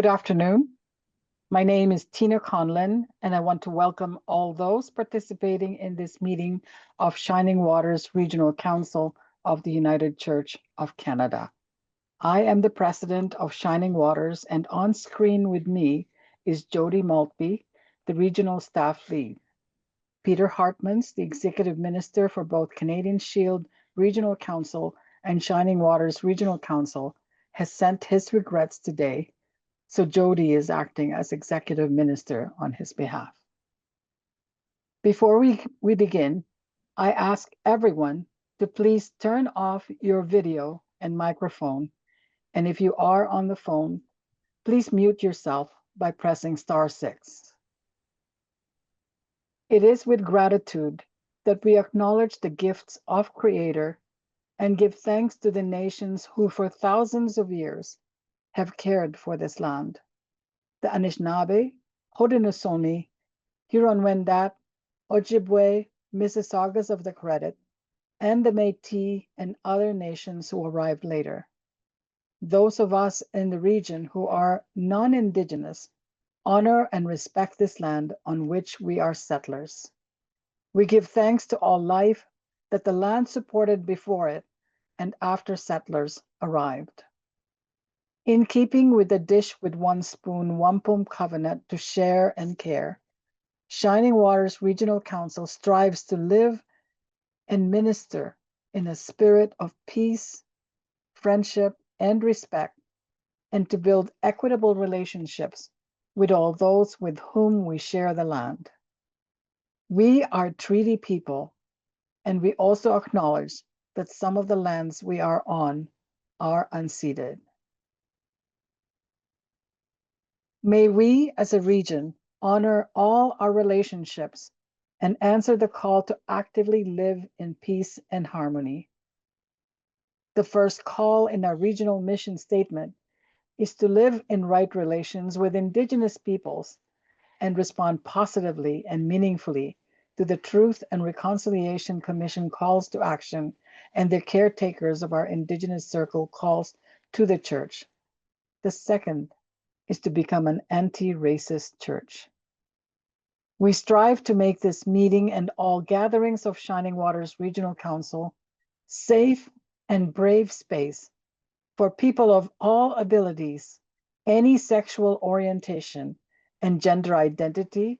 Good afternoon. My name is Tina Conlon, and I want to welcome all those participating in this meeting of Shining Waters Regional Council of the United Church of Canada. I am the president of Shining Waters, and on screen with me is Jody Maltby, the regional staff lead. Peter Hartmans, the executive minister for both Canadian Shield Regional Council and Shining Waters Regional Council, has sent his regrets today, so Jody is acting as executive minister on his behalf. Before we begin, I ask everyone to please turn off your video and microphone, and if you are on the phone, please mute yourself by pressing *6. It is with gratitude that we acknowledge the gifts of Creator and give thanks to the nations who for thousands of years have cared for this land. The Anishinaabe, Haudenosaunee, Huron-Wendat, Ojibwe, Mississaugas of the Credit, and the Métis and other nations who arrived later. Those of us in the region who are non-Indigenous honor and respect this land on which we are settlers. We give thanks to all life that the land supported before it and after settlers arrived. In keeping with the dish with one spoon, wampum covenant to share and care, Shining Waters Regional Council strives to live and minister in a spirit of peace, friendship, and respect, and to build equitable relationships with all those with whom we share the land. We are treaty people, and we also acknowledge that some of the lands we are on are unceded. May we, as a region, honor all our relationships and answer the call to actively live in peace and harmony. The first call in our regional mission statement is to live in right relations with Indigenous peoples and respond positively and meaningfully to the Truth and Reconciliation Commission calls to action and the caretakers of our Indigenous circle calls to the church. The second is to become an anti-racist church. We strive to make this meeting and all gatherings of Shining Waters Regional Council safe and brave space for people of all abilities, any sexual orientation and gender identity,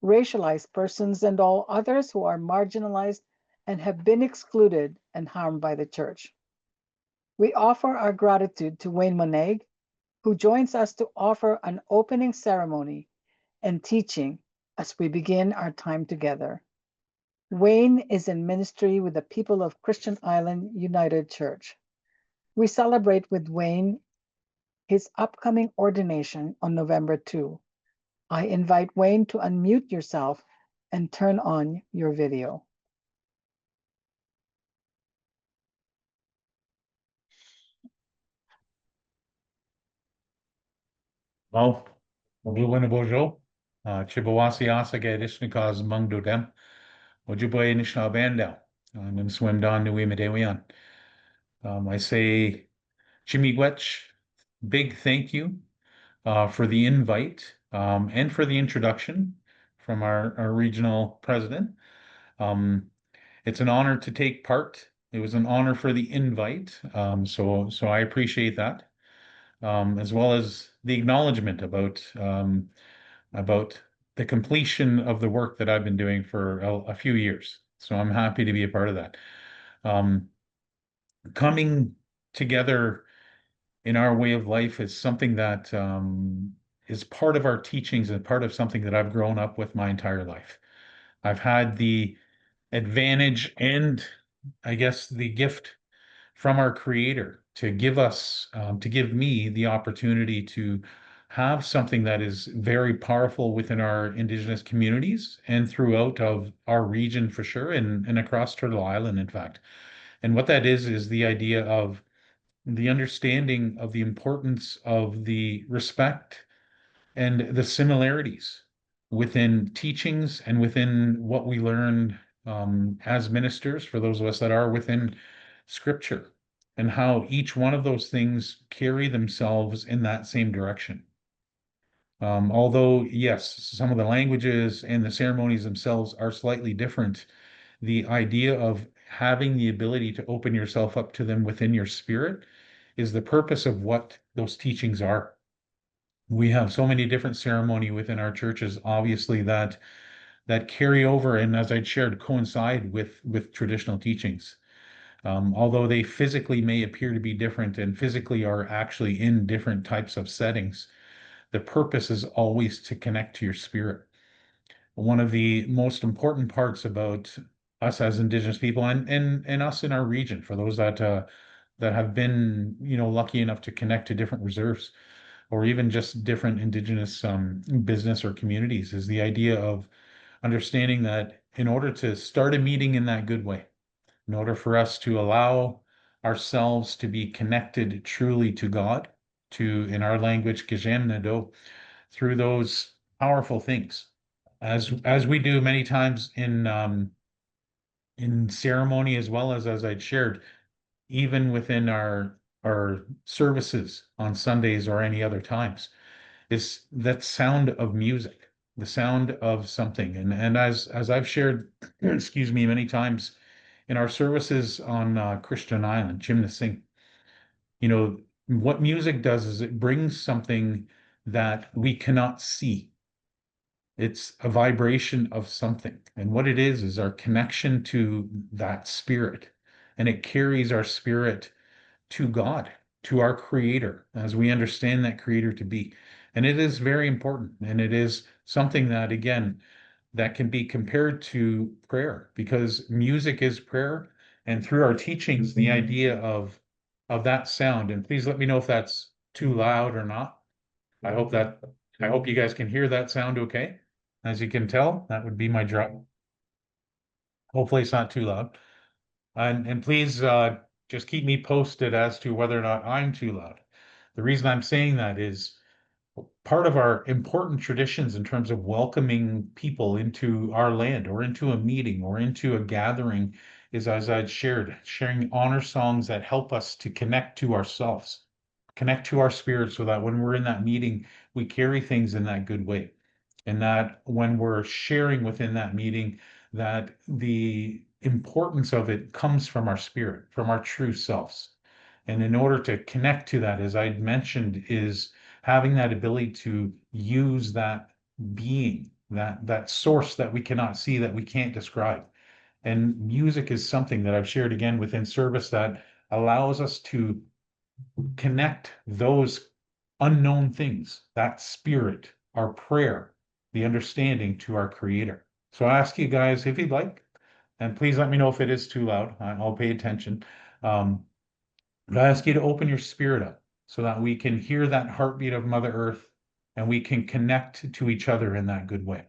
racialized persons, and all others who are marginalized and have been excluded and harmed by the church. We offer our gratitude to Wayne Moneg, who joins us to offer an opening ceremony and teaching as we begin our time together. Wayne is in ministry with the people of Christian Island United Church. We celebrate with Wayne his upcoming ordination on November 2. I invite Wayne to unmute yourself and turn on your video. Well, Muluwina Bojo, Chibawasi Asage Dishnikaz Mungdodem, Ojibwe Nishna Bandel, and Swim Don Nuimadewian. I say Chimigwech, big thank you for the invite and for the introduction from our regional president. It's an honor to take part. It was an honor for the invite, so I appreciate that. As well as the acknowledgement about the completion of the work that I've been doing for a few years. So I'm happy to be a part of that. Coming together in our way of life is something that is part of our teachings and part of something that I've grown up with my entire life. I've had the advantage and I guess the gift from our Creator to give us, to give me the opportunity to have something that is very powerful within our Indigenous communities and throughout of our region for sure, and across Turtle Island, in fact. And what that is the idea of the understanding of the importance of the respect and the similarities within teachings and within what we learn as ministers, for those of us that are within Scripture, and how each one of those things carry themselves in that same direction. Although, yes, some of the languages and the ceremonies themselves are slightly different, the idea of having the ability to open yourself up to them within your spirit is the purpose of what those teachings are. We have so many different ceremony within our churches, obviously, that carry over and, as I'd shared, coincide with traditional teachings. Although they physically may appear to be different and physically are actually in different types of settings, the purpose is always to connect to your spirit. One of the most important parts about us as Indigenous people and us in our region, for those that have been, lucky enough to connect to different reserves or even just different Indigenous business or communities, is the idea of understanding that in order to start a meeting in that good way, in order for us to allow ourselves to be connected truly to God, to, in our language, Kijen Nado, through those powerful things, as we do many times in ceremony, as well as I'd shared, even within our services on Sundays or any other times, is that sound of music, the sound of something. And as I've shared, excuse me, many times in our services on Christian Island, Chimney Sing, what music does is it brings something that we cannot see. It's a vibration of something. And what it is our connection to that spirit. And it carries our spirit to God, to our creator, as we understand that creator to be. And it is very important. And it is something that, again, that can be compared to prayer, because music is prayer. And through our teachings, the idea of that sound, and please let me know if that's too loud or not. I hope that I hope you guys can hear that sound okay. As you can tell, that would be my drum. Hopefully it's not too loud. And please just keep me posted as to whether or not I'm too loud. The reason I'm saying that is part of our important traditions in terms of welcoming people into our land or into a meeting or into a gathering is, as I'd shared, sharing honor songs that help us to connect to ourselves, connect to our spirit, so that when we're in that meeting, we carry things in that good way. And that when we're sharing within that meeting, that the importance of it comes from our spirit, from our true selves. And in order to connect to that, as I mentioned, is having that ability to use that being, that source that we cannot see, that we can't describe. And music is something that I've shared again within service that allows us to connect those unknown things, that spirit, our prayer, the understanding to our creator. So I ask you guys if you'd like, and please let me know if it is too loud. I'll pay attention. Um, but I ask you to open your spirit up so that we can hear that heartbeat of Mother Earth and we can connect to each other in that good way.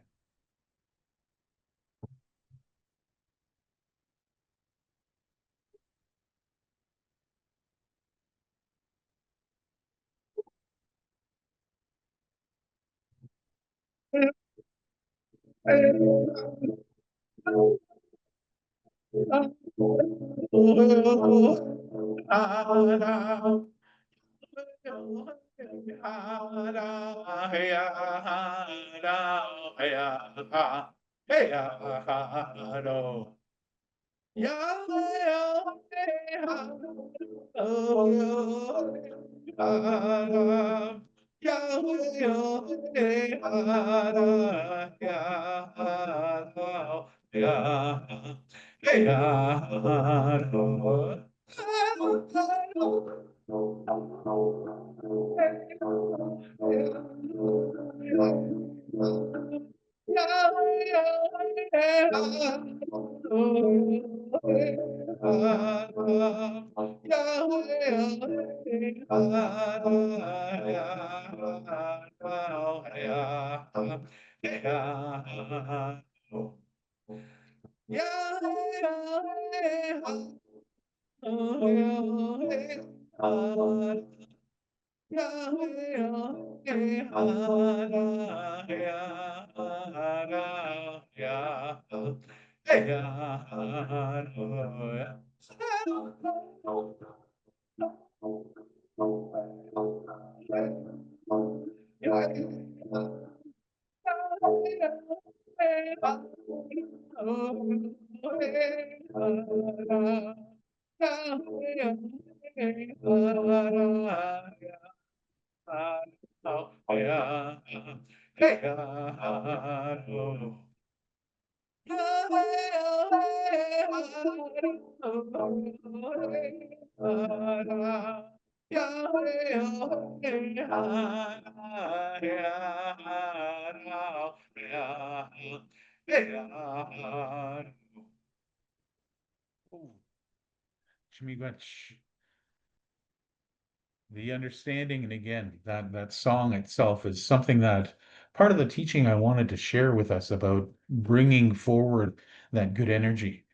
The understanding, and again, that song itself is something that part of the teaching I wanted to share with us about bringing forward that good energy.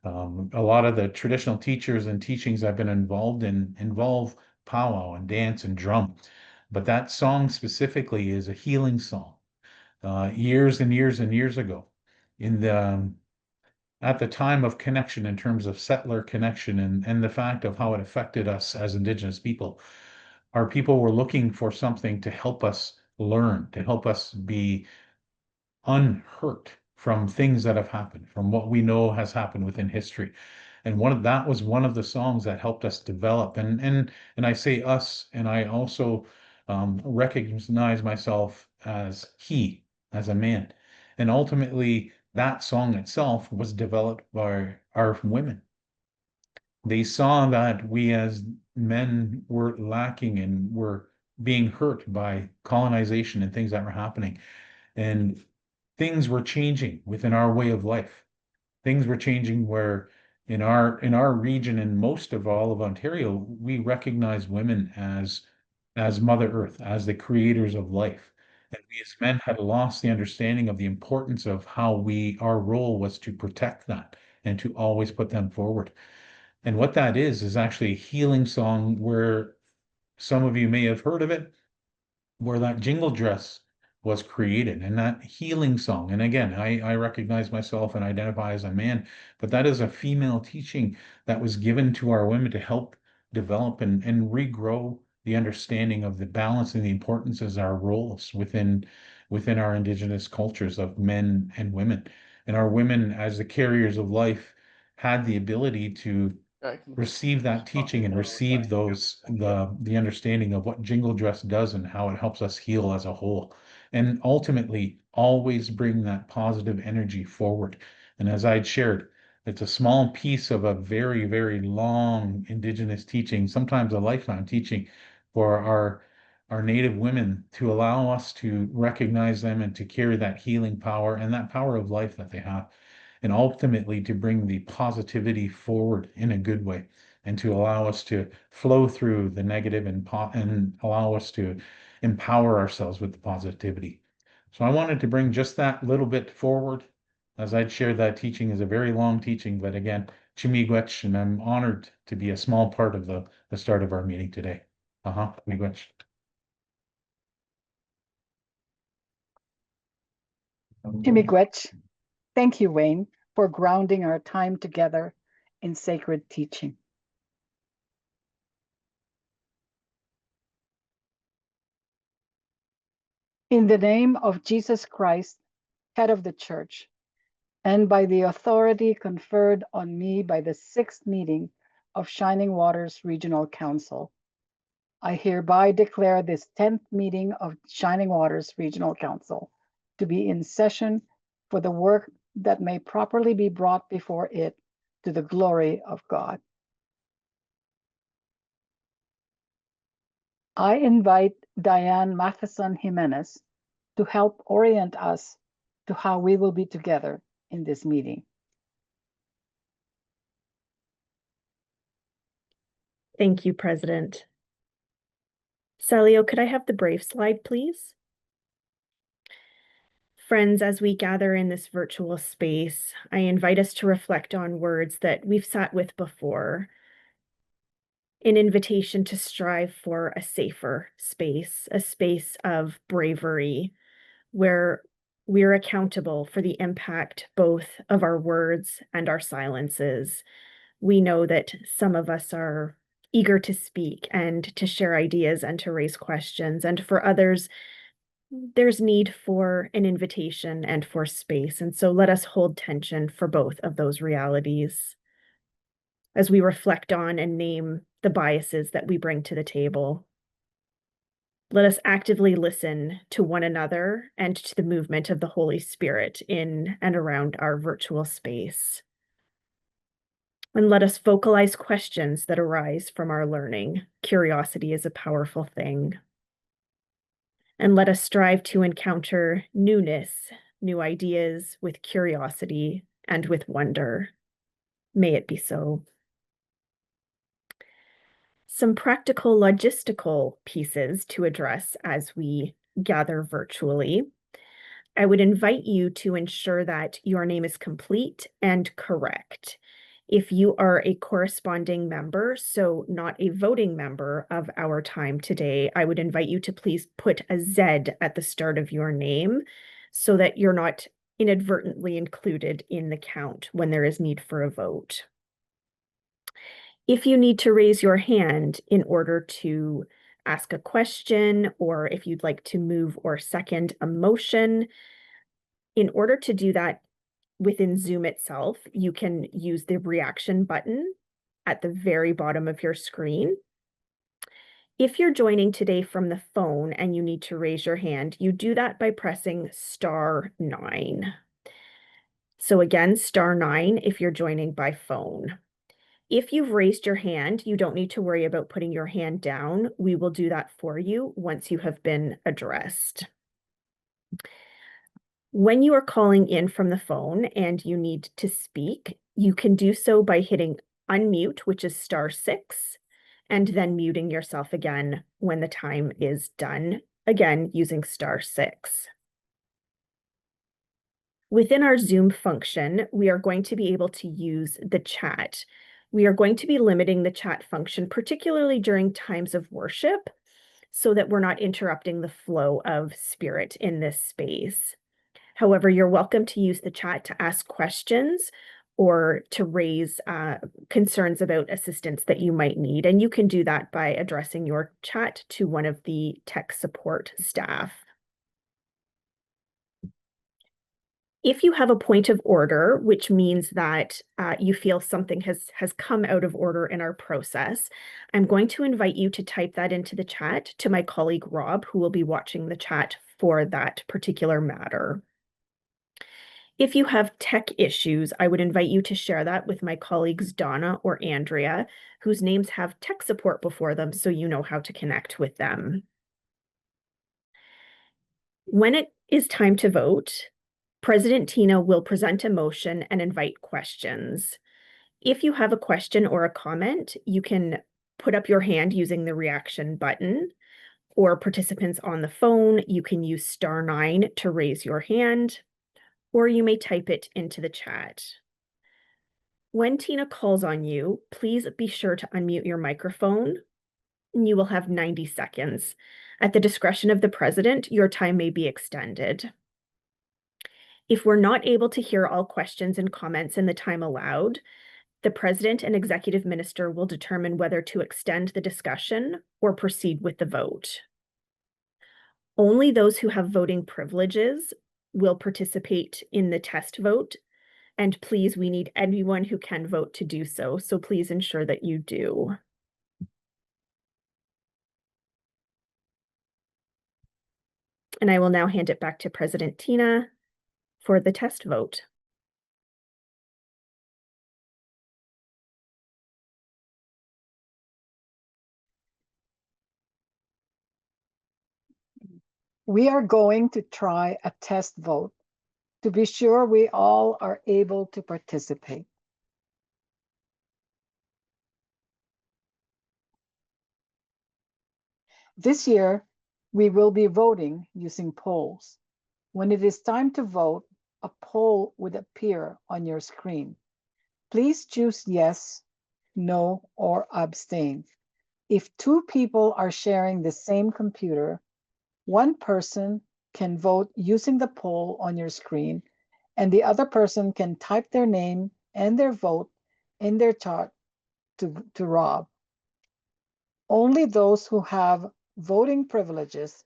A lot of the traditional teachers and teachings I've been involved in involve powwow and dance and drum, but that song specifically is a healing song. Years and years and years ago, in the at the time of connection, in terms of settler connection and the fact of how it affected us as Indigenous people, our people were looking for something to help us learn, to help us be unhurt from things that have happened, from what we know has happened within history. And that was one of the songs that helped us develop. And I say us, and I also recognize myself as he, as a man. And ultimately, that song itself was developed by our women. They saw that we as men were lacking and were being hurt by colonization and things that were happening. And things were changing within our way of life. Things were changing where in our region and most of all of Ontario, we recognize women as Mother Earth, as the creators of life. And we as men had lost the understanding of the importance of how our role was to protect that and to always put them forward. And what that is actually a healing song where some of you may have heard of it, where that jingle dress was created and that healing song. And again, I recognize myself and identify as a man, but that is a female teaching that was given to our women to help develop and regrow the understanding of the balance and the importance of our roles within our Indigenous cultures of men and women. And our women, as the carriers of life, had the ability to receive that teaching and receive the understanding of what jingle dress does and how it helps us heal as a whole, and ultimately always bring that positive energy forward. And as I'd shared, it's a small piece of a very, very long Indigenous teaching, sometimes a lifetime teaching for our Native women, to allow us to recognize them and to carry that healing power and that power of life that they have, and ultimately to bring the positivity forward in a good way, and to allow us to flow through the negative and allow us to empower ourselves with the positivity. So I wanted to bring just that little bit forward. As I'd shared, that teaching is a very long teaching, but again, Chimigwech, and I'm honored to be a small part of the start of our meeting today. Miigwech. Timigwech, thank you, Wayne, for grounding our time together in sacred teaching. In the name of Jesus Christ, head of the Church, and by the authority conferred on me by the 6th meeting of Shining Waters Regional Council, I hereby declare this 10th meeting of Shining Waters Regional Council to be in session for the work that may properly be brought before it to the glory of God. I invite Diane Matheson Jimenez to help orient us to how we will be together in this meeting. Thank you, President. Salio, could I have the Brave slide, please? Friends, as we gather in this virtual space, I invite us to reflect on words that we've sat with before. An invitation to strive for a safer space, a space of bravery, where we're accountable for the impact both of our words and our silences. We know that some of us are eager to speak and to share ideas and to raise questions, and for others, there's need for an invitation and for space. And so let us hold tension for both of those realities. as we reflect on and name the biases that we bring to the table. Let us actively listen to one another and to the movement of the Holy Spirit in and around our virtual space. And let us vocalize questions that arise from our learning. Curiosity is a powerful thing. And let us strive to encounter newness, new ideas with curiosity and with wonder. May it be so. Some practical logistical pieces to address as we gather virtually. I would invite you to ensure that your name is complete and correct. If you are a corresponding member, so not a voting member of our time today, I would invite you to please put a Z at the start of your name so that you're not inadvertently included in the count when there is need for a vote. If you need to raise your hand in order to ask a question, or if you'd like to move or second a motion, in order to do that within Zoom itself, you can use the reaction button at the very bottom of your screen. If you're joining today from the phone and you need to raise your hand, you do that by pressing *9. So again, *9 if you're joining by phone. If you've raised your hand, you don't need to worry about putting your hand down. We will do that for you once you have been addressed. When you are calling in from the phone and you need to speak, you can do so by hitting unmute, which is *6, and then muting yourself again when the time is done, again using *6. Within our Zoom function, we are going to be able to use the chat. We are going to be limiting the chat function, particularly during times of worship, so that we're not interrupting the flow of spirit in this space. However, you're welcome to use the chat to ask questions or to raise concerns about assistance that you might need. And you can do that by addressing your chat to one of the tech support staff. If you have a point of order, which means that you feel something has come out of order in our process, I'm going to invite you to type that into the chat to my colleague Rob, who will be watching the chat for that particular matter. If you have tech issues, I would invite you to share that with my colleagues Donna or Andrea, whose names have tech support before them, so you know how to connect with them. When it is time to vote, President Tina will present a motion and invite questions. If you have a question or a comment, you can put up your hand using the reaction button, or participants on the phone, you can use *9 to raise your hand, or you may type it into the chat. When Tina calls on you, please be sure to unmute your microphone, and you will have 90 seconds. At the discretion of the president, your time may be extended. If we're not able to hear all questions and comments in the time allowed, the president and executive minister will determine whether to extend the discussion or proceed with the vote. Only those who have voting privileges will participate in the test vote. And please, we need anyone who can vote to do so. So please ensure that you do. And I will now hand it back to President Tina for the test vote. We are going to try a test vote to be sure we all are able to participate. This year, we will be voting using polls. When it is time to vote, a poll would appear on your screen. Please choose yes, no, or abstain. If two people are sharing the same computer, one person can vote using the poll on your screen, and the other person can type their name and their vote in their chat to Rob. Only those who have voting privileges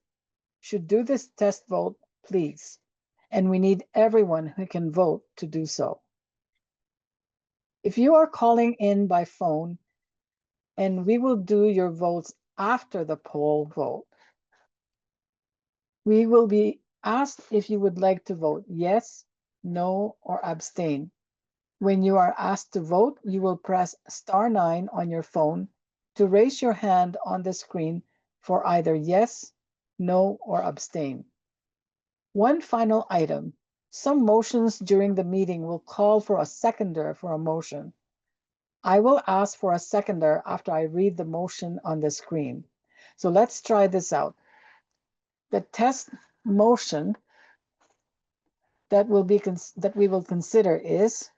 should do this test vote, please. And we need everyone who can vote to do so. If you are calling in by phone, and we will do your votes after the poll vote, we will be asked if you would like to vote yes, no, or abstain. When you are asked to vote, you will press *9 on your phone to raise your hand on the screen for either yes, no, or abstain. One final item. Some motions during the meeting will call for a seconder for a motion. I will ask for a seconder after I read the motion on the screen. So let's try this out. The test motion that we will consider is: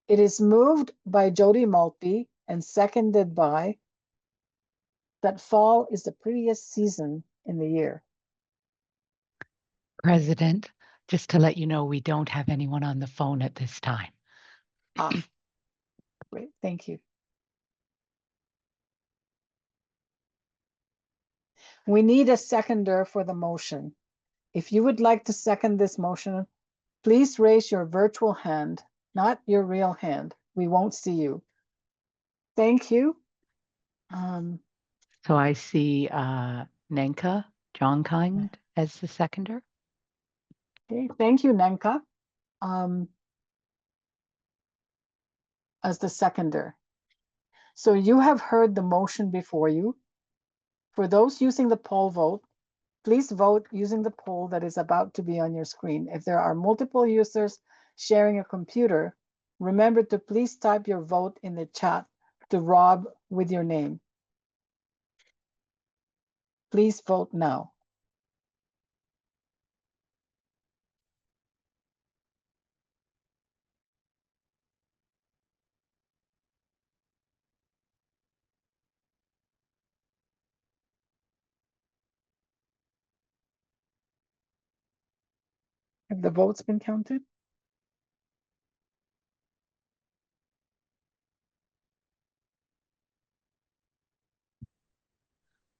it is moved by Jody Maltby and seconded by that fall is the prettiest season in the year. President, just to let you know, we don't have anyone on the phone at this time. Great, thank you. We need a seconder for the motion. If you would like to second this motion, please raise your virtual hand, not your real hand. We won't see you. Thank you. So I see Nenka Johnkind as the seconder. Okay, thank you, Nanka, as the seconder. So you have heard the motion before you. For those using the poll vote, please vote using the poll that is about to be on your screen. If there are multiple users sharing a computer, remember to please type your vote in the chat to Rob with your name. Please vote now. Have the votes been counted?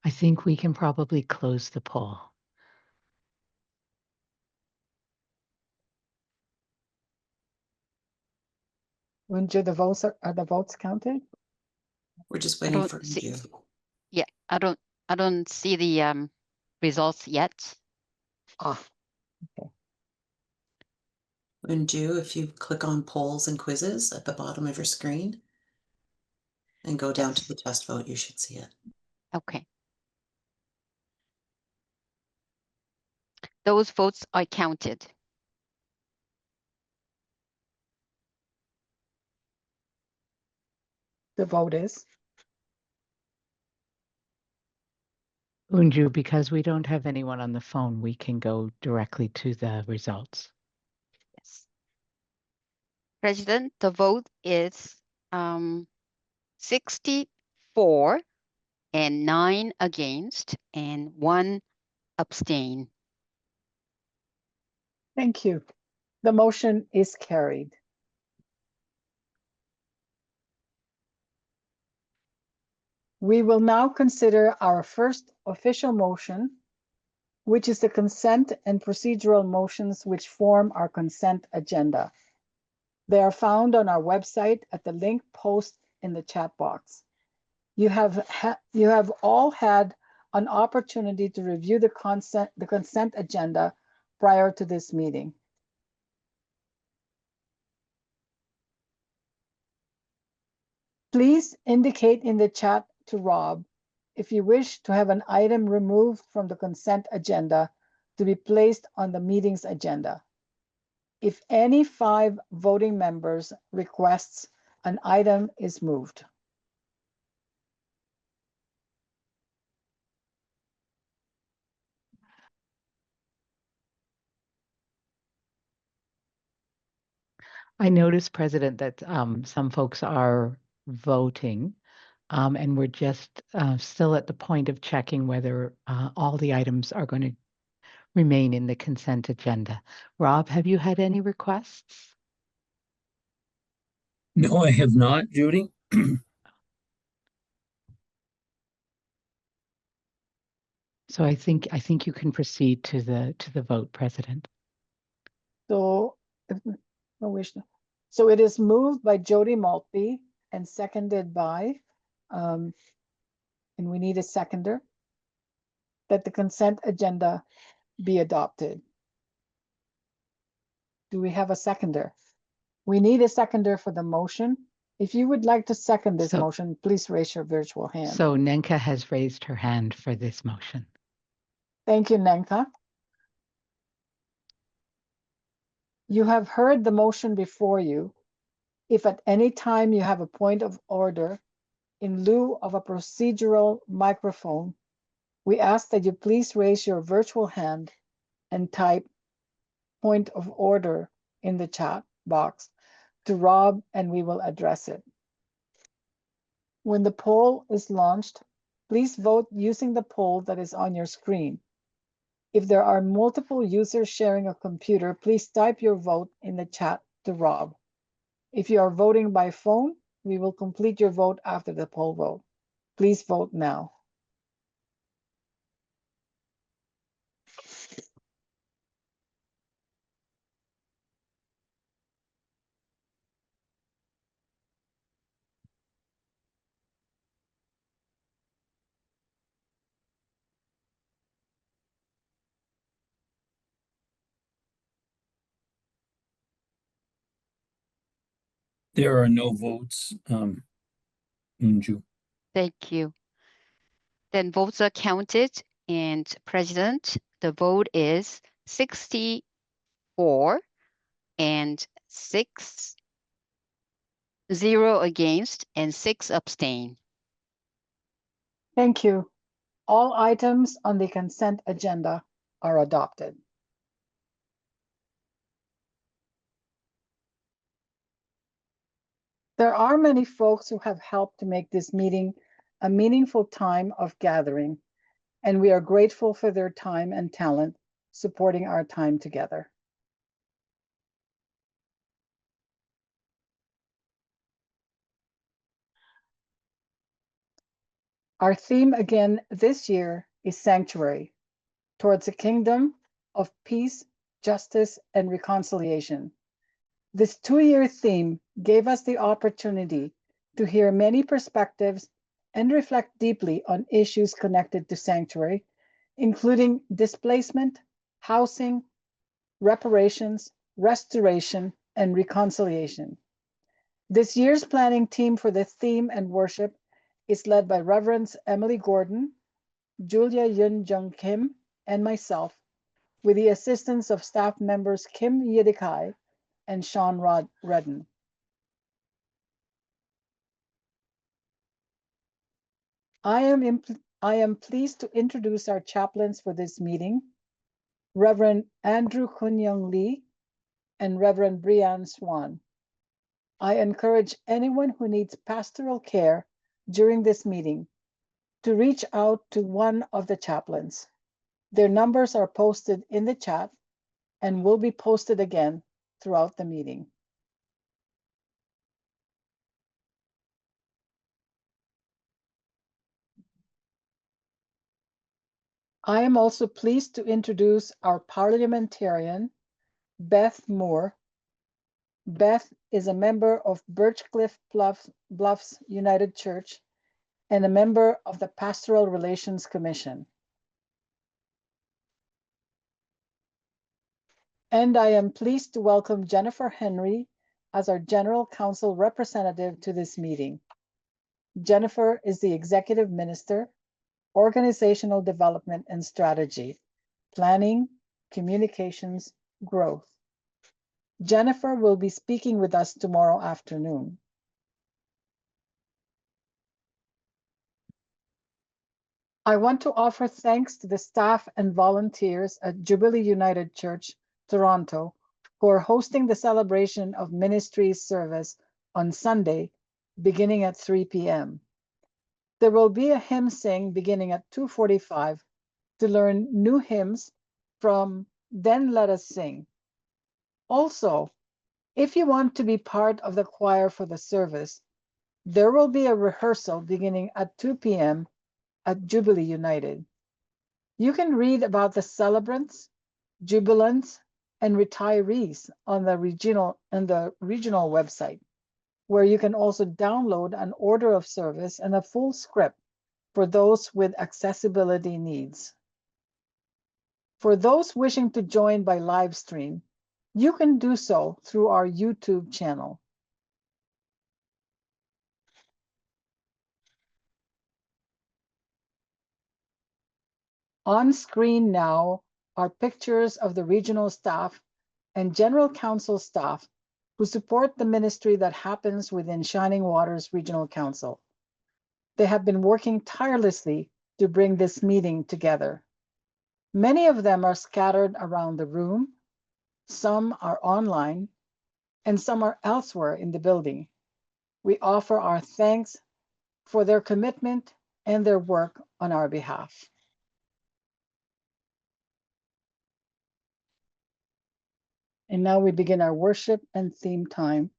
I think we can probably close the poll. Unju, are the votes counted? We're just waiting for you. Yeah, I don't see the results yet. Okay. Unju, if you click on polls and quizzes at the bottom of your screen and go down to the test vote, you should see it. Okay. Those votes are counted. The vote is? Unju, because we don't have anyone on the phone, we can go directly to the results. Yes. President, the vote is 64 and 9 against and 1 abstain. Thank you. The motion is carried. We will now consider our first official motion, which is the consent and procedural motions which form our consent agenda. They are found on our website at the link posted in the chat box. You have all had an opportunity to review the consent agenda prior to this meeting. Please indicate in the chat to Rob if you wish to have an item removed from the consent agenda to be placed on the meeting's agenda. If any 5 voting members requests, an item is moved. I noticed, President, that some folks are voting, and we're just still at the point of checking whether all the items are going to remain in the consent agenda. Rob, have you had any requests? No, I have not, Judy. So I think you can proceed to the vote, President. So, no wish. So it is moved by Jody Maltby and seconded by, and we need a seconder, that the consent agenda be adopted. Do we have a seconder? We need a seconder for the motion. If you would like to second this motion, please raise your virtual hand. So Nenka has raised her hand for this motion. Thank you, Nenka. You have heard the motion before you. If at any time you have a point of order in lieu of a procedural microphone, we ask that you please raise your virtual hand and type point of order in the chat box to Rob, and we will address it. When the poll is launched, please vote using the poll that is on your screen. If there are multiple users sharing a computer, please type your vote in the chat to Rob. If you are voting by phone, we will complete your vote after the poll vote. Please vote now. There are no votes, Unju. Thank you. Then votes are counted, and President, the vote is 64 and 6, 0 against, and 6 abstain. Thank you. All items on the consent agenda are adopted. There are many folks who have helped to make this meeting a meaningful time of gathering, and we are grateful for their time and talent supporting our time together. Our theme again this year is Sanctuary, towards a kingdom of peace, justice, and reconciliation. This two-year theme gave us the opportunity to hear many perspectives and reflect deeply on issues connected to sanctuary, including displacement, housing, reparations, restoration, and reconciliation. This year's planning team for the theme and worship is led by Reverends Emily Gordon, Julia Yun Jung Kim, and myself, with the assistance of staff members Kim Yidikai and Sean Redden. I am pleased to introduce our chaplains for this meeting, Reverend Andrew Kunyong Lee and Reverend Brianne Swan. I encourage anyone who needs pastoral care during this meeting to reach out to one of the chaplains. Their numbers are posted in the chat and will be posted again throughout the meeting. I am also pleased to introduce our parliamentarian, Beth Moore. Beth is a member of Birchcliff Bluffs United Church and a member of the Pastoral Relations Commission. And I am pleased to welcome Jennifer Henry as our General Counsel representative to this meeting. Jennifer is the Executive Minister, Organizational Development and Strategy, Planning, Communications, Growth. Jennifer will be speaking with us tomorrow afternoon. I want to offer thanks to the staff and volunteers at Jubilee United Church, Toronto, who are hosting the celebration of ministries service on Sunday, beginning at 3 p.m. There will be a hymn sing beginning at 2:45 to learn new hymns from Then Let Us Sing. Also, if you want to be part of the choir for the service, there will be a rehearsal beginning at 2 p.m. at Jubilee United. You can read about the celebrants, jubilants, and retirees on the regional website, where you can also download an order of service and a full script for those with accessibility needs. For those wishing to join by live stream, you can do so through our YouTube channel. On screen now are pictures of the regional staff and general council staff who support the ministry that happens within Shining Waters Regional Council. They have been working tirelessly to bring this meeting together. Many of them are scattered around the room, some are online, and some are elsewhere in the building. We offer our thanks for their commitment and their work on our behalf. And now we begin our worship and theme time.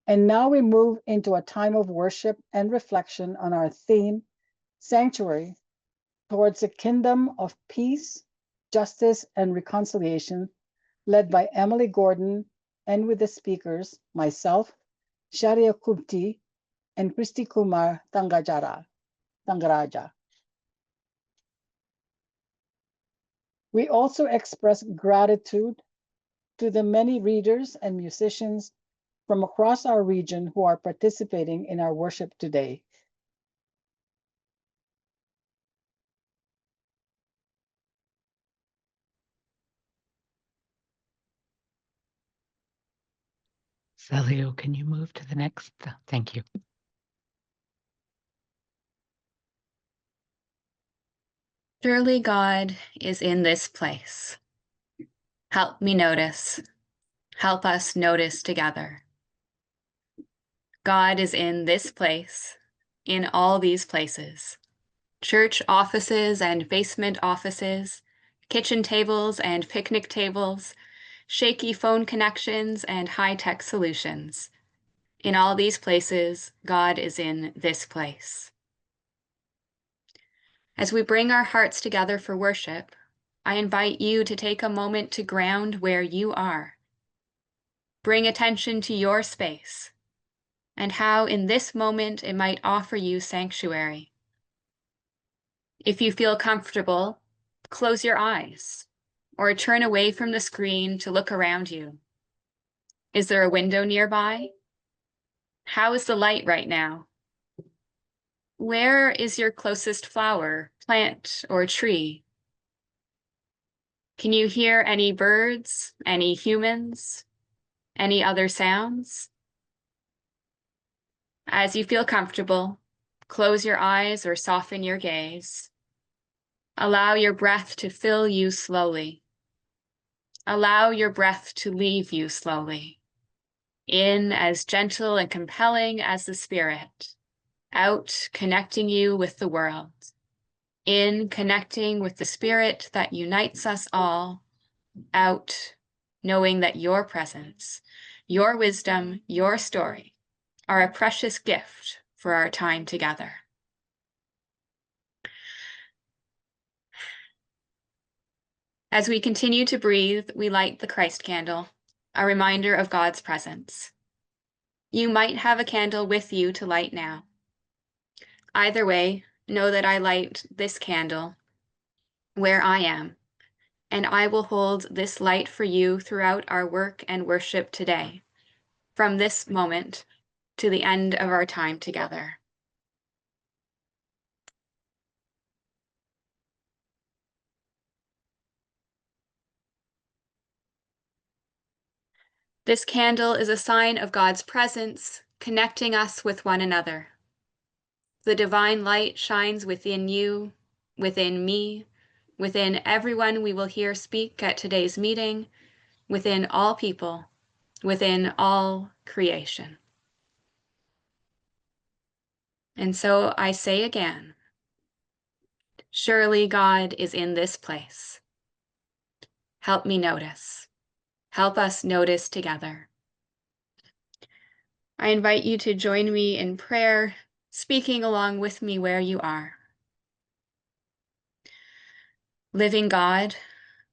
And now we move into a time of worship and reflection on our theme, Sanctuary, towards a kingdom of peace, justice, and reconciliation, led by Emily Gordon, and with the speakers, myself, Sharia Kubti, and Christy Kumar Tangaraja. We also express gratitude to the many readers and musicians from across our region who are participating in our worship today. Celio, can you move to the next? Thank you. Surely God is in this place. Help me notice. Help us notice together. God is in this place, in all these places. Church offices and basement offices, kitchen tables and picnic tables, shaky phone connections and high-tech solutions. In all these places, God is in this place. As we bring our hearts together for worship, I invite you to take a moment to ground where you are. Bring attention to your space and how in this moment it might offer you sanctuary. If you feel comfortable, close your eyes or turn away from the screen to look around you. Is there a window nearby? How is the light right now? Where is your closest flower, plant, or tree? Can you hear any birds, any humans, any other sounds? As you feel comfortable, close your eyes or soften your gaze. Allow your breath to fill you slowly. Allow your breath to leave you slowly. In as gentle and compelling as the Spirit. Out, connecting you with the world. In, connecting with the Spirit that unites us all. Out, knowing that your presence, your wisdom, your story are a precious gift for our time together. As we continue to breathe, we light the Christ candle, a reminder of God's presence. You might have a candle with you to light now. Either way, know that I light this candle where I am, and I will hold this light for you throughout our work and worship today, from this moment to the end of our time together. This candle is a sign of God's presence, connecting us with one another. The divine light shines within you, within me, within everyone we will hear speak at today's meeting, within all people, within all creation. And so I say again, surely God is in this place. Help me notice. Help us notice together. I invite you to join me in prayer, speaking along with me where you are. Living God,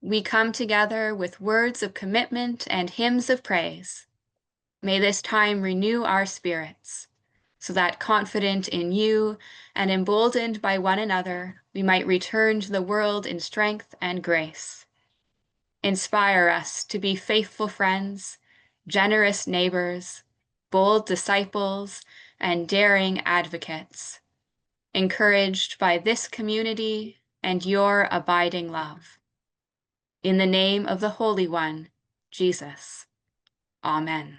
we come together with words of commitment and hymns of praise. May this time renew our spirits, so that confident in you and emboldened by one another, we might return to the world in strength and grace. Inspire us to be faithful friends, generous neighbors, bold disciples, and daring advocates, encouraged by this community and your abiding love. In the name of the Holy One, Jesus. Amen.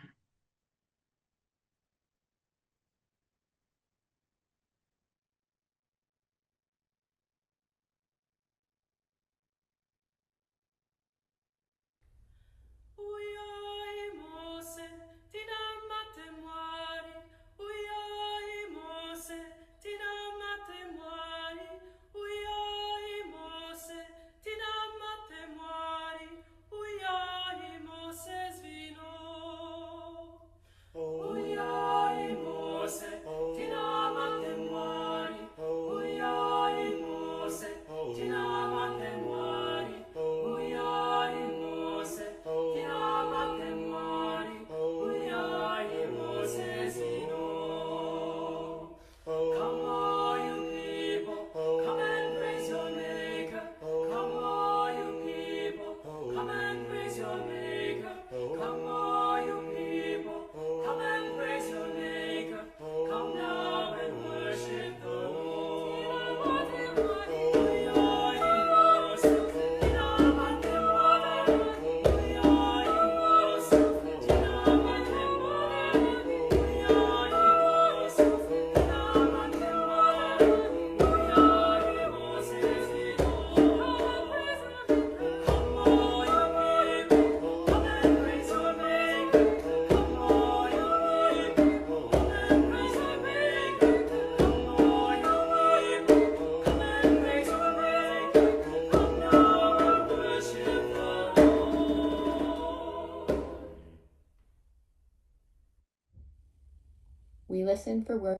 We listen for words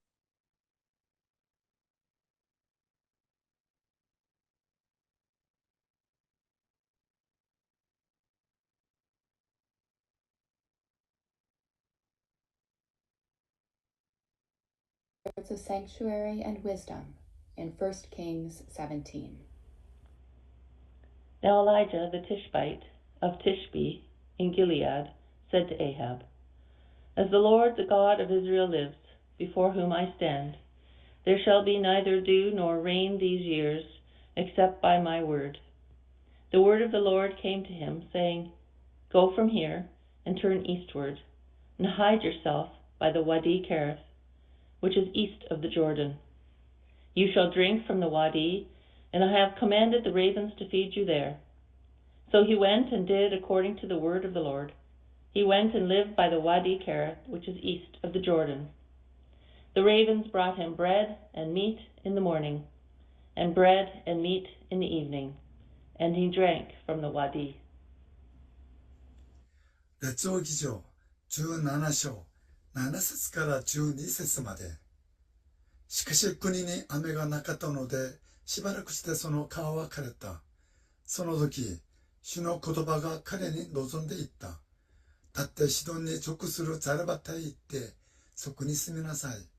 of sanctuary and wisdom in 1 Kings 17. Now Elijah the Tishbite of Tishbe in Gilead said to Ahab, As the Lord, the God of Israel lives, before whom I stand, there shall be neither dew nor rain these years, except by my word. The word of the Lord came to him, saying, Go from here and turn eastward, and hide yourself by the Wadi Kerith, which is east of the Jordan. You shall drink from the Wadi, and I have commanded the ravens to feed you there. So he went and did according to the word of the Lord. He went and lived by the Wadi Kerith, which is east of the Jordan. The ravens brought him bread and meat in the morning, and bread and meat in the evening, and he drank from the Wadi. 列王記上17章7節から12節まで。しかし国に雨がなかったので、しばらくしてその川は枯れた。その時、主の言葉が彼に望んでいった。立ってシドンに直するザレバタへ行って、そこに住みなさい。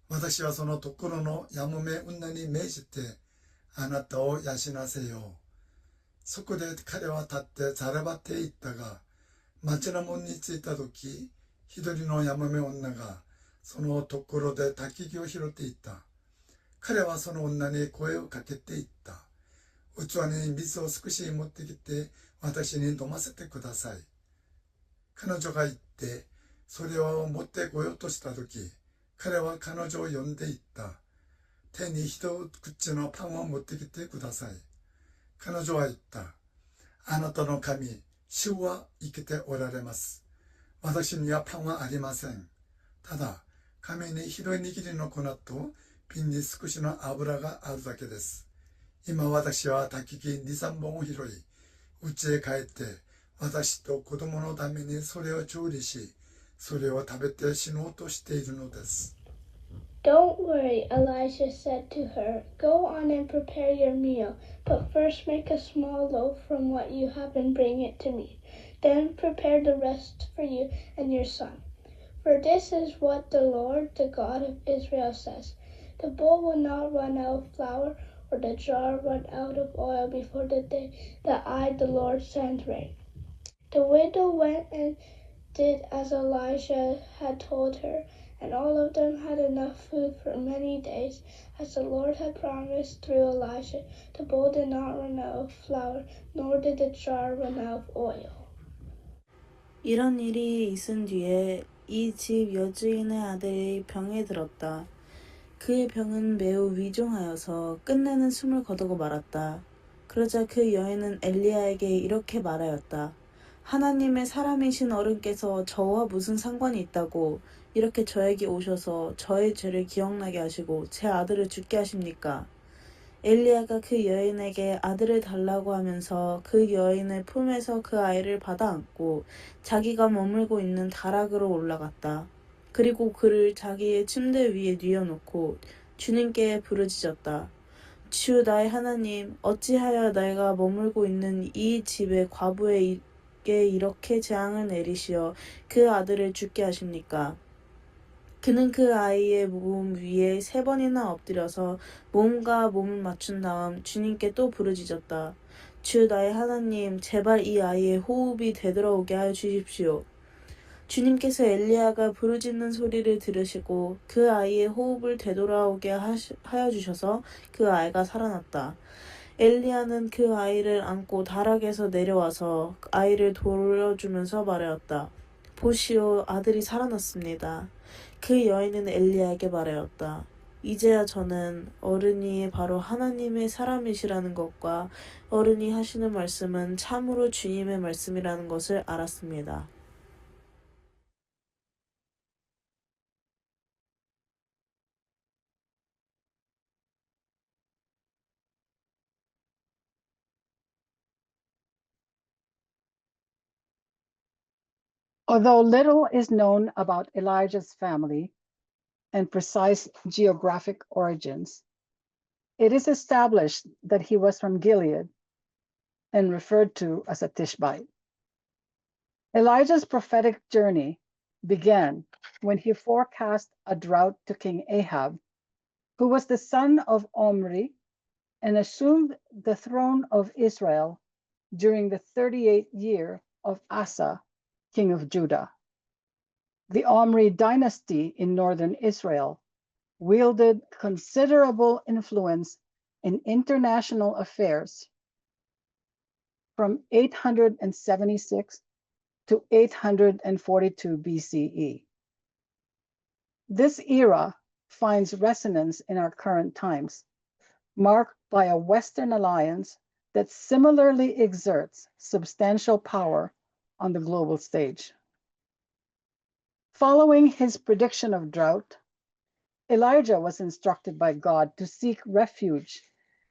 私はそのところのやもめ女に命じて、あなたを養わせよう。そこで彼は立ってザレバタへ行ったが、町の門に着いた時、一人のやもめ女が、そのところで焚き木を拾っていった。彼はその女に声をかけていった。器に水を少し持ってきて、私に飲ませてください。彼女が言って、それを持ってこようとしたとき、彼は彼女を呼んでいった。手に一口のパンを持ってきてください。彼女は言った。あなたの神、主は生きておられます。私にはパンはありません。ただ、亀に広い握りの粉と瓶に少しの油があるだけです。今私は焚き木2、3本を拾い、家へ帰って、私と子供のためにそれを調理し、それを食べて死のうとしているのです。Don't worry, Elijah said to her. Go on and prepare your meal, but first make a small loaf from what you have and bring it to me. Then prepare the rest for you and your son. For this is what the Lord, the God of Israel, says. The bowl will not run out of flour, or the jar run out of oil before the day that I, the Lord, send rain. The widow went and did as Elijah had told her, and all of them had enough food for many days, as the Lord had promised through Elijah. The bowl did not run out of flour, nor did the jar run out of oil. 이런 일이 있은 뒤에 이 집 여주인의 아들이 병에 들었다. 그의 병은 매우 위중하여서 끝내는 숨을 거두고 말았다. 그러자 그 여인은 엘리야에게 이렇게 말하였다. 하나님의 사람이신 어른께서 저와 무슨 상관이 있다고 이렇게 저에게 오셔서 저의 죄를 기억나게 하시고 제 아들을 죽게 하십니까? 엘리야가 그 여인에게 아들을 달라고 하면서 그 여인의 품에서 그 아이를 받아 안고 자기가 머물고 있는 다락으로 올라갔다. 그리고 그를 자기의 침대 위에 뉘어놓고 주님께 부르짖었다. 주 나의 하나님, 어찌하여 내가 머물고 있는 이 집의 과부에게 이렇게 재앙을 내리시어 그 아들을 죽게 하십니까? 그는 그 아이의 몸 위에 3번이나 엎드려서 몸과 몸을 맞춘 다음 주님께 또 부르짖었다. 주 나의 하나님, 제발 이 아이의 호흡이 되돌아오게 하여 주십시오. 주님께서 엘리야가 부르짖는 소리를 들으시고 그 아이의 호흡을 되돌아오게 하여 주셔서 그 아이가 살아났다. 엘리야는 그 아이를 안고 다락에서 내려와서 아이를 돌려주면서 말하였다. 보시오, 아들이 살아났습니다. 그 여인은 엘리야에게 말하였다. 이제야 저는 어른이 바로 하나님의 사람이시라는 것과 어른이 하시는 말씀은 참으로 주님의 말씀이라는 것을 알았습니다. Although little is known about Elijah's family and precise geographic origins, it is established that he was from Gilead and referred to as a Tishbite. Elijah's prophetic journey began when he forecast a drought to King Ahab, who was the son of Omri and assumed the throne of Israel during the 38th year of Asa, king of Judah. The Omri dynasty in northern Israel wielded considerable influence in international affairs from 876 to 842 BCE. This era finds resonance in our current times, marked by a Western alliance that similarly exerts substantial power on the global stage. Following his prediction of drought, Elijah was instructed by God to seek refuge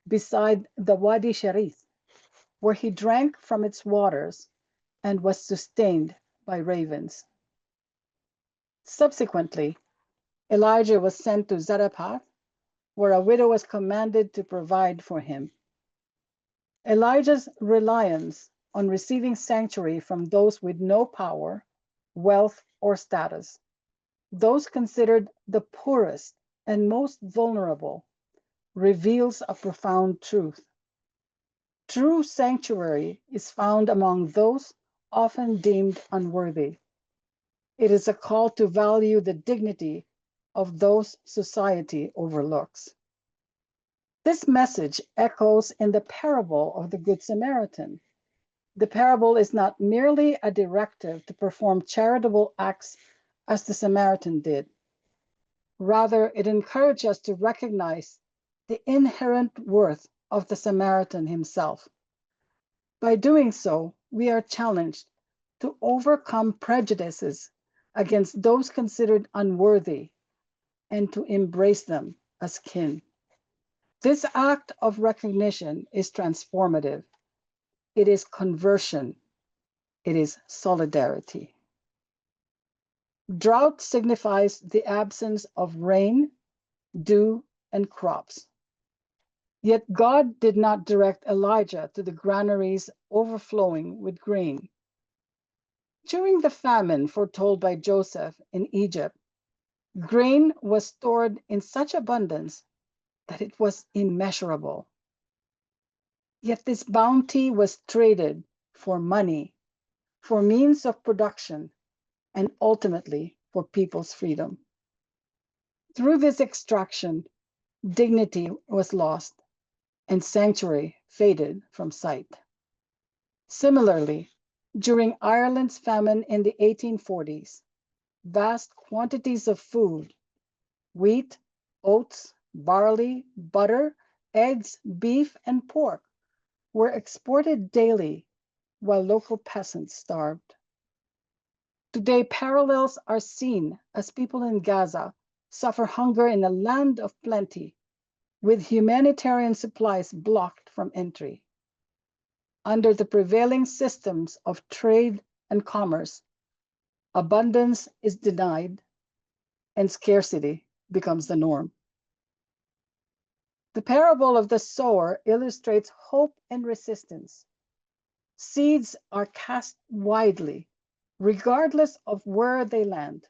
beside the Wadi Sharif, where he drank from its waters and was sustained by ravens. Subsequently, Elijah was sent to Zarephath, where a widow was commanded to provide for him. Elijah's reliance on receiving sanctuary from those with no power, wealth, or status, those considered the poorest and most vulnerable, reveals a profound truth. True sanctuary is found among those often deemed unworthy. It is a call to value the dignity of those society overlooks. This message echoes in the parable of the Good Samaritan. The parable is not merely a directive to perform charitable acts as the Samaritan did. Rather, it encourages us to recognize the inherent worth of the Samaritan himself. By doing so, we are challenged to overcome prejudices against those considered unworthy and to embrace them as kin. This act of recognition is transformative. It is conversion. It is solidarity. Drought signifies the absence of rain dew, and crops. Yet God did not direct Elijah to the granaries overflowing with grain. During the famine foretold by Joseph in Egypt, grain was stored in such abundance that it was immeasurable. Yet this bounty was traded for money, for means of production, and ultimately for people's freedom. Through this extraction, dignity was lost and sanctuary faded from sight. Similarly, during Ireland's famine in the 1840s, vast quantities of food, wheat, oats, barley, butter, eggs, beef, and pork were exported daily while local peasants starved. Today, parallels are seen as people in Gaza suffer hunger in a land of plenty, with humanitarian supplies blocked from entry. Under the prevailing systems of trade and commerce, abundance is denied and scarcity becomes the norm. The parable of the sower illustrates hope and resistance. Seeds are cast widely, regardless of where they land.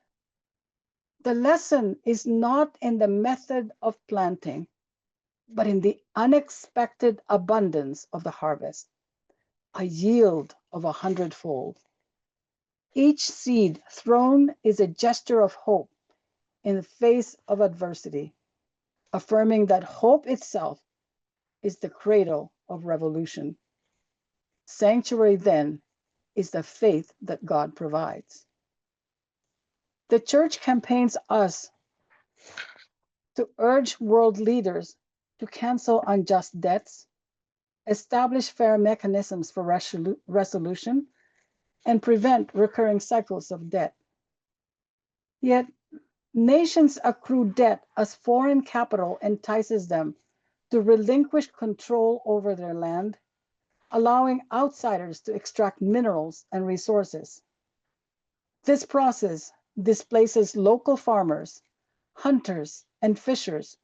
The lesson is not in the method of planting, but in the unexpected abundance of the harvest, a yield of 100-fold. Each seed thrown is a gesture of hope in the face of adversity, affirming that hope itself is the cradle of revolution. Sanctuary, then, is the faith that God provides. The church campaigns us to urge world leaders to cancel unjust debts, establish fair mechanisms for resolution, and prevent recurring cycles of debt. Yet, nations accrue debt as foreign capital entices them to relinquish control over their land, allowing outsiders to extract minerals and resources. This process displaces local farmers, hunters, and fishers,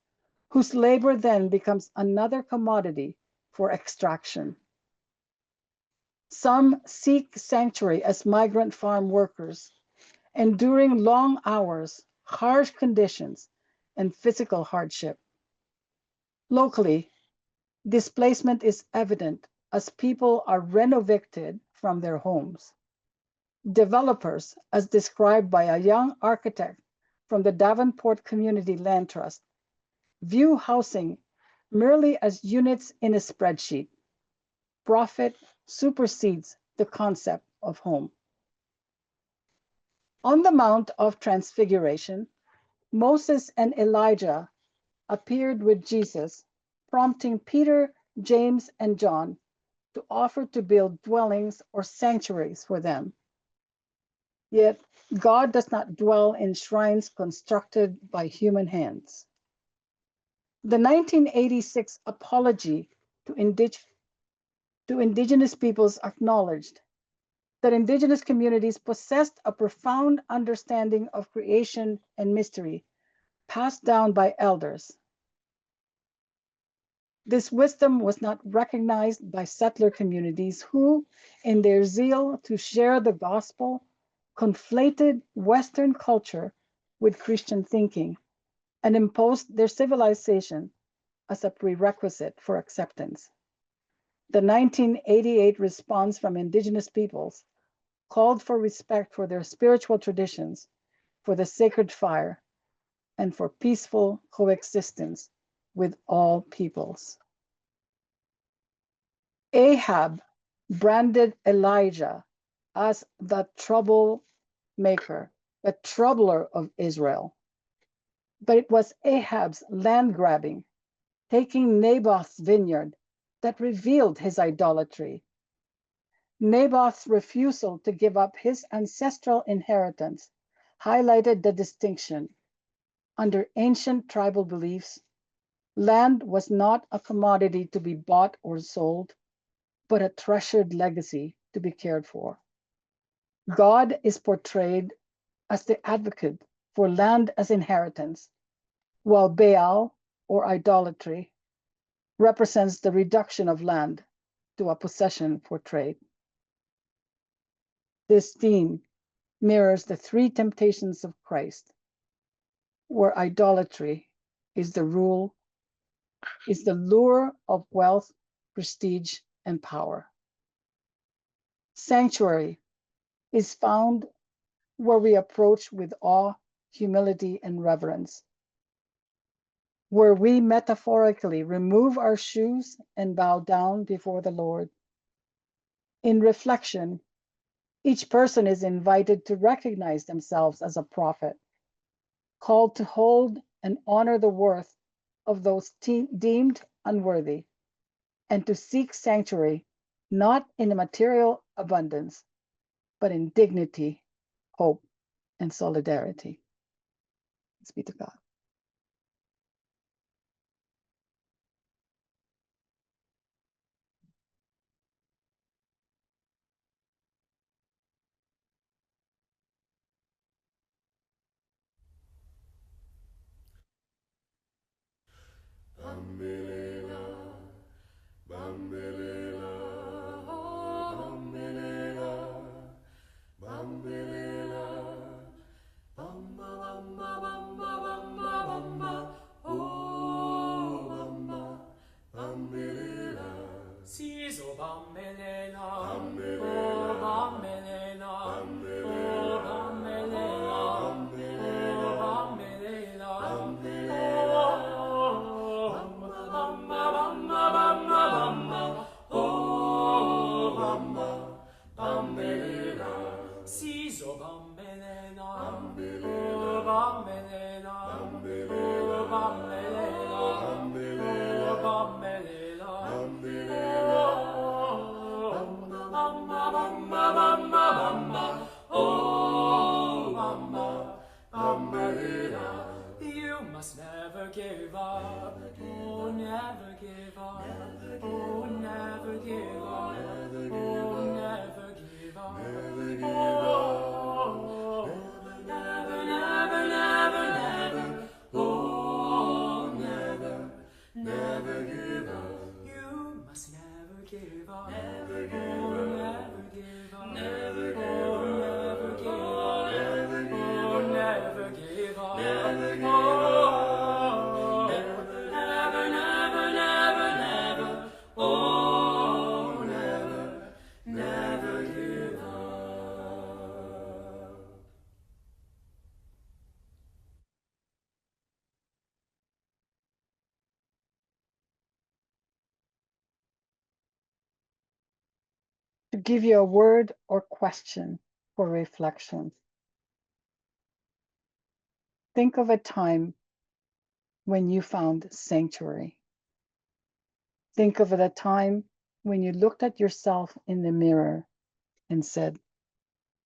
whose labor then becomes another commodity for extraction. Some seek sanctuary as migrant farm workers, enduring long hours, harsh conditions, and physical hardship. Locally, displacement is evident as people are renovicted from their homes. Developers, as described by a young architect from the Davenport Community Land Trust, view housing merely as units in a spreadsheet. Profit supersedes the concept of home. On the Mount of Transfiguration, Moses and Elijah appeared with Jesus, prompting Peter, James, and John to offer to build dwellings or sanctuaries for them. Yet, God does not dwell in shrines constructed by human hands. The 1986 apology to Indigenous peoples acknowledged that Indigenous communities possessed a profound understanding of creation and mystery passed down by elders. This wisdom was not recognized by settler communities who, in their zeal to share the gospel, conflated Western culture with Christian thinking and imposed their civilization as a prerequisite for acceptance. The 1988 response from Indigenous peoples called for respect for their spiritual traditions, for the sacred fire, and for peaceful coexistence with all peoples. Ahab branded Elijah as the troublemaker, the troubler of Israel. But it was Ahab's land grabbing, taking Naboth's vineyard, that revealed his idolatry. Naboth's refusal to give up his ancestral inheritance highlighted the distinction. Under ancient tribal beliefs, land was not a commodity to be bought or sold, but a treasured legacy to be cared for. God is portrayed as the advocate for land as inheritance, while Baal, or idolatry, represents the reduction of land to a possession for trade. This theme mirrors the three temptations of Christ, where idolatry is the lure of wealth, prestige, and power. Sanctuary is found where we approach with awe, humility, and reverence, where we metaphorically remove our shoes and bow down before the Lord. In reflection, each person is invited to recognize themselves as a prophet, called to hold and honor the worth of those deemed unworthy, and to seek sanctuary not in a material abundance, but in dignity, hope, and solidarity. Thanks be to God. Siso bambelela, oh bambelela, oh bambelela, oh bambelela, oh bamba bamba bamba bamba, oh bamba bambelela, siso bambelela, oh bambelela, oh bambelela, oh bambelela. You must never give up. Oh, never give up. Oh, never give up. Oh, never give up. Oh, never, never, never, never. Oh, never, never give up. You must never give up. Never give up. Never give up. Never give up. Never give up. Never give up. Never give up. Never give up. Never, never, never, never. Oh, never, never give up. To give you a word or question for reflection. Think of a time when you found sanctuary. Think of a time when you looked at yourself in the mirror and said,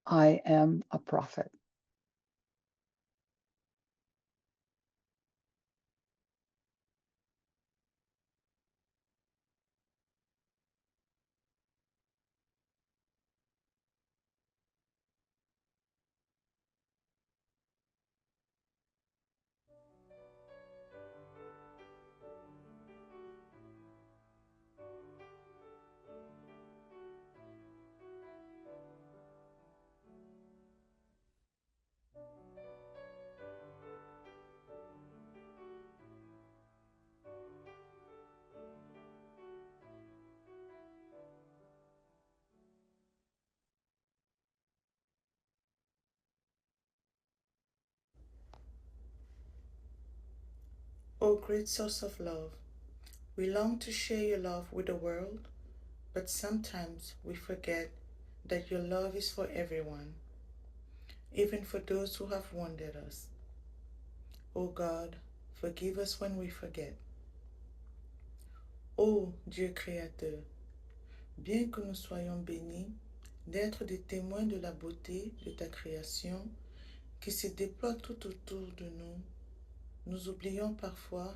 I am a prophet. O great source of love, we long to share your love with the world, but sometimes we forget that your love is for everyone, even for those who have wounded us. O God, forgive us when we forget. Ô Dieu créateur, bien que nous soyons bénis d'être des témoins de la beauté de ta création qui se déploie tout autour de nous, nous oublions parfois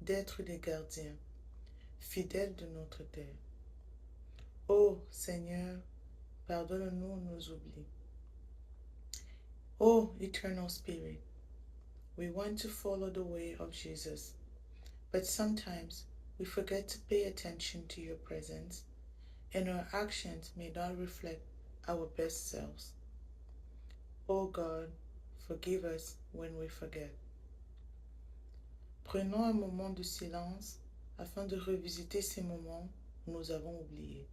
d'être des gardiens, fidèles de notre terre. Ô Seigneur, pardonne-nous nos oublis. Ô Eternal Spirit, We want to follow the way of Jesus, but sometimes we forget to pay attention to your presence, and our actions may not reflect our best selves. Oh God, forgive us when we forget. Prenons un moment de silence afin de revisiter ces moments où nous avons oublié.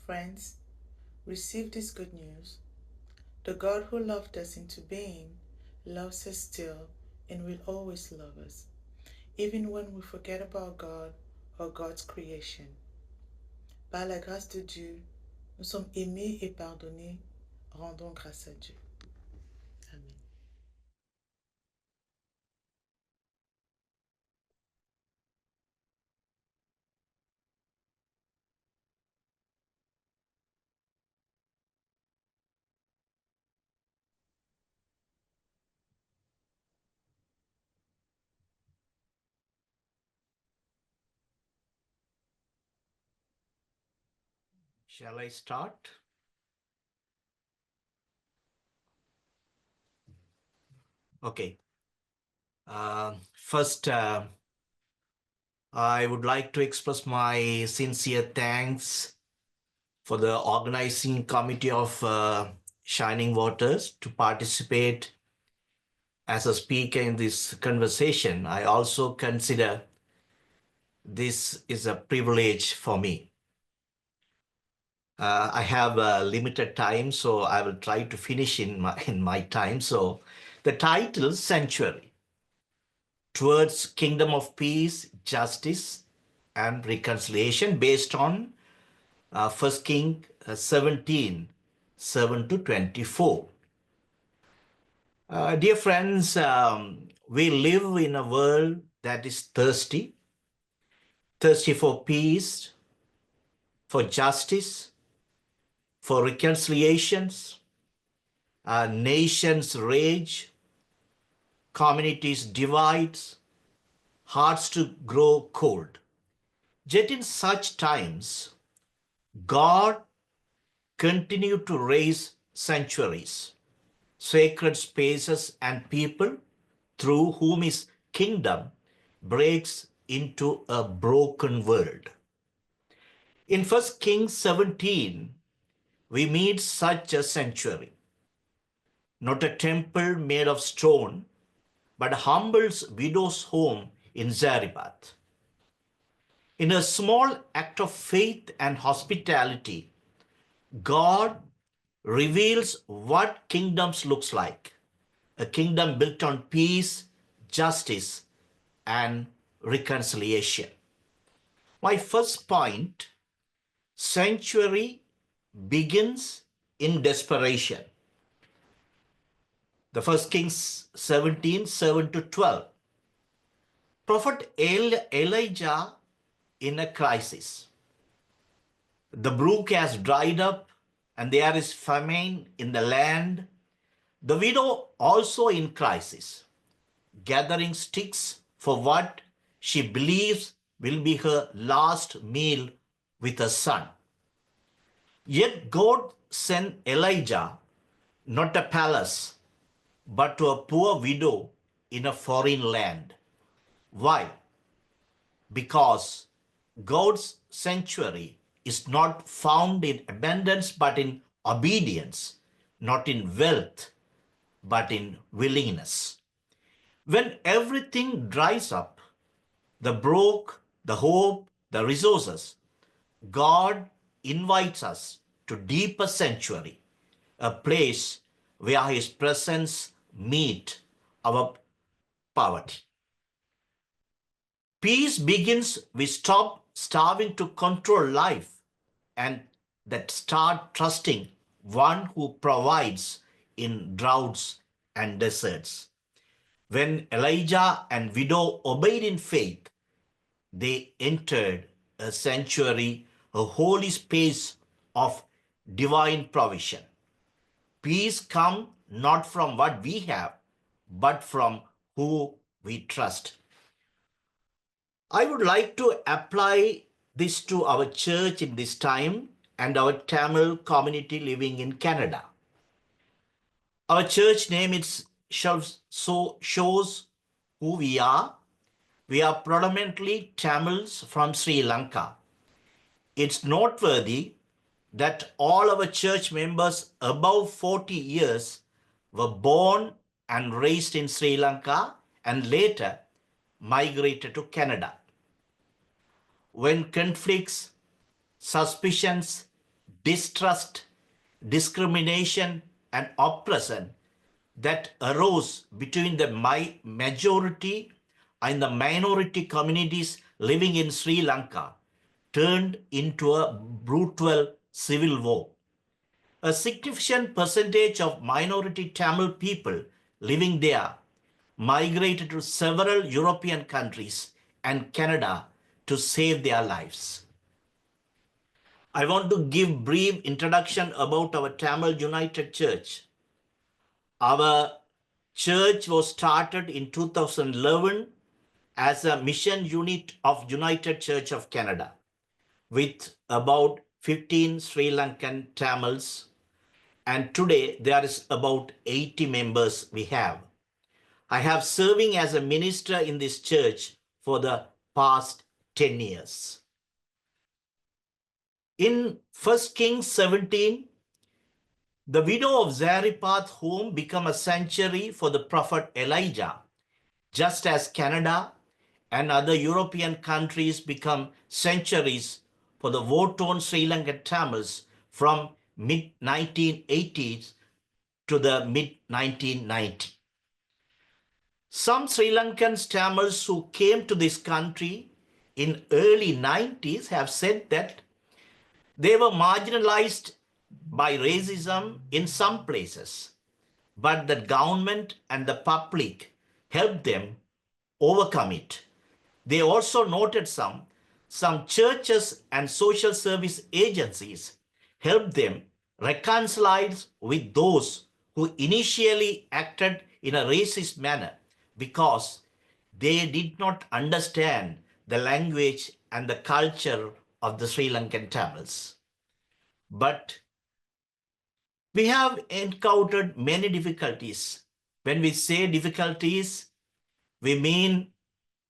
Friends, receive this good news. The God who loved us into being loves us still and will always love us, even when we forget about God or God's creation. Par la grâce de Dieu, nous sommes aimés et pardonnés. Rendons grâce à Dieu. Amen. Shall I start? Okay. First, I would like to express my sincere thanks for the organizing committee of Shining Waters to participate as a speaker in this conversation. I also consider this is a privilege for me. I have a limited time, so I will try to finish in my time. So the title, Sanctuary, Towards Kingdom of Peace, Justice, and Reconciliation, based on 1 Kings 17, 7 to 24. Dear friends, we live in a world that is thirsty for peace, for justice, for reconciliations. Nations rage, communities divide, hearts to grow cold. Yet in such times, God continued to raise sanctuaries, sacred spaces, and people through whom his kingdom breaks into a broken world. In 1 Kings 17, we meet such a sanctuary, not a temple made of stone, but Humble's widow's home in Zarephath. In a small act of faith and hospitality, God reveals what kingdoms looks like. A kingdom built on peace, justice, and reconciliation. My first point, sanctuary begins in desperation. The 1 Kings 17, 7 to 12. Prophet Elijah in a crisis. The brook has dried up and there is famine in the land. The widow also in crisis, gathering sticks for what she believes will be her last meal with her son. Yet God sent Elijah, not a palace, but to a poor widow in a foreign land. Why? Because God's sanctuary is not found in abundance but in obedience, not in wealth but in willingness. When everything dries up, the broke, the hope, the resources, God invites us to deeper sanctuary, a place where his presence meets our poverty. Peace begins, we stop starving to control life and that start trusting one who provides in droughts and deserts. When Elijah and widow obeyed in faith, they entered a sanctuary, a holy space of divine provision. Peace comes not from what we have, but from who we trust. I would like to apply this to our church in this time and our Tamil community living in Canada. Our church name shows who we are. We are predominantly Tamils from Sri Lanka. It's noteworthy that all our church members above 40 years were born and raised in Sri Lanka and later migrated to Canada. When conflicts, suspicions, distrust, discrimination, and oppression that arose between the majority and the minority communities living in Sri Lanka turned into a brutal civil war. A significant percentage of minority Tamil people living there migrated to several European countries and Canada to save their lives. I want to give brief introduction about our Tamil United Church. Our church was started in 2011 as a mission unit of United Church of Canada with about 15 Sri Lankan Tamils, and today there is about 80 members we have. I have serving as a minister in this church for the past 10 years. In 1 Kings 17, the widow of Zarephath's home became a sanctuary for the prophet Elijah, just as Canada and other European countries become sanctuaries for the war-torn Sri Lankan Tamils from mid-1980s to the mid-1990s. Some Sri Lankan Tamils who came to this country in early 90s have said that they were marginalized by racism in some places, but the government and the public helped them overcome it. They also noted some churches and social service agencies helped them reconcile with those who initially acted in a racist manner because they did not understand the language and the culture of the Sri Lankan Tamils. But we have encountered many difficulties. When we say difficulties, we mean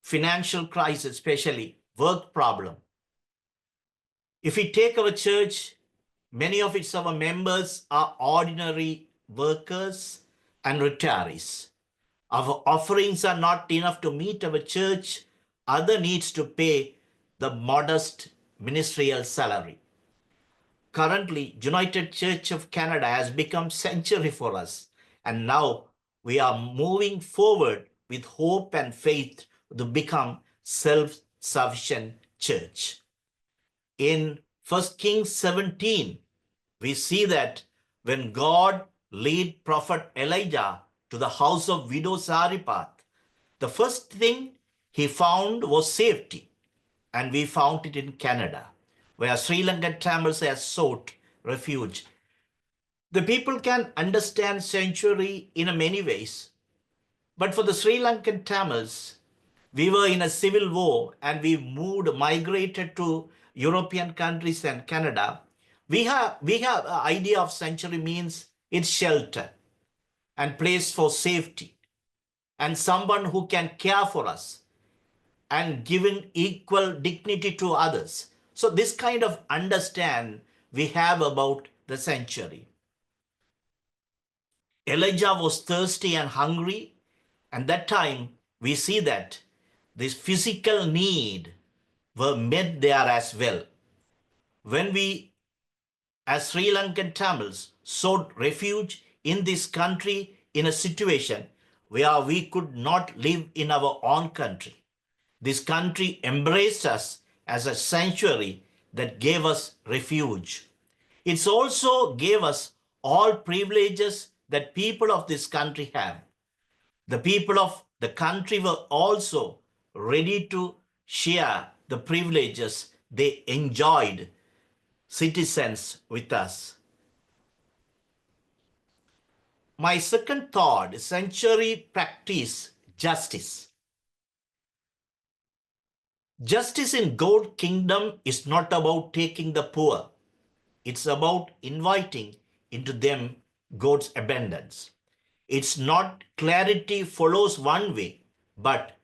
financial crisis, especially work problem. If we take our church, many of our members are ordinary workers and retirees. Our offerings are not enough to meet our church other needs to pay the modest ministerial salary. Currently, United Church of Canada has become sanctuary for us, and now we are moving forward with hope and faith to become self-sufficient church. In 1 Kings 17, we see that when God led prophet Elijah to the house of widow Zarephath, the first thing he found was safety, and we found it in Canada, where Sri Lankan Tamils have sought refuge. The people can understand sanctuary in many ways, but for the Sri Lankan Tamils, we were in a civil war and we migrated to European countries and Canada. We have an idea of sanctuary means it's shelter and place for safety and someone who can care for us and giving equal dignity to others. So this kind of understand we have about the sanctuary. Elijah was thirsty and hungry, and that time we see that this physical need were met there as well. When we, as Sri Lankan Tamils, sought refuge in this country in a situation where we could not live in our own country, this country embraced us as a sanctuary that gave us refuge. It also gave us all privileges that people of this country have. The people of the country were also ready to share the privileges they enjoyed, citizens with us. My second thought, sanctuary practice justice. Justice in God's kingdom is not about taking the poor. It's about inviting into them God's abundance. It's not clarity follows one way, but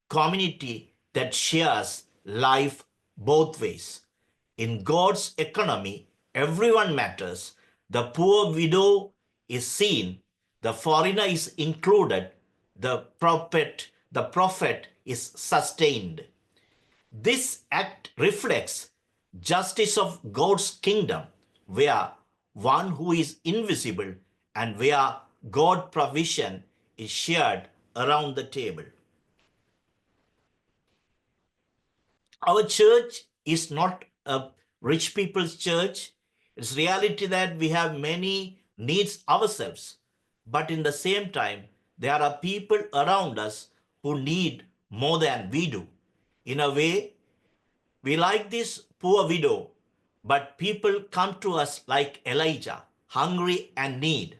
community that shares life both ways. In God's economy, everyone matters. The poor widow is seen, the foreigner is included, the prophet is sustained. This act reflects justice of God's kingdom, where one who is invisible and where God provision is shared around the table. Our church is not a rich people's church. It's reality that we have many needs ourselves. But in the same time, there are people around us who need more than we do. In a way, we like this poor widow, but people come to us like Elijah, hungry and need.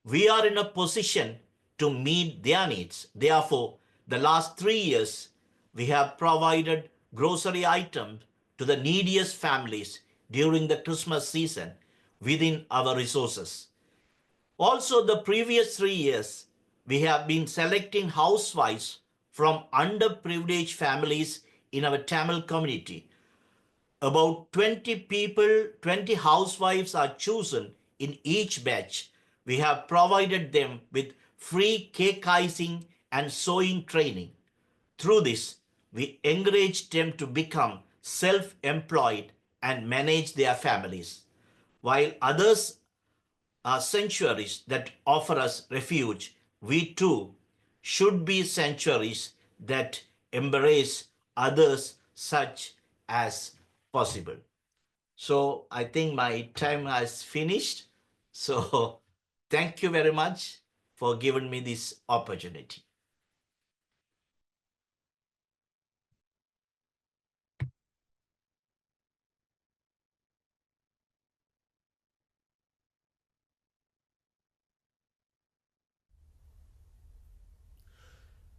We are in a position to meet their needs. Therefore, the last 3 years, we have provided grocery items to the neediest families during the Christmas season within our resources. Also, the previous 3 years, we have been selecting housewives from underprivileged families in our Tamil community. About 20 people, 20 housewives are chosen in each batch. We have provided them with free cake icing and sewing training. Through this, we encourage them to become self employed and manage their families, while others are sanctuaries that offer us refuge. We too should be sanctuaries that embrace others such as possible. So I think my time has finished. So thank you very much for giving me this opportunity.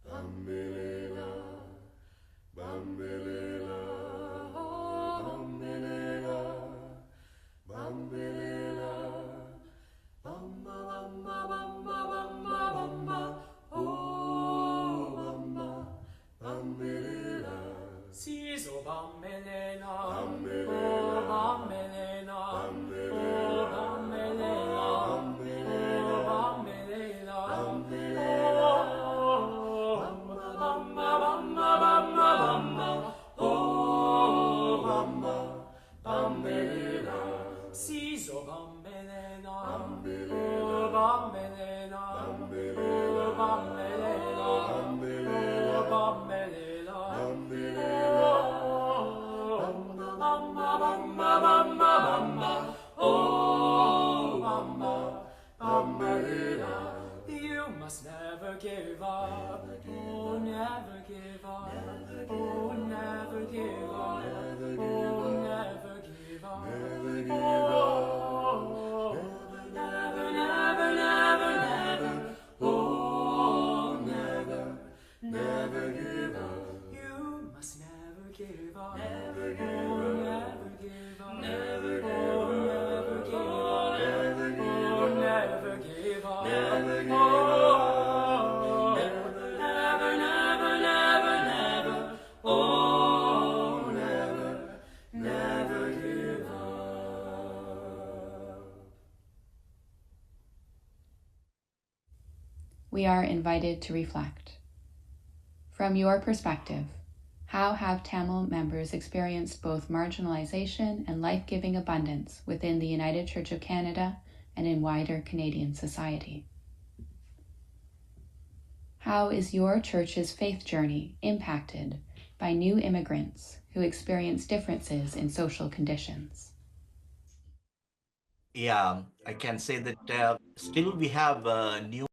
Bambelela, bambelela, bambelela, bambelela, bamba, bamba, bamba, bamba, bamba, oh bamba, bambelela. Siso bambelela, bambelela, oh bambelela, bambelela, oh bambelela, bambelela, bambelela, bambelela. Bamba, bamba, bamba, bamba, oh bamba, bambelela, siso bambelela, oh bambelela, oh bambelela, oh bambelela, bamba, bamba, bamba, bamba, oh bamba, bambelela. You must never give up, oh never give up, oh never give up, oh never give up, oh never, never, never, never, oh never, never give up. You must never give up, never give up, never give up, never give up, never give up, never give up, never give up, never give up. We are invited to reflect. From your perspective, how have Tamil members experienced both marginalization and life-giving abundance within the United Church of Canada and in wider Canadian society? How is your church's faith journey impacted by new immigrants who experience differences in social conditions? Yeah, I can say that still we have new.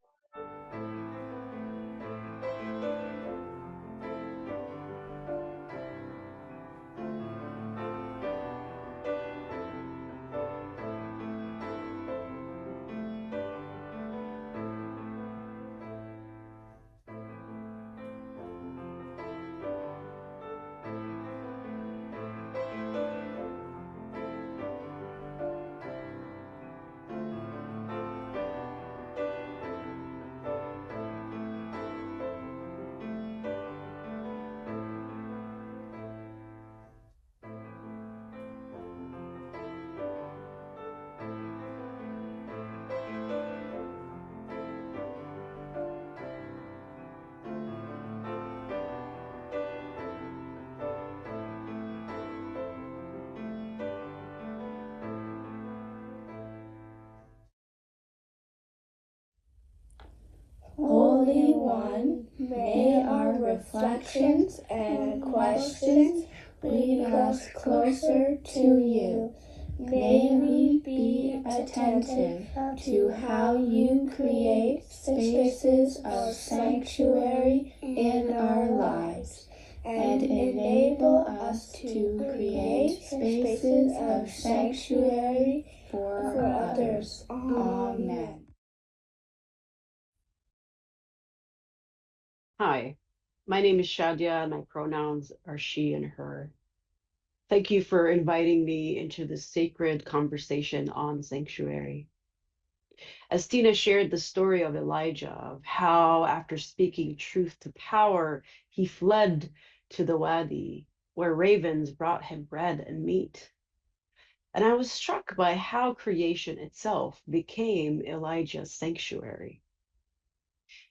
one, may our reflections and questions lead us closer to you. May we be attentive to how you create spaces of sanctuary in our lives, and enable us to create spaces of sanctuary for others. Amen. Hi, my name is Shadia and my pronouns are she and her. Thank you for inviting me into this sacred conversation on sanctuary. As Tina shared the story of Elijah, of how after speaking truth to power, he fled to the Wadi, where ravens brought him bread and meat. And I was struck by how creation itself became Elijah's sanctuary.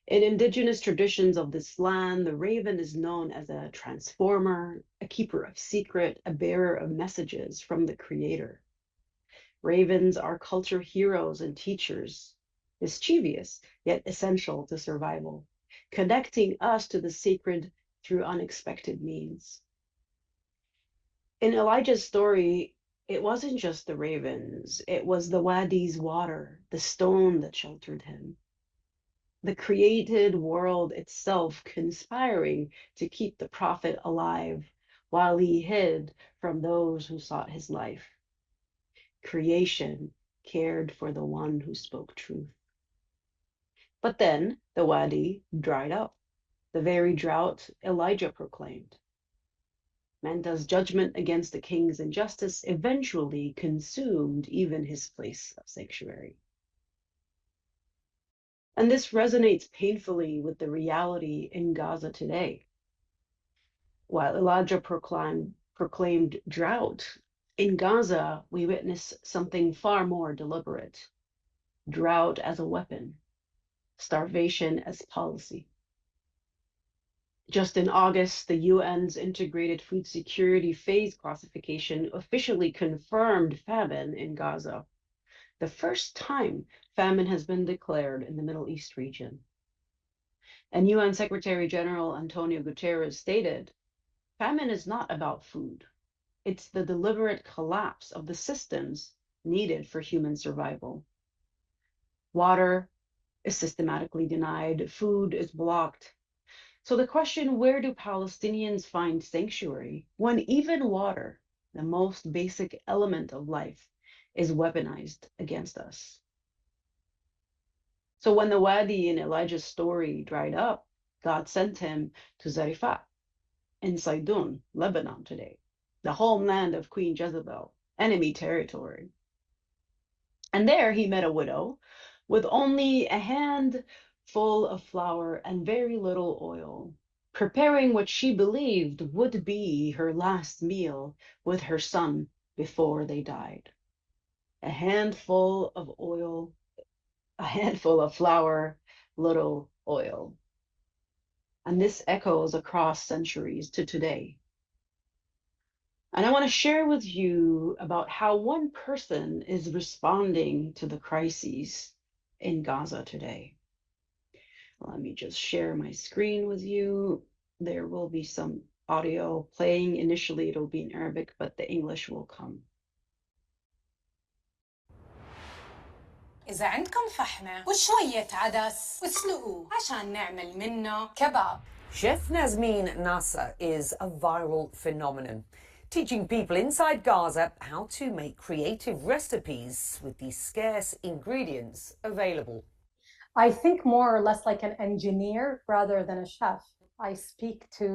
In indigenous traditions of this land, the raven is known as a transformer, a keeper of secret, a bearer of messages from the creator. Ravens are culture heroes and teachers, mischievous yet essential to survival, connecting us to the sacred through unexpected means. In Elijah's story, it wasn't just the ravens, it was the wadi's water, the stone that sheltered him, the created world itself conspiring to keep the prophet alive while he hid from those who sought his life. Creation cared for the one who spoke truth. But then the wadi dried up, the very drought Elijah proclaimed. Manta's judgment against the king's injustice eventually consumed even his place of sanctuary. And this resonates painfully with the reality in Gaza today. While Elijah proclaimed drought, in Gaza we witness something far more deliberate: drought as a weapon, starvation as policy. Just in August, the UN's Integrated Food Security Phase Classification officially confirmed famine in Gaza, the first time famine has been declared in the Middle East region. And UN Secretary General Antonio Guterres stated, famine is not about food. It's the deliberate collapse of the systems needed for human survival. Water is systematically denied, food is blocked. So the question, where do Palestinians find sanctuary when even water, the most basic element of life, is weaponized against us? So when the Wadi in Elijah's story dried up, God sent him to Zarifat in Sidon, Lebanon today, the homeland of Queen Jezebel, enemy territory. And there he met a widow with only a handful of flour and very little oil, preparing what she believed would be her last meal with her son before they died. A handful of oil, a handful of flour, little oil. And this echoes across centuries to today. And I want to share with you about how one person is responding to the crises in Gaza today. Let me just share my screen with you. There will be some audio playing. Initially, it'll be in Arabic, but the English will come. إذا عندكم فحمة وشوية عدس واسلقوه عشان نعمل منه كباب. Chef Nazmeen Nasser is a viral phenomenon, teaching people inside Gaza how to make creative recipes with the scarce ingredients available. I think more or less like an engineer rather than a chef. I speak to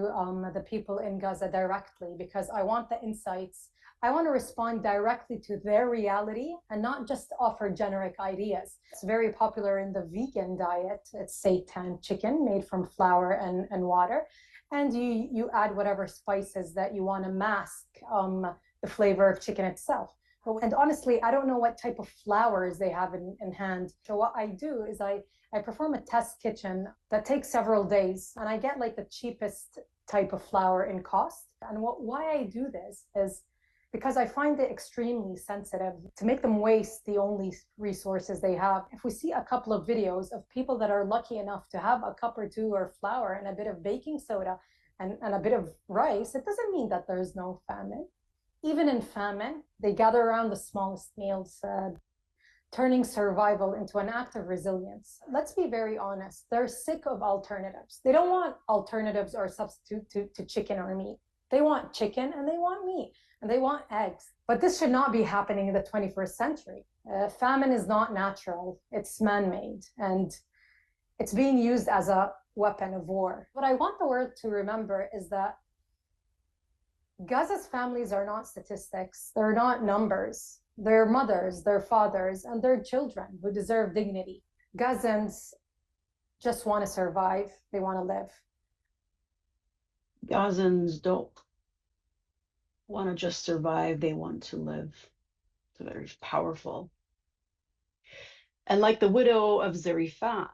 the people in Gaza directly because I want the insights. I want to respond directly to their reality and not just offer generic ideas. It's very popular in the vegan diet. It's seitan chicken made from flour and water. And you add whatever spices that you want to mask the flavor of chicken itself. And honestly, I don't know what type of flours they have in hand. So what I do is I perform a test kitchen that takes several days, and I get like the cheapest type of flour in cost. And why I do this is because I find it extremely sensitive to make them waste the only resources they have. If we see a couple of videos of people that are lucky enough to have a cup or two of flour and a bit of baking soda and a bit of rice, it doesn't mean that there's no famine. Even in famine, they gather around the smallest meals, turning survival into an act of resilience. Let's be very honest. They're sick of alternatives. They don't want alternatives or substitute to chicken or meat. They want chicken and they want meat and they want eggs. But this should not be happening in the 21st century. Famine is not natural. It's man-made and it's being used as a weapon of war. What I want the world to remember is that Gaza's families are not statistics. They're not numbers. They're mothers, their fathers, and their children who deserve dignity. Gazans just want to survive. They want to live. Gazans don't want to just survive. They want to live. It's very powerful. And like the widow of Zarifat,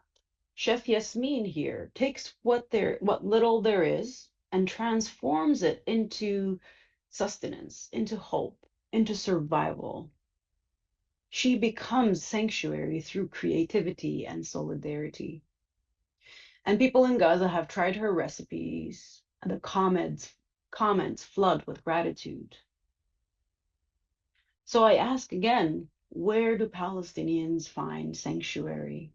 Chef Yasmin here takes what little there is and transforms it into sustenance, into hope, into survival. She becomes sanctuary through creativity and solidarity. And people in Gaza have tried her recipes, and the comments flood with gratitude. So I ask again, where do Palestinians find sanctuary?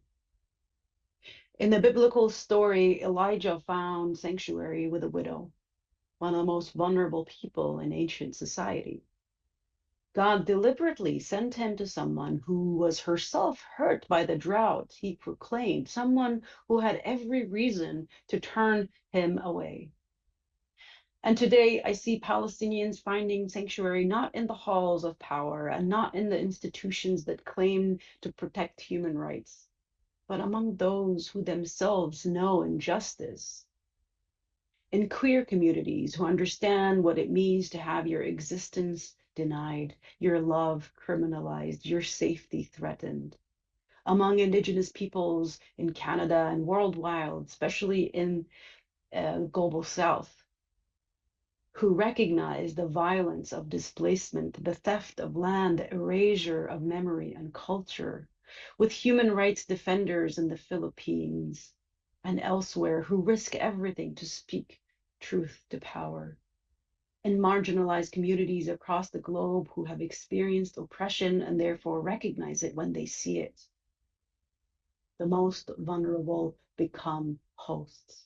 In the biblical story, Elijah found sanctuary with a widow, one of the most vulnerable people in ancient society. God deliberately sent him to someone who was herself hurt by the drought he proclaimed, someone who had every reason to turn him away. And today I see Palestinians finding sanctuary not in the halls of power and not in the institutions that claim to protect human rights, but among those who themselves know injustice. In queer communities who understand what it means to have your existence denied, your love criminalized, your safety threatened. Among Indigenous peoples in Canada and worldwide, especially in Global South, who recognize the violence of displacement, the theft of land, the erasure of memory and culture, with human rights defenders in the Philippines and elsewhere who risk everything to speak truth to power, in marginalized communities across the globe who have experienced oppression and therefore recognize it when they see it. The most vulnerable become hosts.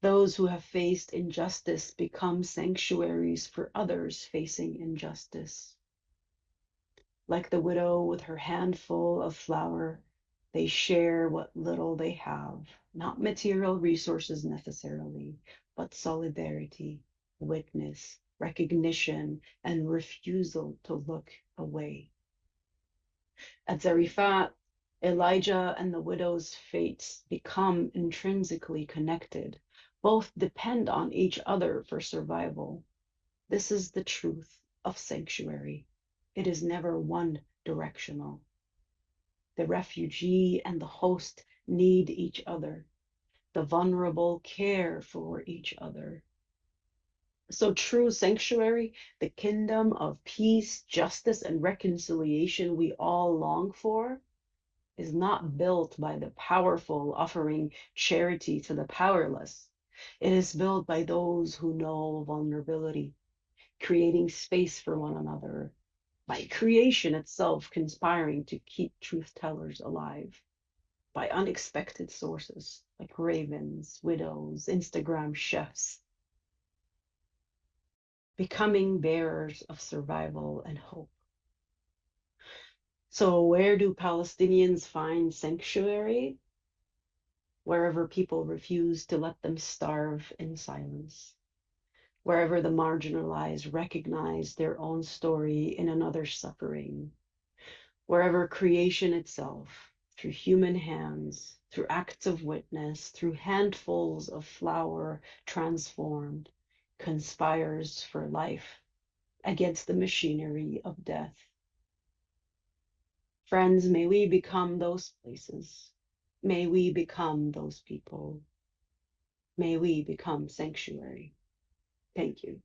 Those who have faced injustice become sanctuaries for others facing injustice. Like the widow with her handful of flour, they share what little they have, not material resources necessarily, but solidarity, witness, recognition, and refusal to look away. At Zarifat, Elijah and the widow's fates become intrinsically connected. Both depend on each other for survival. This is the truth of sanctuary. It is never one directional. The refugee and the host need each other. The vulnerable care for each other. So true sanctuary, the kingdom of peace, justice, and reconciliation we all long for, is not built by the powerful offering charity to the powerless. It is built by those who know vulnerability, creating space for one another, by creation itself conspiring to keep truth tellers alive, by unexpected sources like ravens, widows, Instagram chefs, becoming bearers of survival and hope. So where do Palestinians find sanctuary? Wherever people refuse to let them starve in silence. Wherever the marginalized recognize their own story in another's suffering. Wherever creation itself, through human hands, through acts of witness, through handfuls of flour transformed, conspires for life against the machinery of death. Friends, may we become those places. May we become those people. May we become sanctuary. Thank you.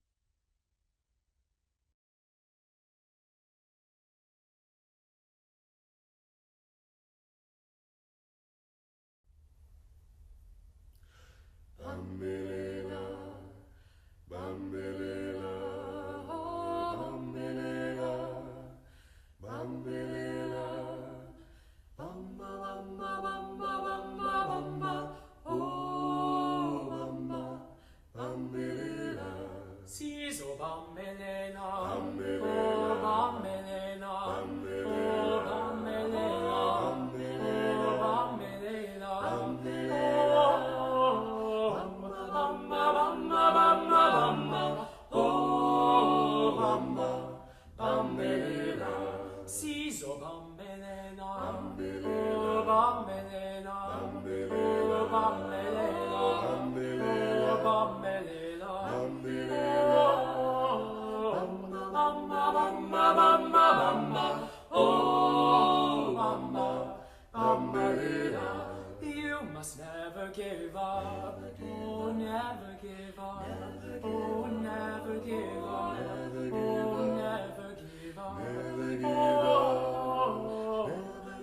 You must never give up. Oh, never give up. Oh, never give up. Oh, never give up. Oh,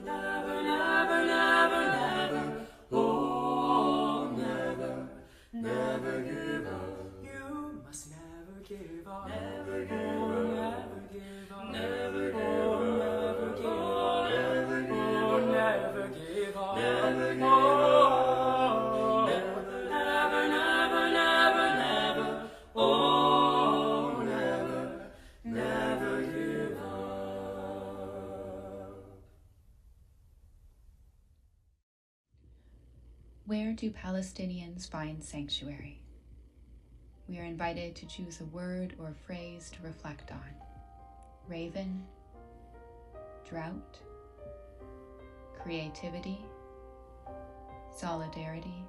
never, never, never, never. Oh, never, never give up. You must never give up. Never give up. Never give up. Never give up. Never give up. Never give up. Never give up. Never give up. Never, never, never, never. Oh, never, never give up. Where do Palestinians find sanctuary? We are invited to choose a word or phrase to reflect on. Raven, drought, creativity, solidarity.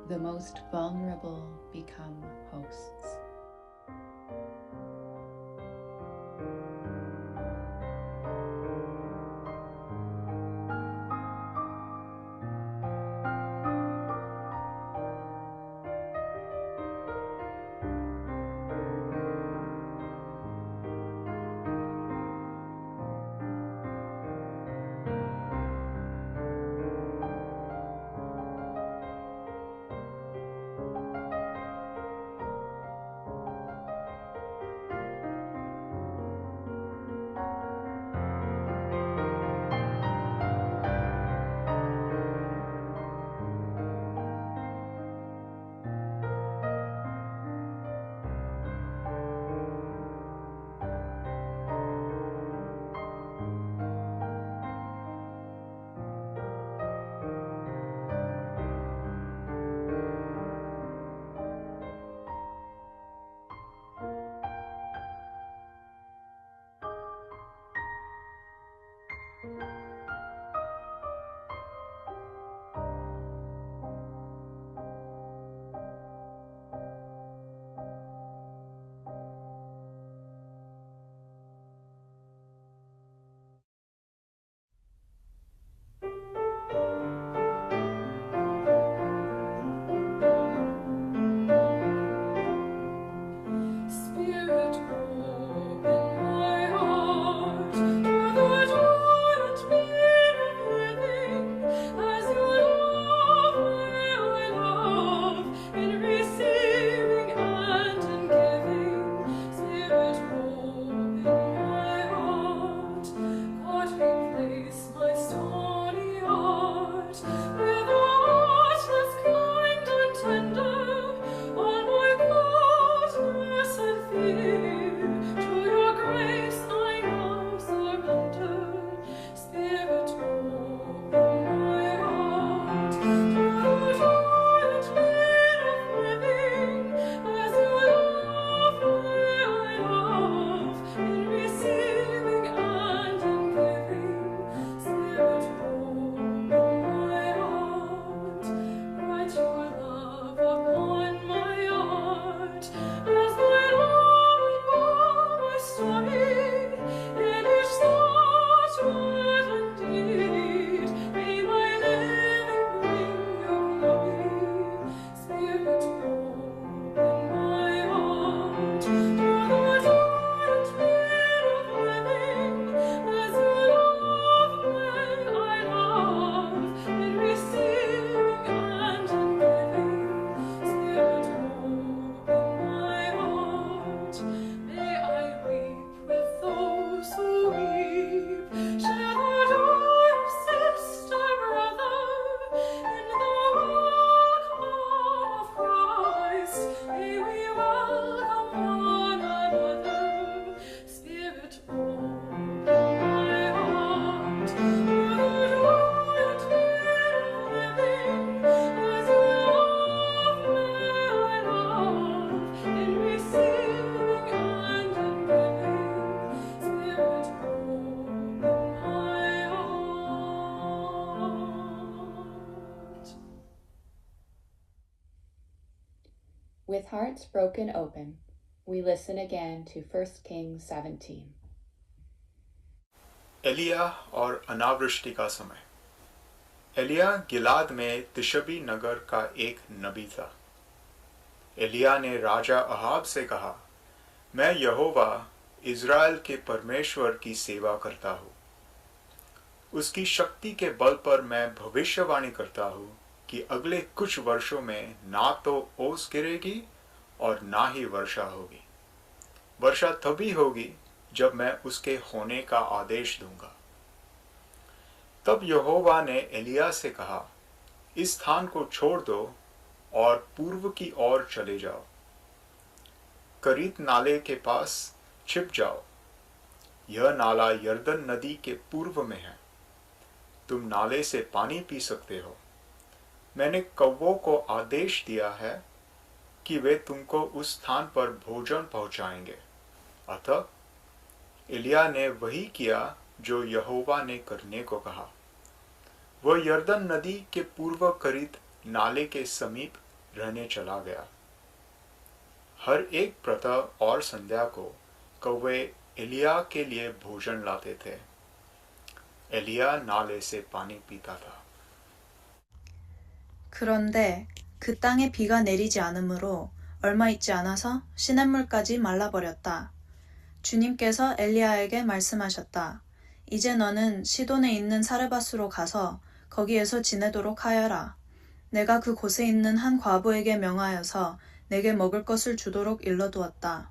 The most vulnerable become hosts. With hearts broken open, we listen again to 1 Kings 17. Elia और अनावृष्टि का समय। एलिया गिलाद में तिशबी नगर का एक नबी था। एलिया ने राजा Ahab से कहा, मैं यहोवा इज़राइल के परमेश्वर की सेवा करता हूँ। उसकी शक्ति के बल पर मैं भविष्यवाणी करता हूँ कि अगले कुछ वर्षों में ना तो ओस गिरेगी और ना ही वर्षा होगी। वर्षा तभी होगी जब मैं उसके होने का आदेश दूंगा। तब यहोवा ने एलिया से कहा, इस स्थान को छोड़ दो और पूर्व की ओर चले जाओ। करीत नाले के पास छिप जाओ। यह नाला यरदन नदी के पूर्व में है। तुम नाले से पानी पी सकते हो। मैंने कौवों को आदेश दिया है कि वे तुमको उस स्थान पर भोजन पहुंचाएंगे। अतः एलिया ने वही किया जो यहोवा ने करने को कहा। वह यरदन नदी के पूर्व करीत नाले के समीप रहने चला गया। हर एक प्रातः और संध्या को कौवे एलिया के लिए भोजन लाते थे। एलिया नाले से पानी पीता था। 그런데 그 땅에 비가 내리지 않으므로 얼마 있지 않아서 시냇물까지 말라버렸다. 주님께서 엘리야에게 말씀하셨다. 이제 너는 시돈에 있는 사르밧으로 가서 거기에서 지내도록 하여라. 내가 그 곳에 있는 한 과부에게 명하여서 내게 먹을 것을 주도록 일러두었다.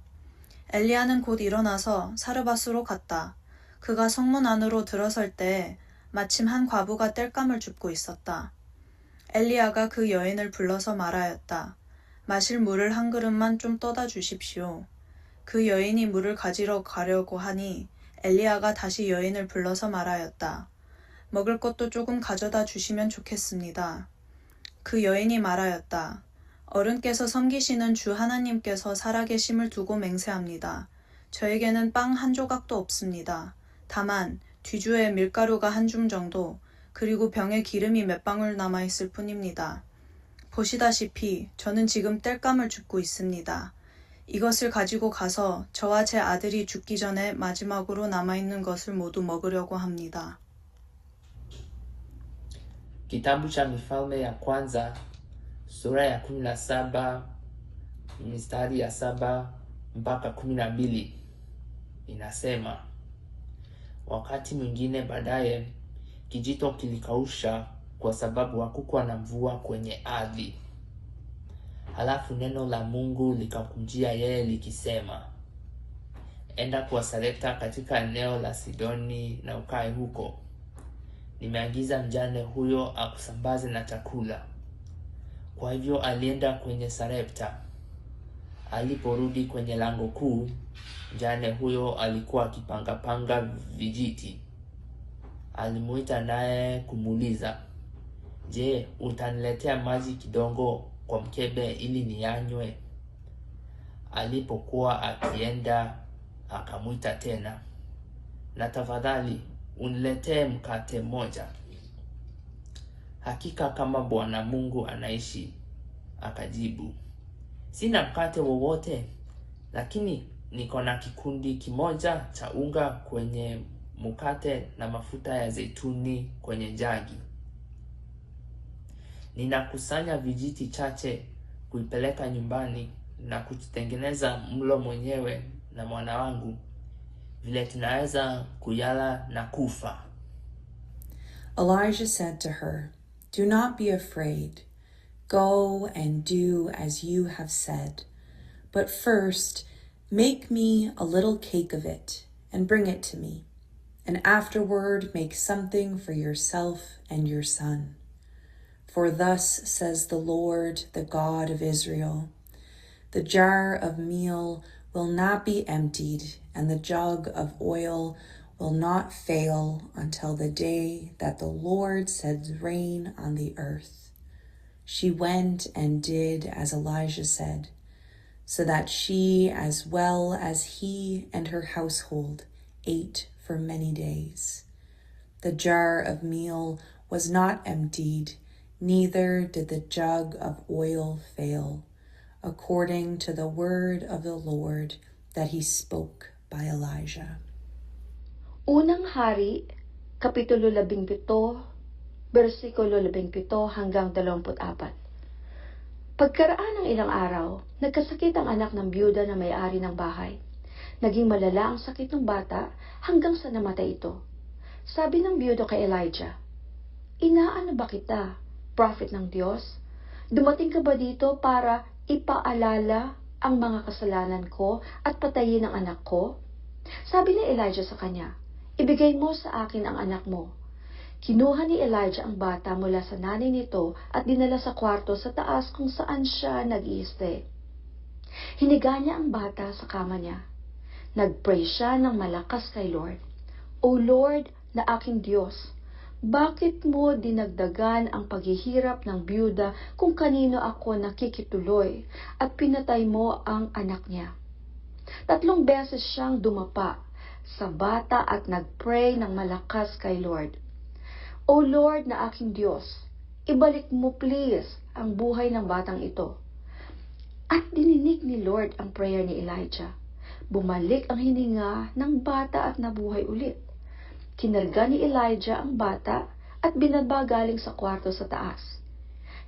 엘리야는 곧 일어나서 사르밧으로 갔다. 그가 성문 안으로 들어설 때에 마침 한 과부가 땔감을 줍고 있었다. 엘리야가 그 여인을 불러서 말하였다. 마실 물을 한 그릇만 좀 떠다 주십시오. 그 여인이 물을 가지러 가려고 하니 엘리야가 다시 여인을 불러서 말하였다. 먹을 것도 조금 가져다 주시면 좋겠습니다. 그 여인이 말하였다. 어른께서 섬기시는 주 하나님께서 살아계심을 두고 맹세합니다. 저에게는 빵 한 조각도 없습니다. 다만 뒤주에 밀가루가 한 줌 정도, 그리고 병에 기름이 몇 방울 남아있을 뿐입니다. 보시다시피 저는 지금 땔감을 줍고 있습니다. 이것을 가지고 가서 저와 제 아들이 죽기 전에 마지막으로 남아있는 것을 모두 먹으려고 합니다. Kitabu cha Mifalme ya Kwanza sura ya 17 mistari ya 7 mpaka 12 inasema, wakati mwingine baadaye kijito kilikausha kwa sababu hakukuwa na mvua kwenye ardhi. Halafu neno la Mungu likamjia yeye likisema, enda kwa Sarepta katika eneo la Sidoni na ukae huko. Nimeagiza mjane huyo akusambaze na chakula. Kwa hivyo alienda kwenye Sarepta. Aliporudi kwenye lango kuu, mjane huyo alikuwa akipanga vijiti. Alimuita naye kumuuliza, je, utaniletea maji kidogo kwa mkebe ili niyanywe? Alipokuwa akienda, akamuita tena, na tafadhali uniletee mkate mmoja. Hakika kama Bwana Mungu anaishi, akajibu, sina mkate wowote, lakini niko na kikundi kimoja cha unga kwenye mkate na mafuta ya zeituni kwenye jagi. Ninakusanya vijiti chache kuipeleka nyumbani na kutengeneza mlo mwenyewe na mwana wangu, vile tunaweza kuyala na kufa. Elijah said to her, do not be afraid. Go and do as you have said. But first, make me a little cake of it and bring it to me. And afterward make something for yourself and your son. For thus says the Lord, the God of Israel, the jar of meal will not be emptied, and the jug of oil will not fail until the day that the Lord sends rain on the earth. She went and did as Elijah said, so that she, as well as he and her household, ate for many days. The jar of meal was not emptied, neither did the jug of oil fail, according to the word of the Lord that he spoke by Elijah. Unang Hari, Kapitulo 17, versikulo 17 hanggang 24. Pagkaraan ng ilang araw, nagkasakit ang anak ng byuda na may-ari ng bahay. Naging malala ang sakit ng bata hanggang sa namatay ito. Sabi ng byuda kay Elijah, "Inaano ba kita, prophet ng Diyos? Dumating ka ba dito para ipaalala ang mga kasalanan ko at patayin ang anak ko?" Sabi ni Elijah sa kanya, "Ibigay mo sa akin ang anak mo." Kinuha ni Elijah ang bata mula sa nanay nito at dinala sa kwarto sa taas kung saan siya nag-i-stay. Hiniga niya ang bata sa kama niya. Nag-pray siya ng malakas kay Lord. "O Lord na aking Diyos, bakit mo dinagdagan ang paghihirap ng byuda kung kanino ako nakikituloy at pinatay mo ang anak niya?" 3 beses siyang dumapa sa bata at nag-pray ng malakas kay Lord. "O Lord na aking Diyos, ibalik mo please ang buhay ng batang ito." At dininig ni Lord ang prayer ni Elijah. Bumalik ang hininga ng bata at nabuhay ulit. Kinarga ni Elijah ang bata at binaba galing sa kwarto sa taas.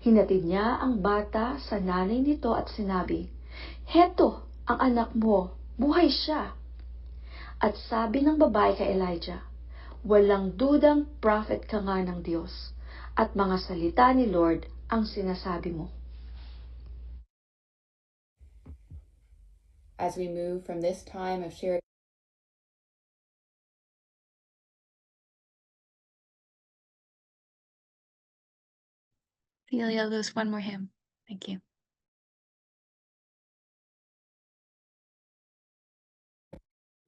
Hinatid niya ang bata sa nanay nito at sinabi, "Heto ang anak mo, buhay siya." At sabi ng babae kay Elijah, "Walang dudang prophet ka nga ng Diyos, at mga salita ni Lord ang sinasabi mo." As we move from this time of shared Celia, there's one more hymn. Thank you.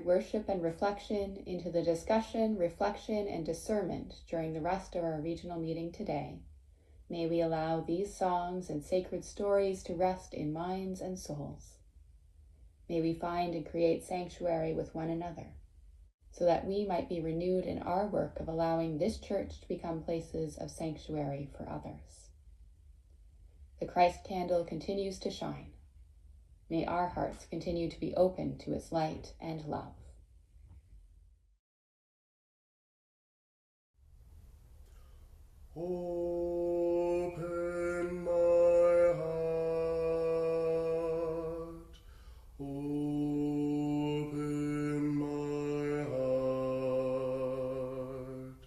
worship and reflection into the discussion, reflection, and discernment during the rest of our regional meeting today, may we allow these songs and sacred stories to rest in minds and souls. May we find and create sanctuary with one another, so that we might be renewed in our work of allowing this church to become places of sanctuary for others. The Christ candle continues to shine. May our hearts continue to be open to its light and love. Open my heart, open my heart,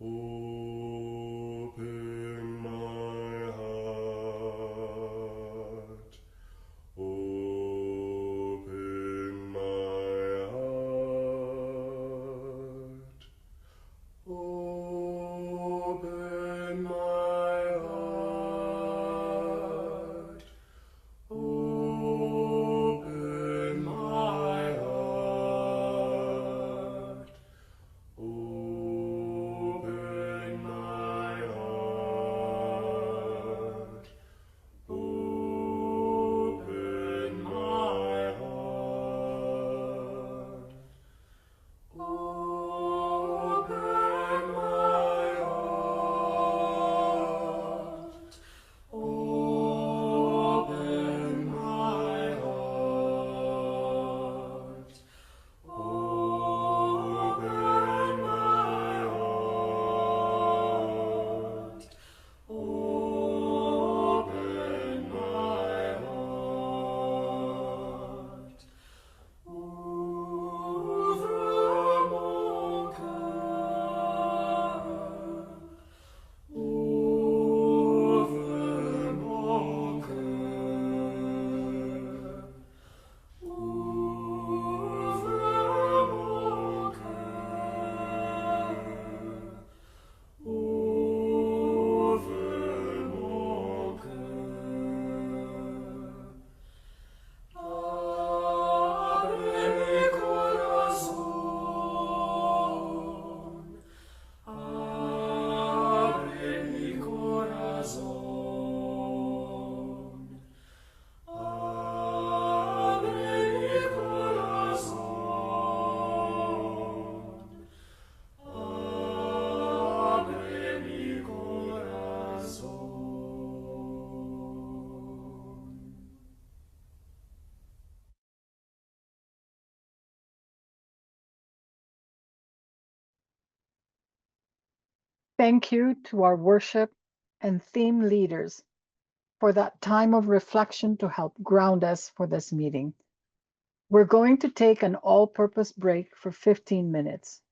open my heart, open my heart, open my heart, open my heart, open my heart, open my heart, open my Thank you to our worship and theme leaders for that time of reflection to help ground us for this meeting. We're going to take an all-purpose break for 15 minutes.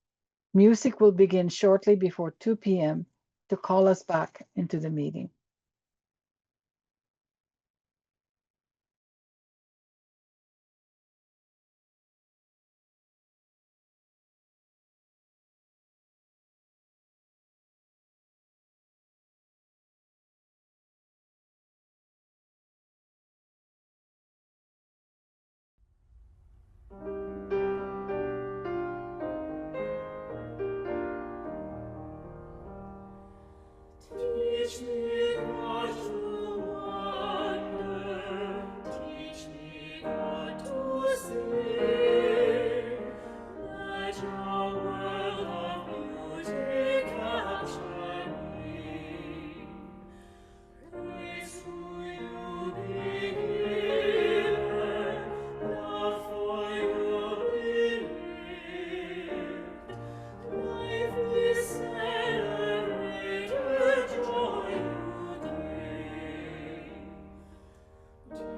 Music will begin shortly before 2 p.m. to call us back into the meeting. Teach me, God, to wonder. Teach me, God, to see. Let your world of beauty capture me. Praise to you be given, love for you be lived. Life is celebrated, joy you give.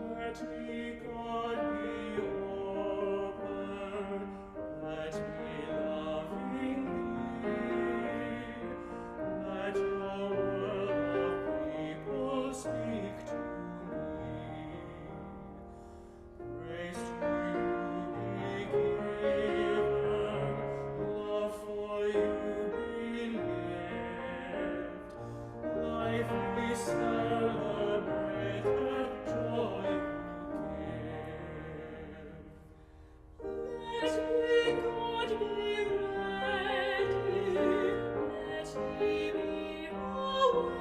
Let me, God, be open, let me loving be. Let your world of people speak to me. Praise to you be given, love for you be lived. Life we celebrate, and joy you give. Let me, God, be ready. Let me be awake.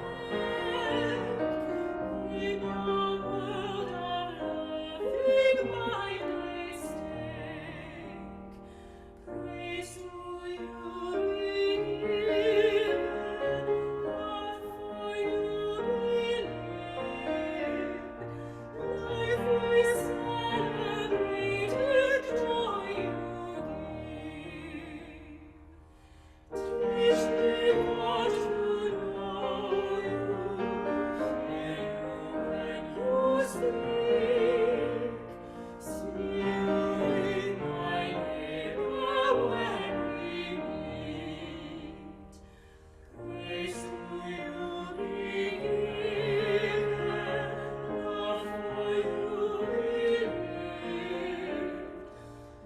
In your world of loving, my days take. Praise to you be given, love for you be lived. Life we celebrate, joy you give. Teach me, God, to know you, hear you when you speak. See you in my neighbor when we meet. Praise to you be given, love for you be lived.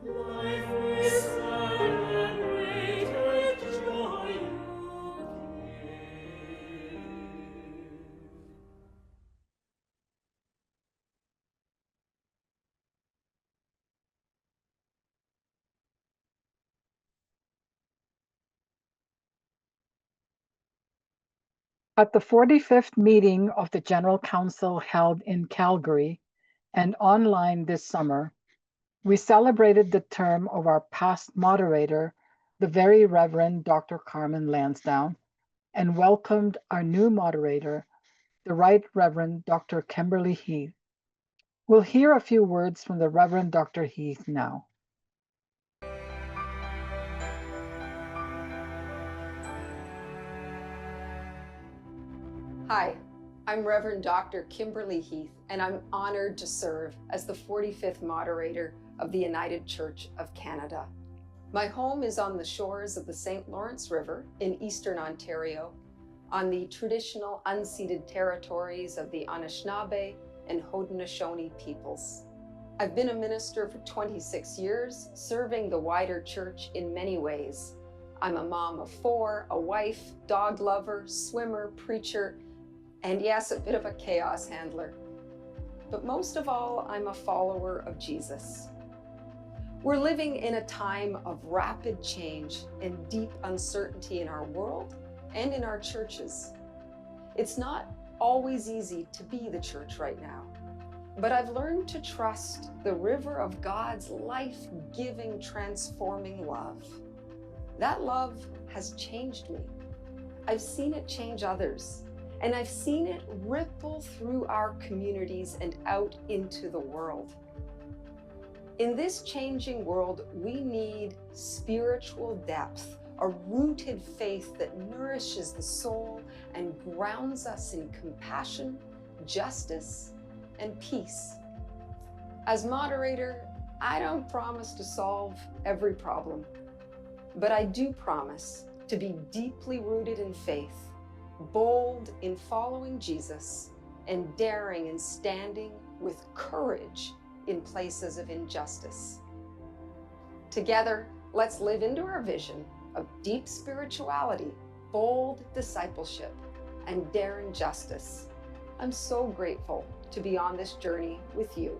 Life we celebrate, joy you give. At the 45th meeting of the General Council held in Calgary and online this summer, we celebrated the term of our past moderator, the Very Reverend Dr. Carmen Lansdowne, and welcomed our new moderator, the Right Reverend Dr. Kimberly Heath. We'll hear a few words from the Reverend Dr. Heath now. Hi, I'm Reverend Dr. Kimberly Heath, and I'm honored to serve as the 45th moderator of the United Church of Canada. My home is on the shores of the St. Lawrence River in eastern Ontario, on the traditional unceded territories of the Anishinaabe and Haudenosaunee peoples. I've been a minister for 26 years, serving the wider church in many ways. I'm a mom of 4, a wife, dog lover, swimmer, preacher, and yes, a bit of a chaos handler. But most of all, I'm a follower of Jesus. We're living in a time of rapid change and deep uncertainty in our world and in our churches. It's not always easy to be the church right now, but I've learned to trust the river of God's life-giving, transforming love. That love has changed me. I've seen it change others, and I've seen it ripple through our communities and out into the world. In this changing world, we need spiritual depth a rooted faith that nourishes the soul and grounds us in compassion, justice, and peace. As moderator, I don't promise to solve every problem, but I do promise to be deeply rooted in faith, bold in following Jesus, and daring in standing with courage in places of injustice. Together, let's live into our vision of deep spirituality, bold discipleship, and daring justice. I'm so grateful to be on this journey with you.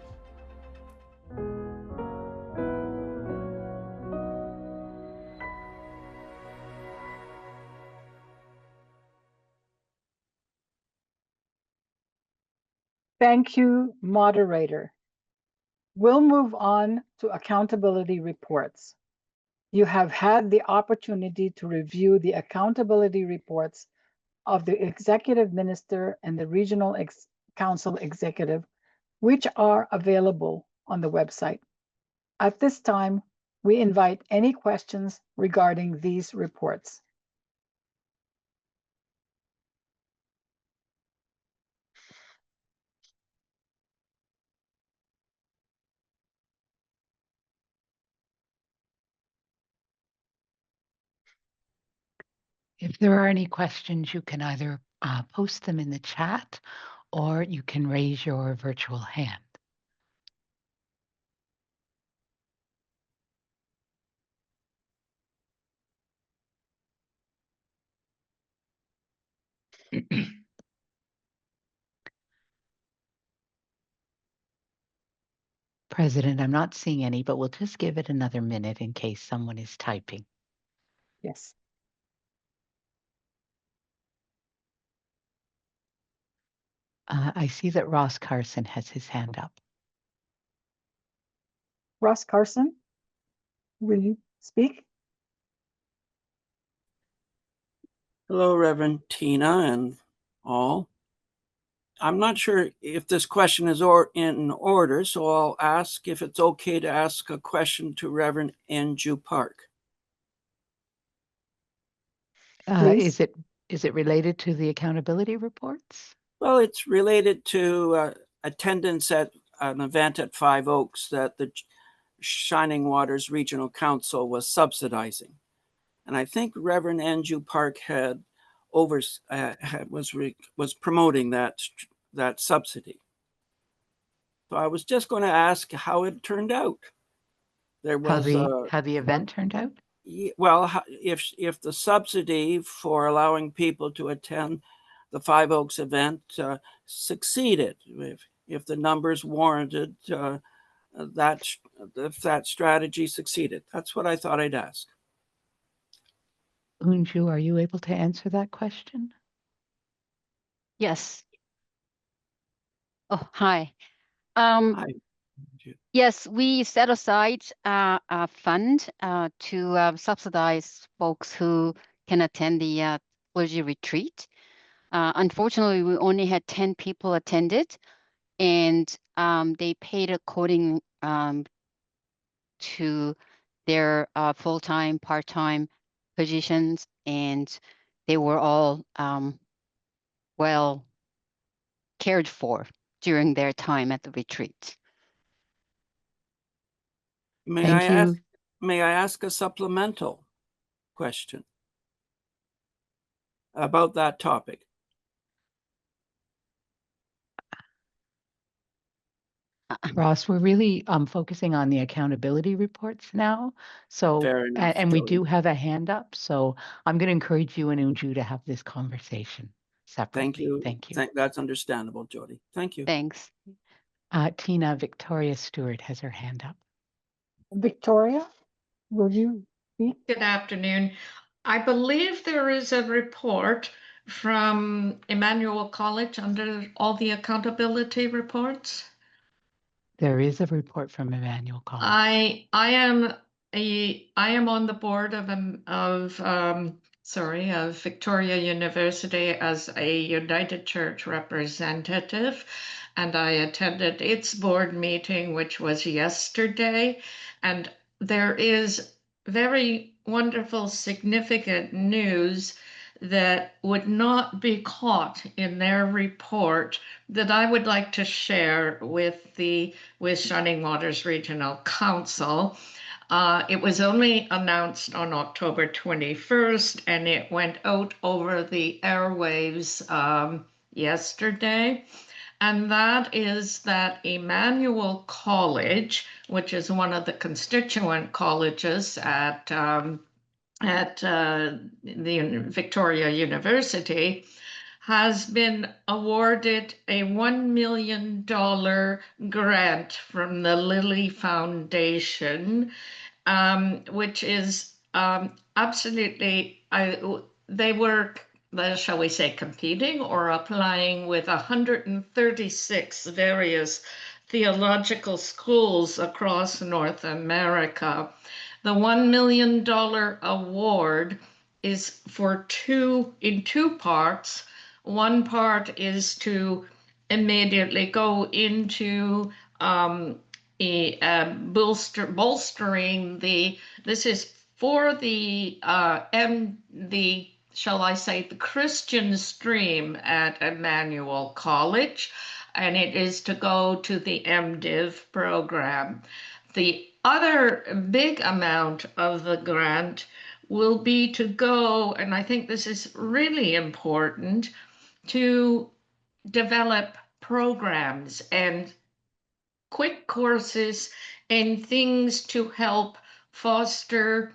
Thank you, moderator. We'll move on to accountability reports. You have had the opportunity to review the accountability reports of the executive minister and the regional council executive, which are available on the website. At this time, we invite any questions regarding these reports. If there are any questions, you can either post them in the chat or you can raise your virtual hand. President, I'm not seeing any, but we'll just give it another minute in case someone is typing. Yes. I see that Ross Carson has his hand up. Ross Carson, will you speak? Hello, Reverend Tina and all. I'm not sure if this question is in order, so I'll ask if it's okay to ask a question to Reverend Andrew Park. Is it related to the accountability reports? Well, it's related to attendance at an event at Five Oaks that the Shining Waters Regional Council was subsidizing. And I think Reverend Andrew Park had was promoting that subsidy. So I was just going to ask how it turned out. There was how the event turned out? Well, if the subsidy for allowing people to attend the Five Oaks event succeeded, if the numbers warranted if that strategy succeeded. That's what I thought I'd ask. Unju, are you able to answer that question? Yes. Oh, hi. Hi. Yes, we set aside a fund to subsidize folks who can attend the clergy retreat. Unfortunately, we only had 10 people attended, and they paid according to their full-time, part-time positions, and they were all well cared for during their time at the retreat. May I ask a supplemental question about that topic? Ross, we're really focusing on the accountability reports now. So, Fair enough, and we Jody. do have a hand up. So I'm going to encourage you and Unju to have this conversation separately. Thank you. Thank you. That's understandable, Jody. Thank you. Thanks. Tina, Victoria Stewart has her hand up. Victoria, will you speak? Good afternoon. I believe there is a report from Emmanuel College under all the accountability reports. There is a report from Emmanuel College. I am on the board of Victoria University as a United Church representative, and I attended its board meeting, which was yesterday, and there is very wonderful, significant news that would not be caught in their report that I would like to share with Shining Waters Regional Council. It was only announced on October 21st, and it went out over the airwaves yesterday. And that is that Emmanuel College, which is one of the constituent colleges at the Victoria University, has been awarded a $1 million grant from the Lilly Foundation, which is absolutely, they were, shall we say, competing or applying with 136 various theological schools across North America. The $1 million award is in two parts. One part is to immediately go into bolstering this is for the shall I say, the Christian stream at Emmanuel College, and it is to go to the MDiv program. The other big amount of the grant will be to go, and I think this is really important, to develop programs and quick courses and things to help foster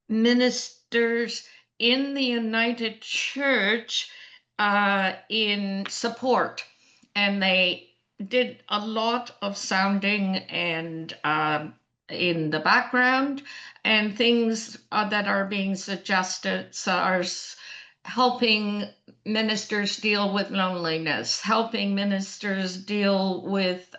ministers in the United Church in support. And they did a lot of sounding and in the background, and things that are being suggested are helping ministers deal with loneliness, helping ministers deal with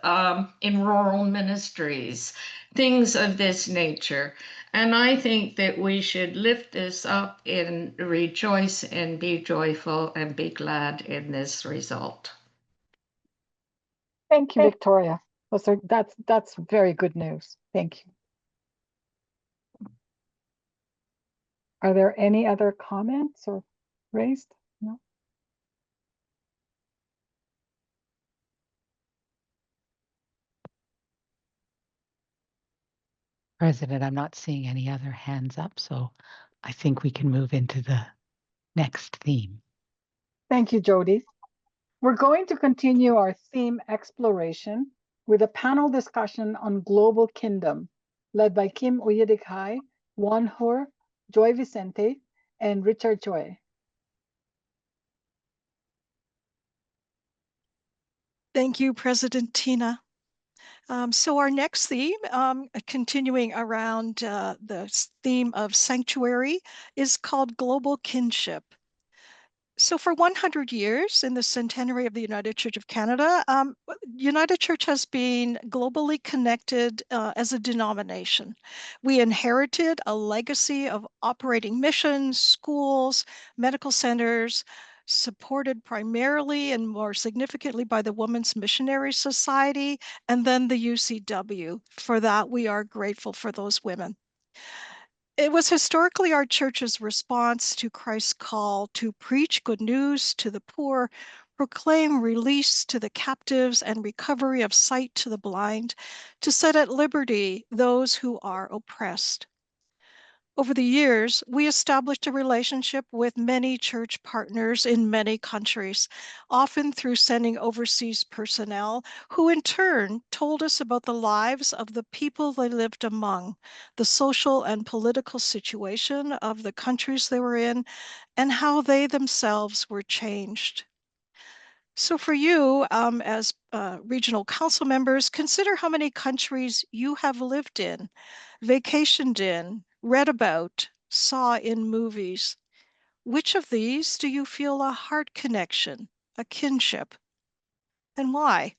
in rural ministries, things of this nature. And I think that we should lift this up and rejoice and be joyful and be glad in this result. Thank you, Victoria. That's very good news. Thank you. Are there any other comments or raised? No. President, I'm not seeing any other hands up, so I think we can move into the next theme. Thank you, Jody. We're going to continue our theme exploration with a panel discussion on global kingdom, led by Kim Oyedikai, Juan Hur, Joy Vicente, and Richard Joy. Thank you, President Tina. So our next theme, continuing around the theme of sanctuary, is called global kinship. So for 100 years in the centenary of the United Church of Canada, United Church has been globally connected as a denomination. We inherited a legacy of operating missions, schools, medical centers, supported primarily and more significantly by the Women's Missionary Society, and then the UCW. For that, we are grateful for those women. It was historically our church's response to Christ's call to preach good news to the poor, proclaim release to the captives and recovery of sight to the blind, to set at liberty those who are oppressed. Over the years, we established a relationship with many church partners in many countries, often through sending overseas personnel who in turn told us about the lives of the people they lived among, the social and political situation of the countries they were in, and how they themselves were changed. So for you, as regional council members, consider how many countries you have lived in, vacationed in, read about, saw in movies. Which of these do you feel a heart connection, a kinship, and why?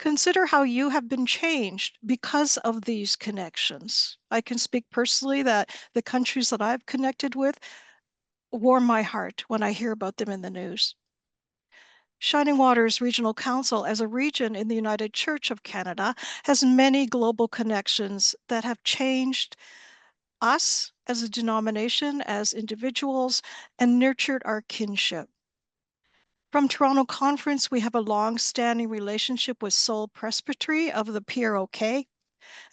Consider how you have been changed because of these connections. I can speak personally that the countries that I've connected with warm my heart when I hear about them in the news. Shining Waters Regional Council, as a region in the United Church of Canada, has many global connections that have changed us as a denomination, as individuals, and nurtured our kinship. From Toronto Conference, we have a long-standing relationship with Seoul Presbytery of the PROK,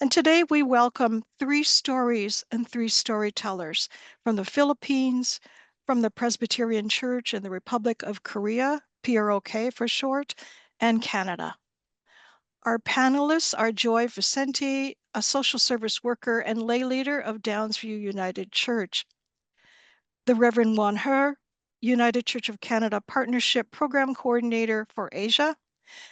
and today we welcome 3 stories and 3 storytellers from the Philippines, from the Presbyterian Church in the Republic of Korea, PROK for short, and Canada. Our panelists are Joy Vicente, a social service worker and lay leader of Downsview United Church. The Reverend Juan Her, United Church of Canada Partnership Program Coordinator for Asia,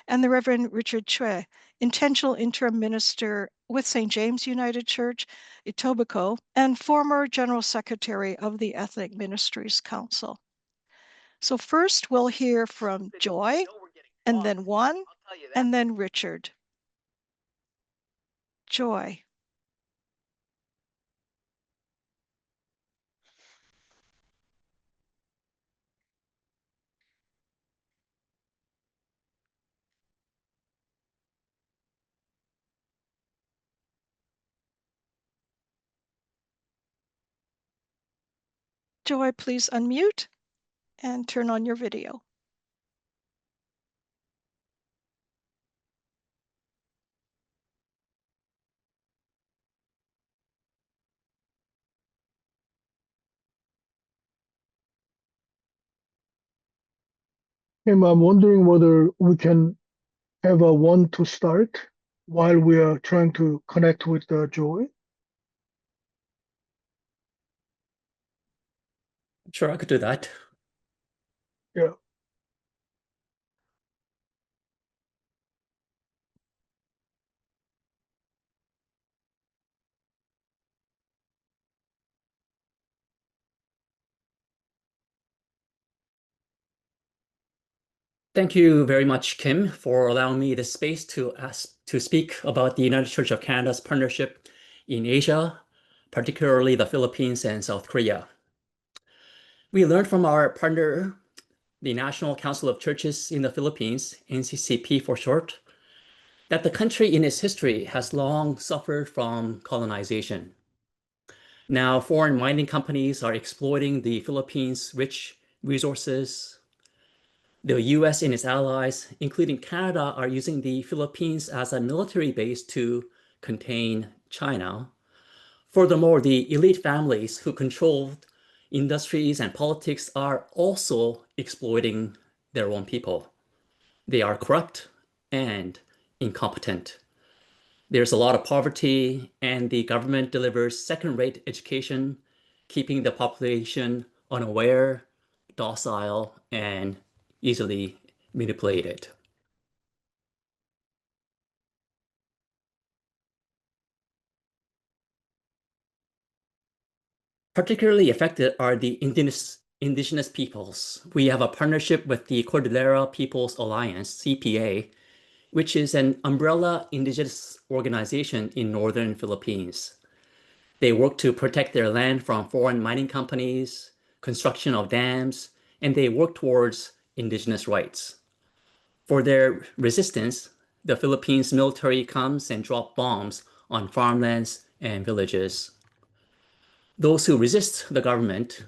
and the Reverend Richard Chue, Intentional Interim Minister with St. James United Church, Etobicoke, and former General Secretary of the Ethnic Ministries Council. So first we'll hear from Joy, and then Juan, and then Richard. Joy. Joy, please unmute and turn on your video. I'm wondering whether we can have a one to start while we are trying to connect with Joy. Sure, I could do that. Yeah. Thank you very much, Kim, for allowing me this space to speak about the United Church of Canada's partnership in Asia, particularly the Philippines and South Korea. We learned from our partner, the National Council of Churches in the Philippines, NCCP for short, that the country in its history has long suffered from colonization. Now, foreign mining companies are exploiting the Philippines' rich resources. The US and its allies, including Canada, are using the Philippines as a military base to contain China. Furthermore, the elite families who controlled industries and politics are also exploiting their own people. They are corrupt and incompetent. There's a lot of poverty, and the government delivers second-rate education, keeping the population unaware, docile, and easily manipulated. Particularly affected are the indigenous peoples. We have a partnership with the Cordillera Peoples Alliance, CPA, which is an umbrella indigenous organization in northern Philippines. They work to protect their land from foreign mining companies, construction of dams, and they work towards indigenous rights. For their resistance, the Philippines military comes and drops bombs on farmlands and villages. Those who resist the government,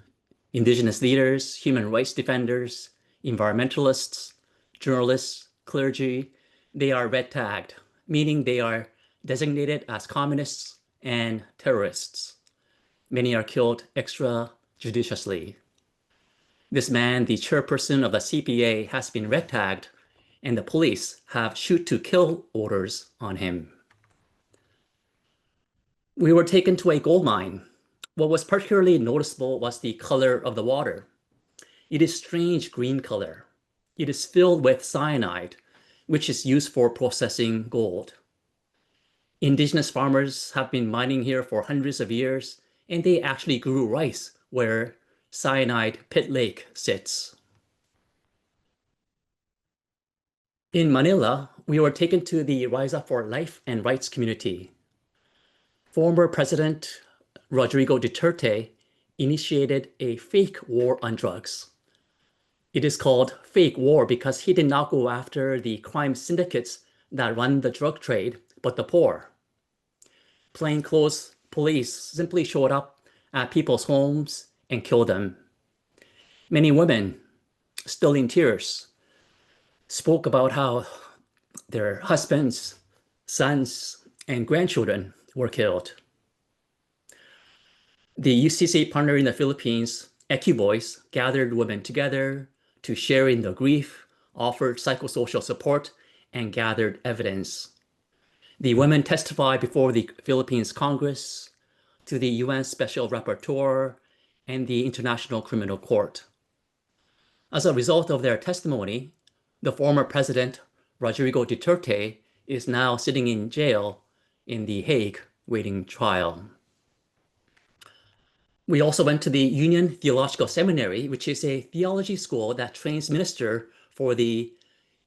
indigenous leaders, human rights defenders, environmentalists, journalists, clergy, they are red tagged, meaning they are designated as communists and terrorists. Many are killed extrajudiciously. This man, the chairperson of the CPA, has been red tagged, and the police have shoot to kill orders on him. We were taken to a gold mine. What was particularly noticeable was the color of the water. It is strange green color. It is filled with cyanide, which is used for processing gold. Indigenous farmers have been mining here for hundreds of years, and they actually grew rice where cyanide pit lake sits. In Manila, we were taken to the Rise Up for Life and Rights community. Former President Rodrigo Duterte initiated a fake war on drugs. It is called fake war because he did not go after the crime syndicates that run the drug trade, but the poor. Plainclothes police simply showed up at people's homes and killed them. Many women, still in tears, spoke about how their husbands, sons, and grandchildren were killed. The UCC partner in the Philippines, EquiVoice, gathered women together to share in the grief, offered psychosocial support, and gathered evidence. The women testified before the Philippines Congress, to the UN Special Rapporteur, and the International Criminal Court. As a result of their testimony, the former president, Rodrigo Duterte, is now sitting in jail in The Hague, waiting trial. We also went to the Union Theological Seminary, which is a theology school that trains ministers for the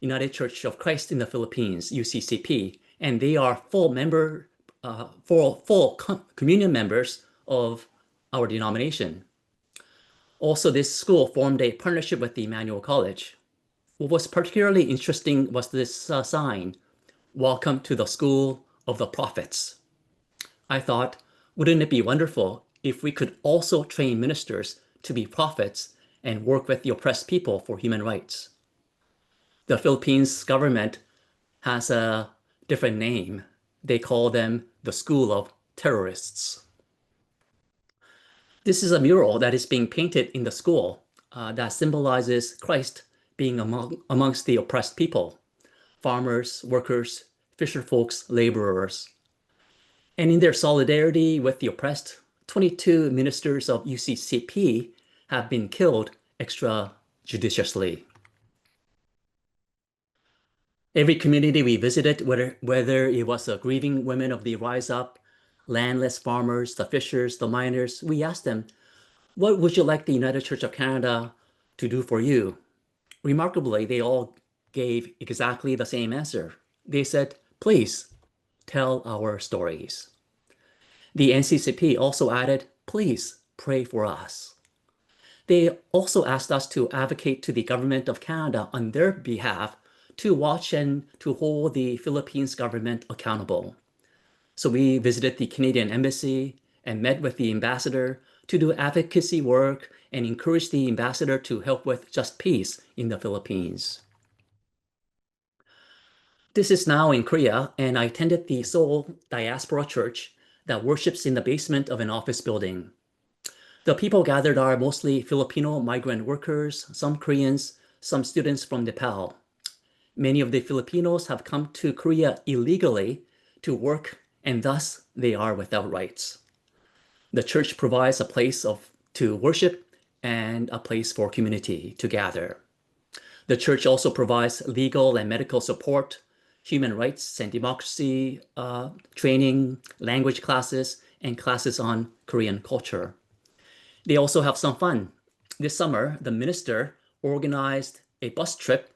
United Church of Christ in the Philippines, UCCP, and they are full communion members of our denomination. Also, this school formed a partnership with the Emmanuel College. What was particularly interesting was this sign, "Welcome to the School of the Prophets." I thought, wouldn't it be wonderful if we could also train ministers to be prophets and work with the oppressed people for human rights? The Philippines government has a different name. They call them the School of Terrorists. This is a mural that is being painted in the school that symbolizes Christ being amongst the oppressed people, farmers, workers, fisherfolks, laborers. And in their solidarity with the oppressed, 22 ministers of UCCP have been killed extrajudiciously. Every community we visited, whether it was the grieving women of the Rise Up, landless farmers, the fishers, the miners, we asked them, what would you like the United Church of Canada to do for you? Remarkably, they all gave exactly the same answer. They said, please tell our stories. The NCCP also added, please pray for us. They also asked us to advocate to the government of Canada on their behalf to watch and to hold the Philippines government accountable. So we visited the Canadian Embassy and met with the ambassador to do advocacy work and encourage the ambassador to help with just peace in the Philippines. This is now in Korea, and I attended the Seoul Diaspora Church that worships in the basement of an office building. The people gathered are mostly Filipino migrant workers, some Koreans, some students from Nepal. Many of the Filipinos have come to Korea illegally to work, and thus they are without rights. The church provides a place to worship and a place for community to gather. The church also provides legal and medical support, human rights and democracy training, language classes, and classes on Korean culture. They also have some fun. This summer, the minister organized a bus trip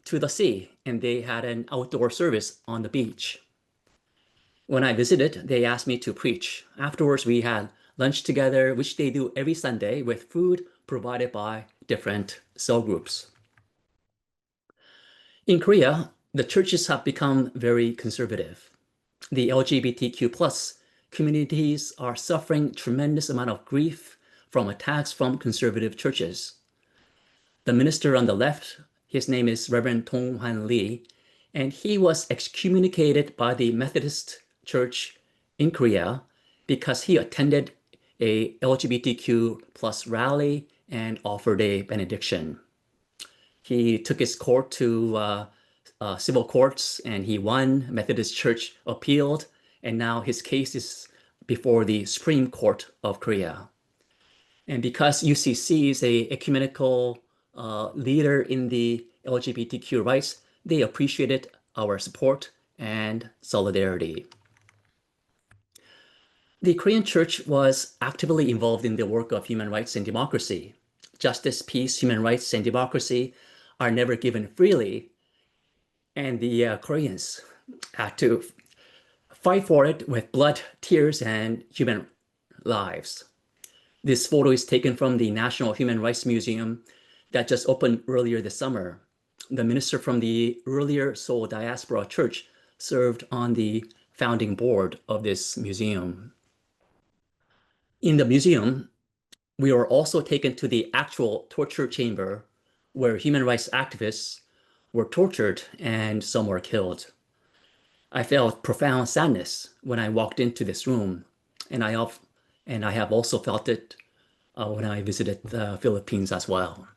to the sea, and they had an outdoor service on the beach. When I visited, they asked me to preach. Afterwards, we had lunch together, which they do every Sunday with food provided by different cell groups. In Korea, the churches have become very conservative. The LGBTQ+ communities are suffering tremendous amount of grief from attacks from conservative churches. The minister on the left, his name is Reverend Tong Han Lee, and he was excommunicated by the Methodist Church in Korea because he attended a LGBTQ+ rally and offered a benediction. He took his court to civil courts and he won. Methodist Church appealed, and now his case is before the Supreme Court of Korea. And because UCC is a ecumenical leader in the LGBTQ rights, they appreciated our support and solidarity. The Korean Church was actively involved in the work of human rights and democracy. Justice, peace, human rights, and democracy are never given freely, and the Koreans had to fight for it with blood, tears, and human lives. This photo is taken from the National Human Rights Museum that just opened earlier this summer. The minister from the earlier Seoul Diaspora Church served on the founding board of this museum. In the museum, we were also taken to the actual torture chamber where human rights activists were tortured and some were killed. I felt profound sadness when I walked into this room, and I have also felt it when I visited the Philippines as well.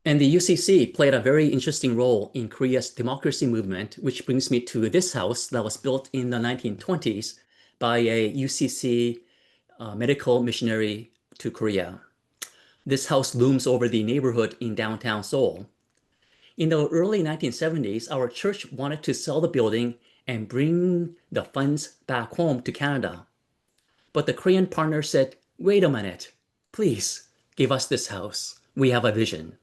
And the UCC played a very interesting role in Korea's democracy movement, which brings me to this house that was built in the 1920s by a UCC medical missionary to Korea. This house looms over the neighborhood in downtown Seoul. In the early 1970s, our church wanted to sell the building and bring the funds back home to Canada. But the Korean partner said, wait a minute, please give us this house. We have a vision.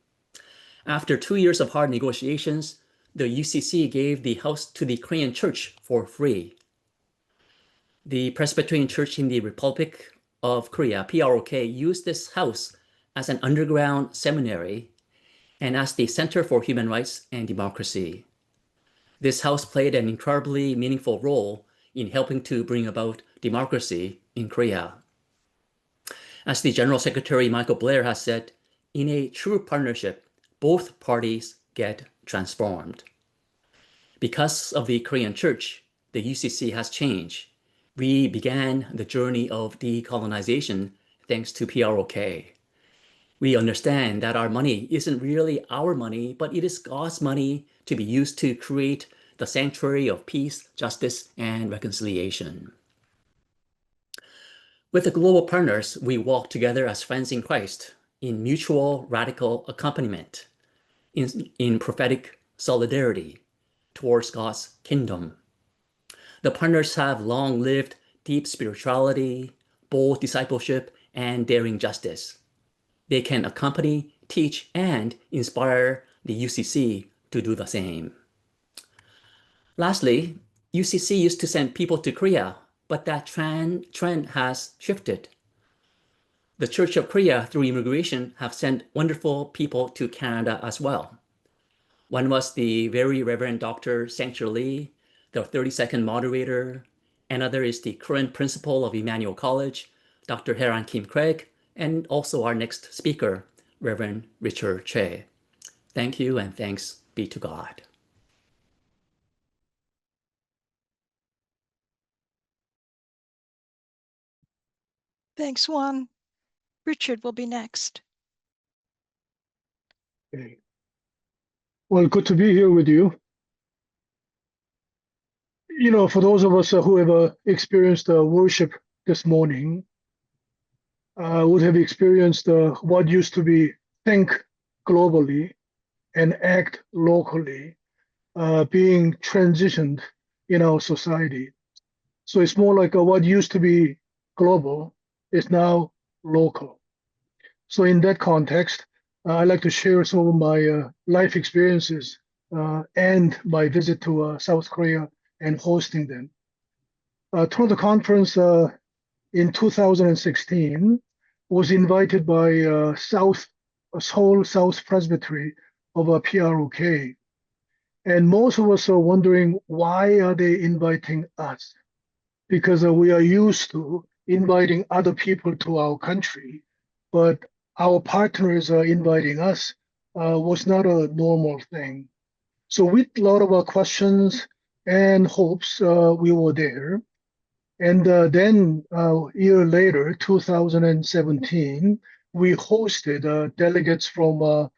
After 2 years of hard negotiations, the UCC gave the house to the Korean church for free. The Presbyterian Church in the Republic of Korea, PROK, used this house as an underground seminary and as the Center for Human Rights and Democracy. This house played an incredibly meaningful role in helping to bring about democracy in Korea. As the General Secretary Michael Blair has said, in a true partnership, both parties get transformed. Because of the Korean Church, the UCC has changed. We began the journey of decolonization thanks to PROK. We understand that our money isn't really our money, but it is God's money to be used to create the sanctuary of peace, justice, and reconciliation. With the global partners, we walk together as friends in Christ in mutual radical accompaniment, in prophetic solidarity towards God's kingdom. The partners have long lived deep spirituality, bold discipleship, and daring justice. They can accompany, teach, and inspire the UCC to do the same. Lastly, UCC used to send people to Korea, but that trend has shifted. The Church of Korea, through immigration, have sent wonderful people to Canada as well. One was the very Reverend Dr. Sanctuary Lee, the 32nd moderator. Another is the current principal of Emmanuel College, Dr. Heran Kim Craig, and also our next speaker, Reverend Richard Che. Thank you, and thanks be to God. Thanks, Juan. Richard will be next. Okay. Well, good to be here with you. You know, for those of us who have experienced worship this morning, would have experienced what used to be think globally and act locally being transitioned in our society. So it's more like what used to be global is now local. So in that context, I'd like to share some of my life experiences and my visit to South Korea and hosting them. Toronto Conference in 2016 was invited by Seoul South Presbytery of PROK. And most of us are wondering, why are they inviting us? Because we are used to inviting other people to our country, but our partners are inviting us was not a normal thing. So with a lot of questions and hopes, we were there. And then a year later, 2017, we hosted delegates from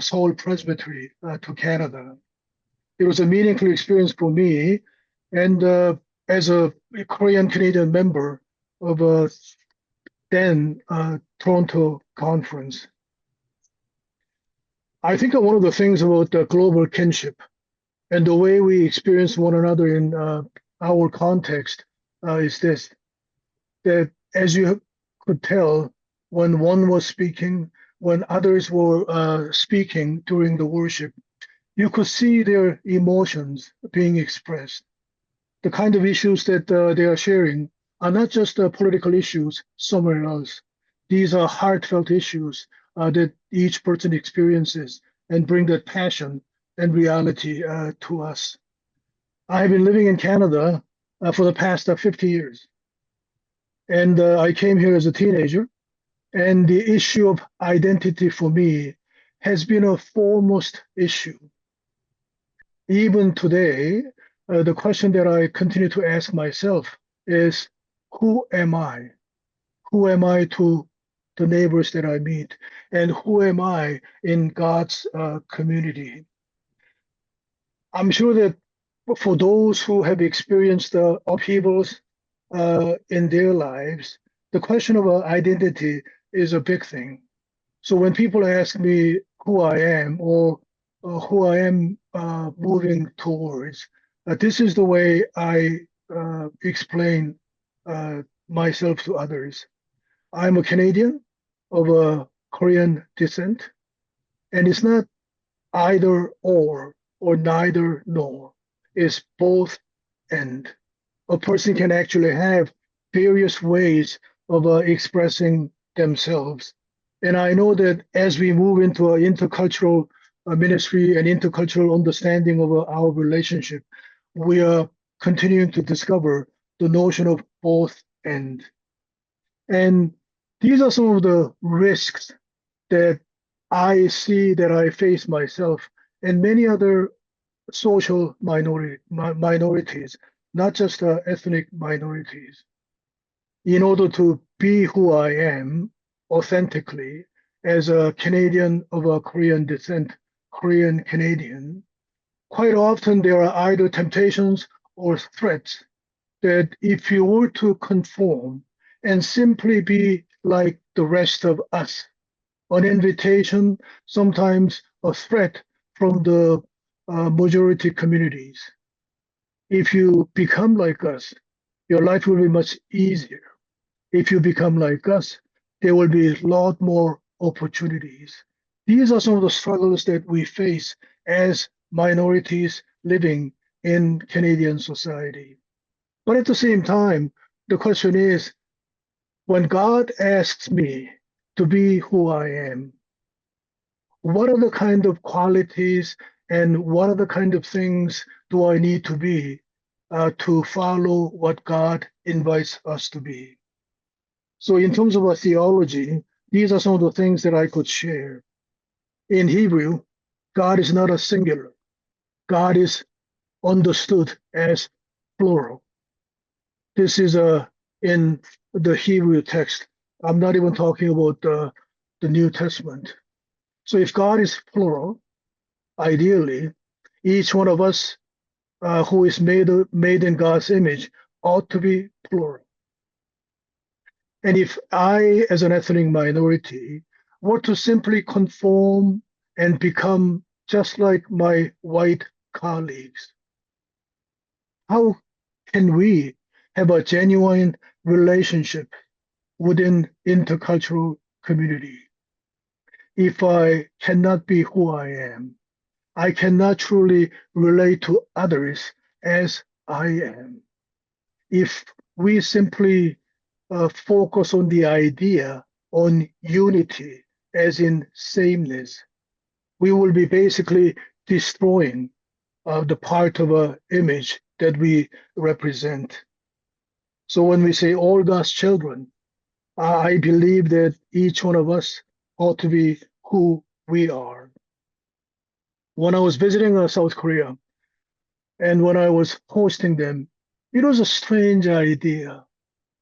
Seoul Presbytery to Canada. It was a meaningful experience for me, and as a Korean Canadian member of then Toronto Conference. I think one of the things about the global kinship and the way we experience one another in our context is this, that as you could tell, when one was speaking, when others were speaking during the worship, you could see their emotions being expressed. The kind of issues that they are sharing are not just political issues somewhere else. These are heartfelt issues that each person experiences and bring that passion and reality to us. I've been living in Canada for the past 50 years. And I came here as a teenager, and the issue of identity for me has been a foremost issue. Even today, the question that I continue to ask myself is, who am I? Who am I to the neighbors that I meet? And who am I in God's community? I'm sure that for those who have experienced upheavals in their lives, the question of identity is a big thing. So when people ask me who I am or who I am moving towards, this is the way I explain myself to others. I'm a Canadian of a Korean descent, and it's not either or neither nor. It's both and. A person can actually have various ways of expressing themselves. And I know that as we move into an intercultural ministry and intercultural understanding of our relationship, we are continuing to discover the notion of both and. And these are some of the risks that I see that I face myself and many other social minorities, not just ethnic minorities. In order to be who I am authentically as a Canadian of a Korean descent, Korean Canadian, quite often there are either temptations or threats that if you were to conform and simply be like the rest of us, an invitation, sometimes a threat from the majority communities. If you become like us, your life will be much easier. If you become like us, there will be a lot more opportunities. These are some of the struggles that we face as minorities living in Canadian society. But at the same time, the question is, when God asks me to be who I am, what are the kind of qualities and what are the kind of things do I need to be to follow what God invites us to be? So in terms of a theology, these are some of the things that I could share. In Hebrew, God is not a singular. God is understood as plural. This is in the Hebrew text. I'm not even talking about the New Testament. So if God is plural, ideally, each one of us who is made in God's image ought to be plural. And if I, as an ethnic minority, were to simply conform and become just like my white colleagues, how can we have a genuine relationship within intercultural community if I cannot be who I am? I cannot truly relate to others as I am. If we simply focus on the idea on unity, as in sameness, we will be basically destroying the part of an image that we represent. So when we say all God's children, I believe that each one of us ought to be who we are. When I was visiting South Korea and when I was hosting them, it was a strange idea.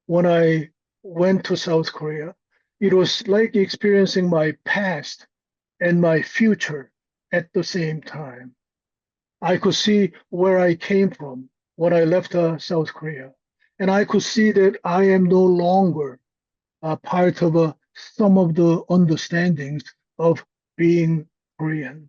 When I went to South Korea, it was like experiencing my past and my future at the same time. I could see where I came from when I left South Korea. And I could see that I am no longer a part of some of the understandings of being Korean.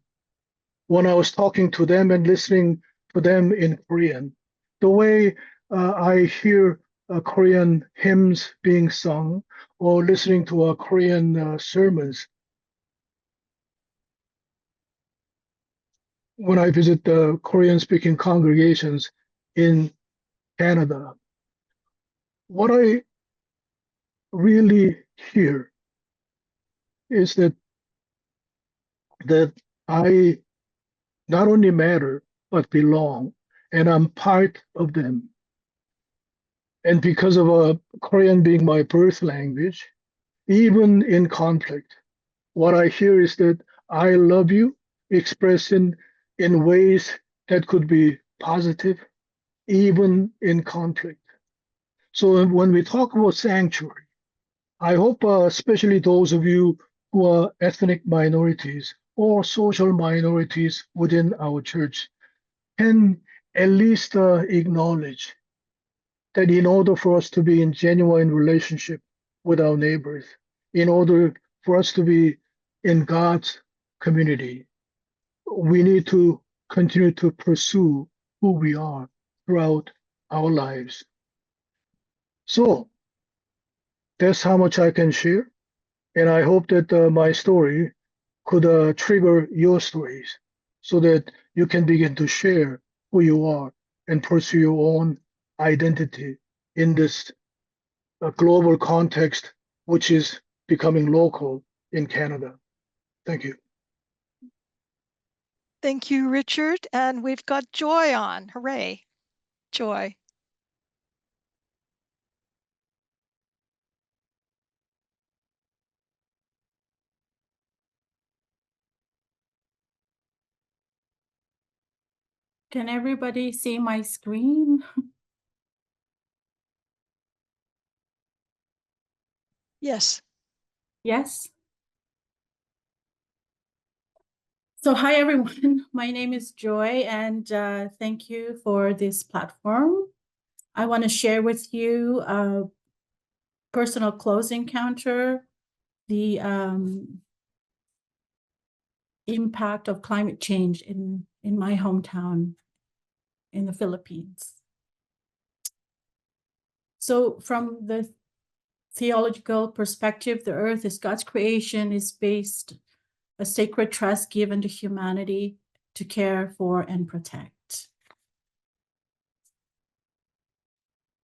When I was talking to them and listening to them in Korean, the way I hear Korean hymns being sung or listening to Korean sermons, when I visit the Korean speaking congregations in Canada, what I really hear is that I not only matter, but belong, and I'm part of them. And because of Korean being my birth language, even in conflict, what I hear is that I love you expressed in ways that could be positive, even in conflict. So when we talk about sanctuary, I hope especially those of you who are ethnic minorities or social minorities within our church can at least acknowledge that in order for us to be in genuine relationship with our neighbors, in order for us to be in God's community, we need to continue to pursue who we are throughout our lives. So that's how much I can share. And I hope that my story could trigger your stories so that you can begin to share who you are and pursue your own identity in this global context, which is becoming local in Canada. Thank you. Thank you, Richard. And we've got Joy on. Hooray. Joy. Can everybody see my screen? Yes. Yes. So hi, everyone. My name is Joy, and thank you for this platform. I want to share with you a personal close encounter, the impact of climate change in my hometown in the Philippines. So from the theological perspective, the earth is God's creation, is based a sacred trust given to humanity to care for and protect.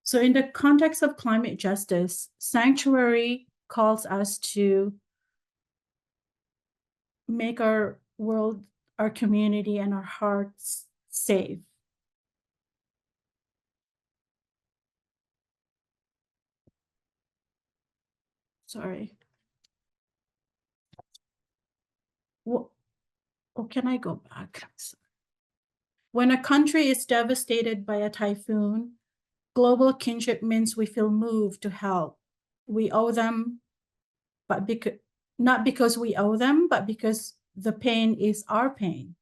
So in the context of climate justice, sanctuary calls us to make our world, our community, and our hearts safe. Sorry. Oh, can I go back? When a country is devastated by a typhoon, global kinship means we feel moved to help. We owe them, but not because we owe them, but because the pain is our pain.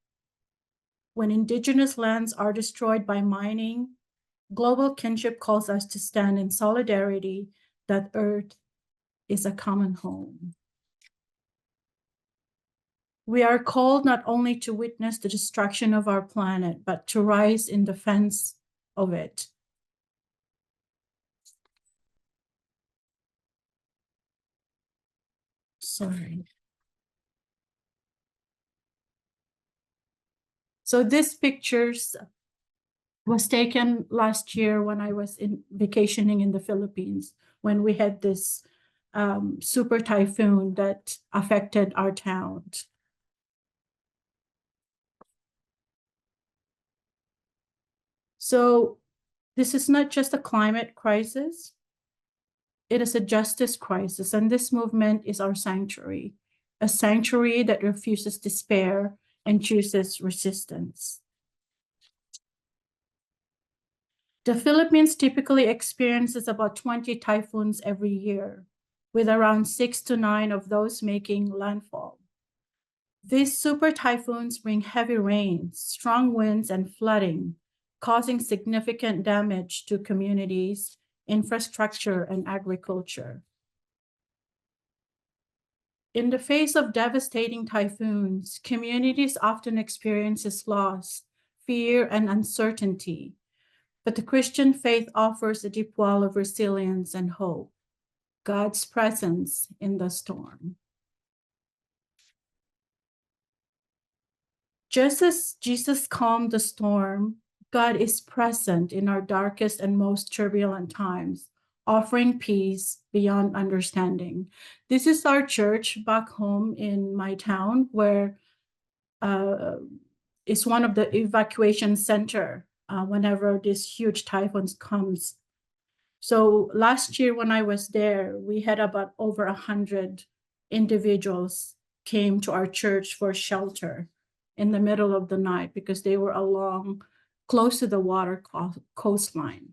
When indigenous lands are destroyed by mining, global kinship calls us to stand in solidarity that Earth is a common home. We are called not only to witness the destruction of our planet, but to rise in defense of it. Sorry. So this pictures was taken last year when I was vacationing in the Philippines, when we had this super typhoon that affected our town. So this is not just a climate crisis, it is a justice crisis, and this movement is our sanctuary, a sanctuary that refuses despair and chooses resistance. The Philippines typically experiences about 20 typhoons every year, with around 6 to 9 of those making landfall. These super typhoons bring heavy rains, strong winds, and flooding, causing significant damage to communities, infrastructure, and agriculture. In the face of devastating typhoons, communities often experience loss, fear, and uncertainty. But the Christian faith offers a deep wall of resilience and hope, God's presence in the storm. Just as Jesus calmed the storm, God is present in our darkest and most turbulent times, offering peace beyond understanding. This is our church back home in my town, where it's one of the evacuation center whenever this huge typhoon comes. So last year when I was there, we had about over 100 individuals came to our church for shelter in the middle of the night because they were along close to the water coastline.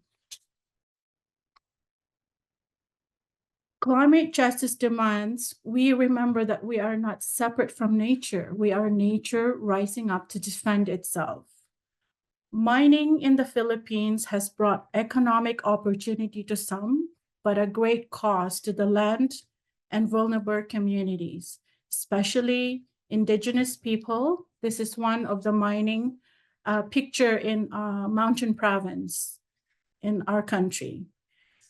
Climate justice demands we remember that we are not separate from nature. We are nature rising up to defend itself. Mining in the Philippines has brought economic opportunity to some, but a great cost to the land and vulnerable communities, especially indigenous people. This is one of the mining picture in Mountain Province in our country.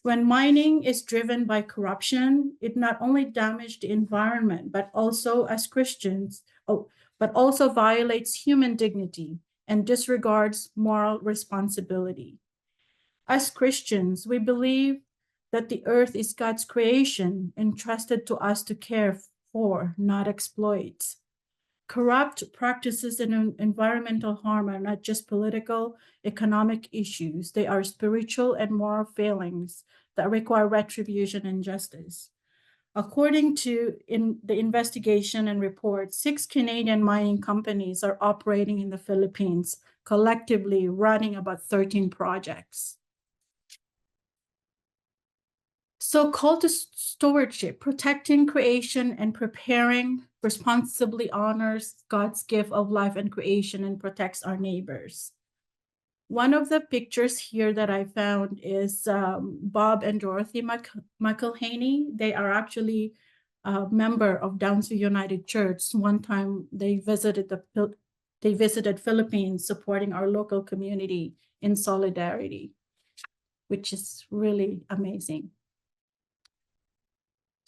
When mining is driven by corruption, it not only damages the environment, but also as Christians, but also violates human dignity and disregards moral responsibility. As Christians, we believe that the earth is God's creation entrusted to us to care for, not exploit. Corrupt practices and environmental harm are not just political, economic issues. They are spiritual and moral failings that require retribution and justice. According to the investigation and report, 6 Canadian mining companies are operating in the Philippines, collectively running about 13 projects. So call to stewardship, protecting creation and preparing responsibly honors God's gift of life and creation and protects our neighbors. One of the pictures here that I found is Bob and Dorothy McElhaney. They are actually a member of Downsview United Church. One time they visited Philippines supporting our local community in solidarity, which is really amazing.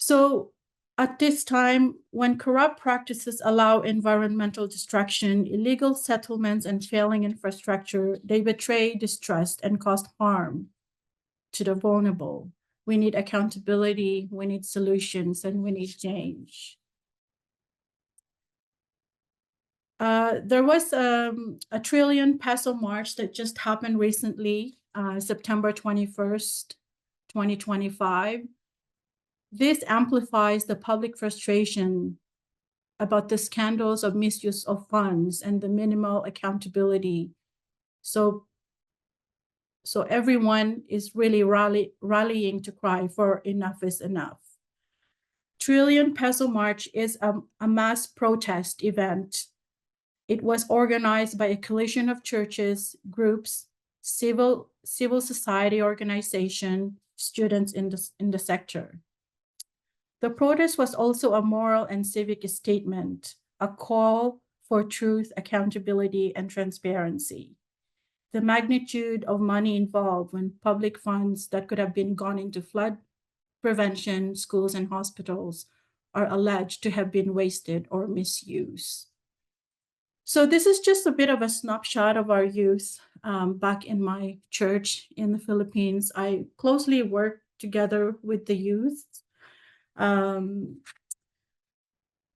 So at this time, when corrupt practices allow environmental destruction, illegal settlements, and failing infrastructure, they betray distrust and cause harm to the vulnerable. We need accountability, we need solutions, and we need change. There was a trillion peso march that just happened recently, September 21st, 2025. This amplifies the public frustration about the scandals of misuse of funds and the minimal accountability. So everyone is really rallying to cry for enough is enough. Trillion Peso March is a mass protest event. It was organized by a coalition of churches, groups, civil society organization, students in the sector. The protest was also a moral and civic statement, a call for truth, accountability, and transparency. The magnitude of money involved when public funds that could have been gone into flood prevention, schools, and hospitals are alleged to have been wasted or misused. So this is just a bit of a snapshot of our youth back in my church in the Philippines. I closely work together with the youth. And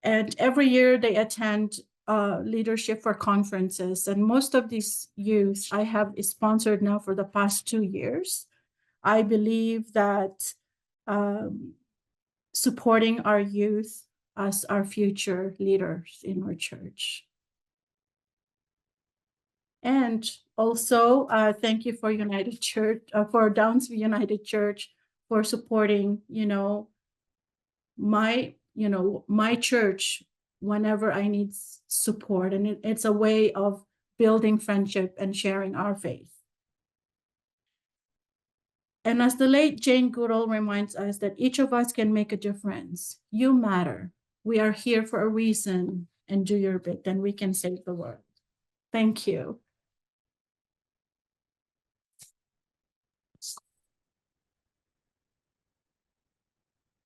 every year they attend leadership for conferences. And most of these youth I have sponsored now for the past 2 years. I believe that supporting our youth as our future leaders in our church. And also, thank you for United Church, for Downsview United Church for supporting, my church whenever I need support. And it's a way of building friendship and sharing our faith. And as the late Jane Goodall reminds us that each of us can make a difference. You matter. We are here for a reason, and do your bit, and we can save the world. Thank you.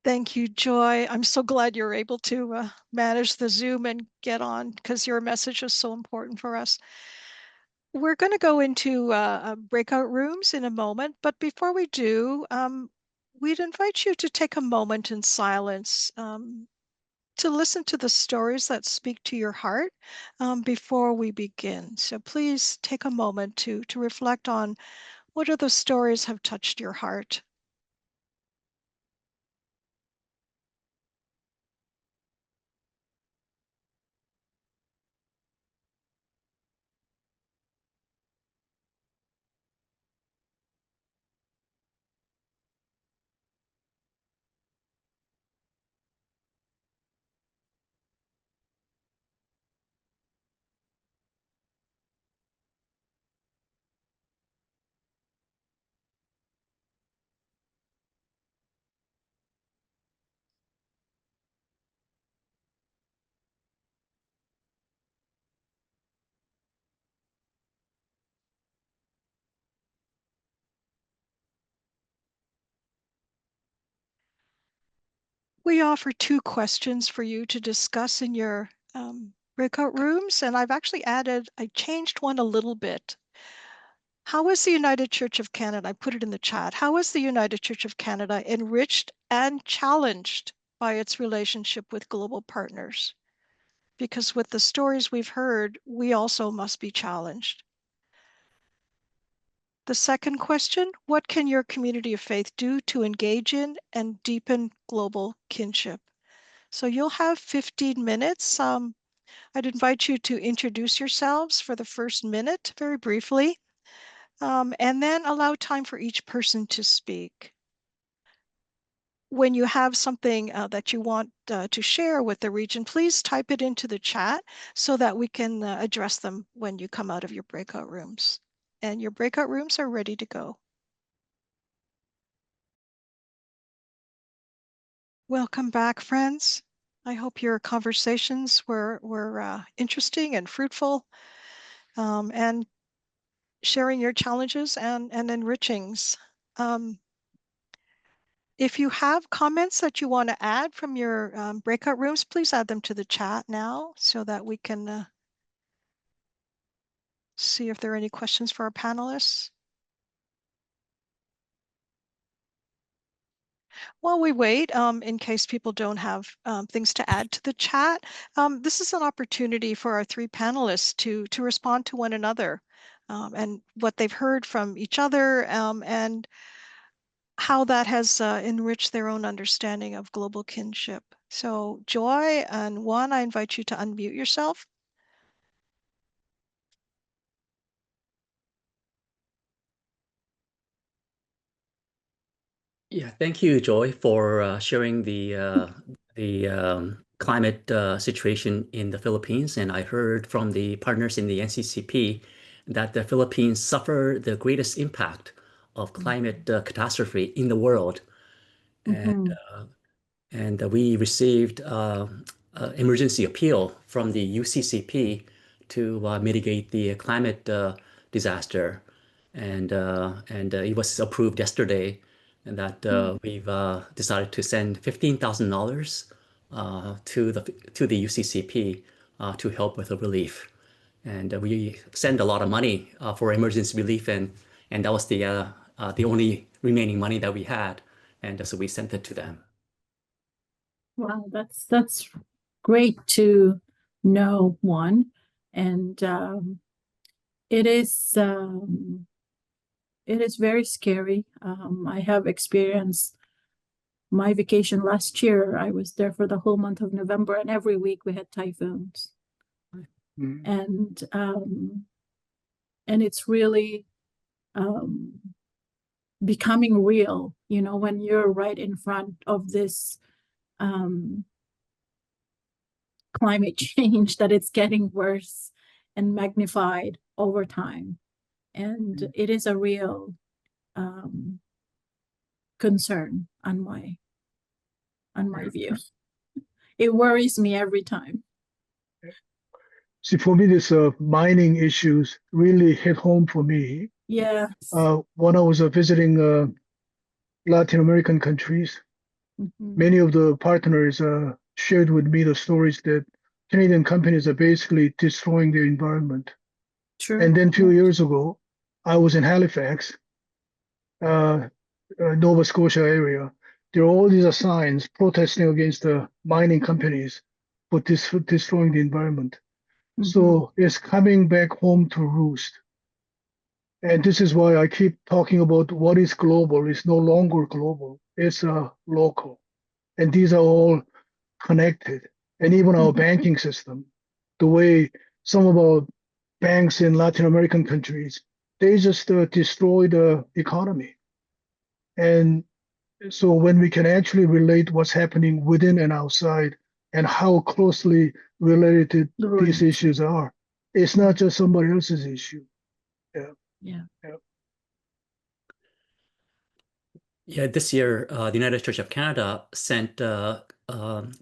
Thank you, Joy. I'm so glad you're able to manage the Zoom and get on because your message is so important for us. We're going to go into breakout rooms in a moment, but before we do, we'd invite you to take a moment in silence to listen to the stories that speak to your heart before we begin. So please take a moment to reflect on what other stories have touched your heart. We offer 2 questions for you to discuss in your breakout rooms, and I changed one a little bit. How is the United Church of Canada, I put it in the chat, how is the United Church of Canada enriched and challenged by its relationship with global partners? Because with the stories we've heard, we also must be challenged. The second question, what can your community of faith do to engage in and deepen global kinship? So you'll have 15 minutes. I'd invite you to introduce yourselves for the first minute, very briefly, and then allow time for each person to speak. When you have something that you want to share with the region, please type it into the chat so that we can address them when you come out of your breakout rooms. And your breakout rooms are ready to go. Welcome back, friends. I hope your conversations were interesting and fruitful, and sharing your challenges and enrichings. If you have comments that you want to add from your breakout rooms, please add them to the chat now so that we can see if there are any questions for our panelists. While we wait, in case people don't have things to add to the chat, this is an opportunity for our 3 panelists to respond to one another and what they've heard from each other, and how that has enriched their own understanding of global kinship. So Joy and Juan, I invite you to unmute yourself. Yeah, thank you, Joy, for sharing the climate situation in the Philippines. And I heard from the partners in the NCCP that the Philippines suffer the greatest impact of climate catastrophe in the world. And we received emergency appeal from the UCCP to mitigate the climate disaster. And it was approved yesterday, and that we've decided to send $15,000 to the UCCP to help with the relief. And we send a lot of money for emergency relief, and that was the only remaining money that we had, and so we sent it to them. Wow, that's great to know, Juan, and it is very scary. I have experienced my vacation last year. I was there for the whole month of November, and every week we had typhoons. And it's really becoming real, you know, when you're right in front of this climate change, that it's getting worse and magnified over time. And it is a real concern on my view. It worries me every time. See, for me, this mining issues really hit home for me. Yeah. When I was visiting Latin American countries, many of the partners shared with me the stories that Canadian companies are basically destroying their environment. True. And then 2 years ago, I was in Halifax, Nova Scotia area. There are all these signs protesting against the mining companies for destroying the environment. So it's coming back home to roost. And this is why I keep talking about what is global. It's no longer global. It's local. And these are all connected. And even our banking system, the way some of our banks in Latin American countries, they just destroy the economy. And so when we can actually relate what's happening within and outside and how closely related these issues are, it's not just somebody else's issue. Yeah, this year, the United Church of Canada sent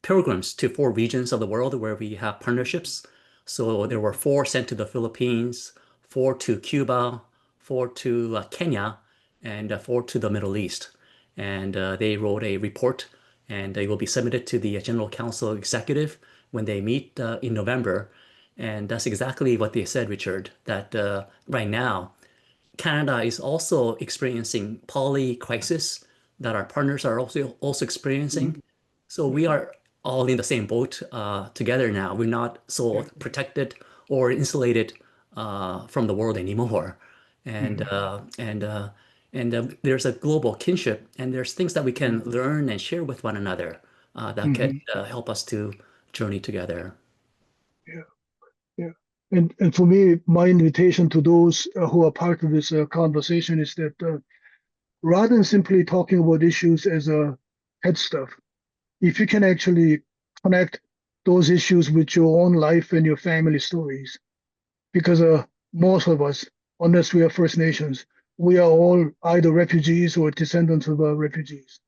pilgrims to 4 regions of the world where we have partnerships. So there were 4 sent to the Philippines, 4 to Cuba, 4 to Kenya, and 4 to the Middle East. And they wrote a report and it will be submitted to the General Council Executive when they meet in November. And that's exactly what they said, Richard, that right now, Canada is also experiencing poly crisis that our partners are also experiencing. So we are all in the same boat together now. We're not so protected or insulated from the world anymore. And there's a global kinship, and there's things that we can learn and share with one another that can help us to journey together. Yeah. And for me, my invitation to those who are part of this conversation is that rather than simply talking about issues as head stuff, if you can actually connect those issues with your own life and your family stories, because most of us, unless we are First Nations, we are all either refugees or descendants of refugees.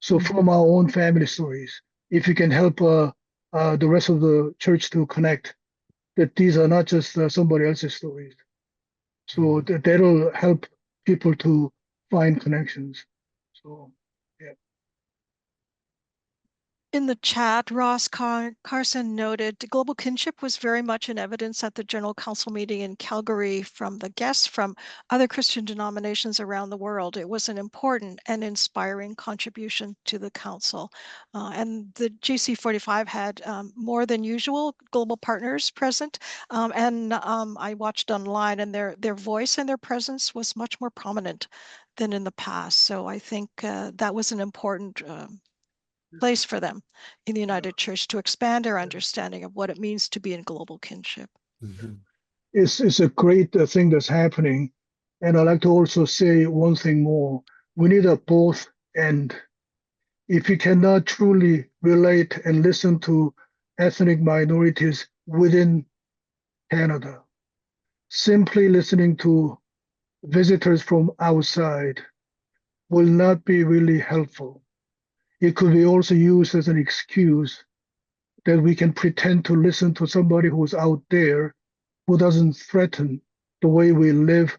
So from our own family stories, if you can help the rest of the church to connect that these are not just somebody else's stories. So that'll help people to find connections. So, yeah. In the chat, Ross Carson noted global kinship was very much in evidence at the General Council meeting in Calgary from the guests from other Christian denominations around the world. It was an important and inspiring contribution to the Council. And the GC45 had more than usual global partners present. I watched online, and their voice and their presence was much more prominent than in the past. So I think that was an important place for them in the United Church to expand our understanding of what it means to be in global kinship. It's a great thing that's happening. And I'd like to also say one thing more. We need a both and. If you cannot truly relate and listen to ethnic minorities within Canada, simply listening to visitors from outside will not be really helpful. It could be also used as an excuse that we can pretend to listen to somebody who's out there who doesn't threaten the way we live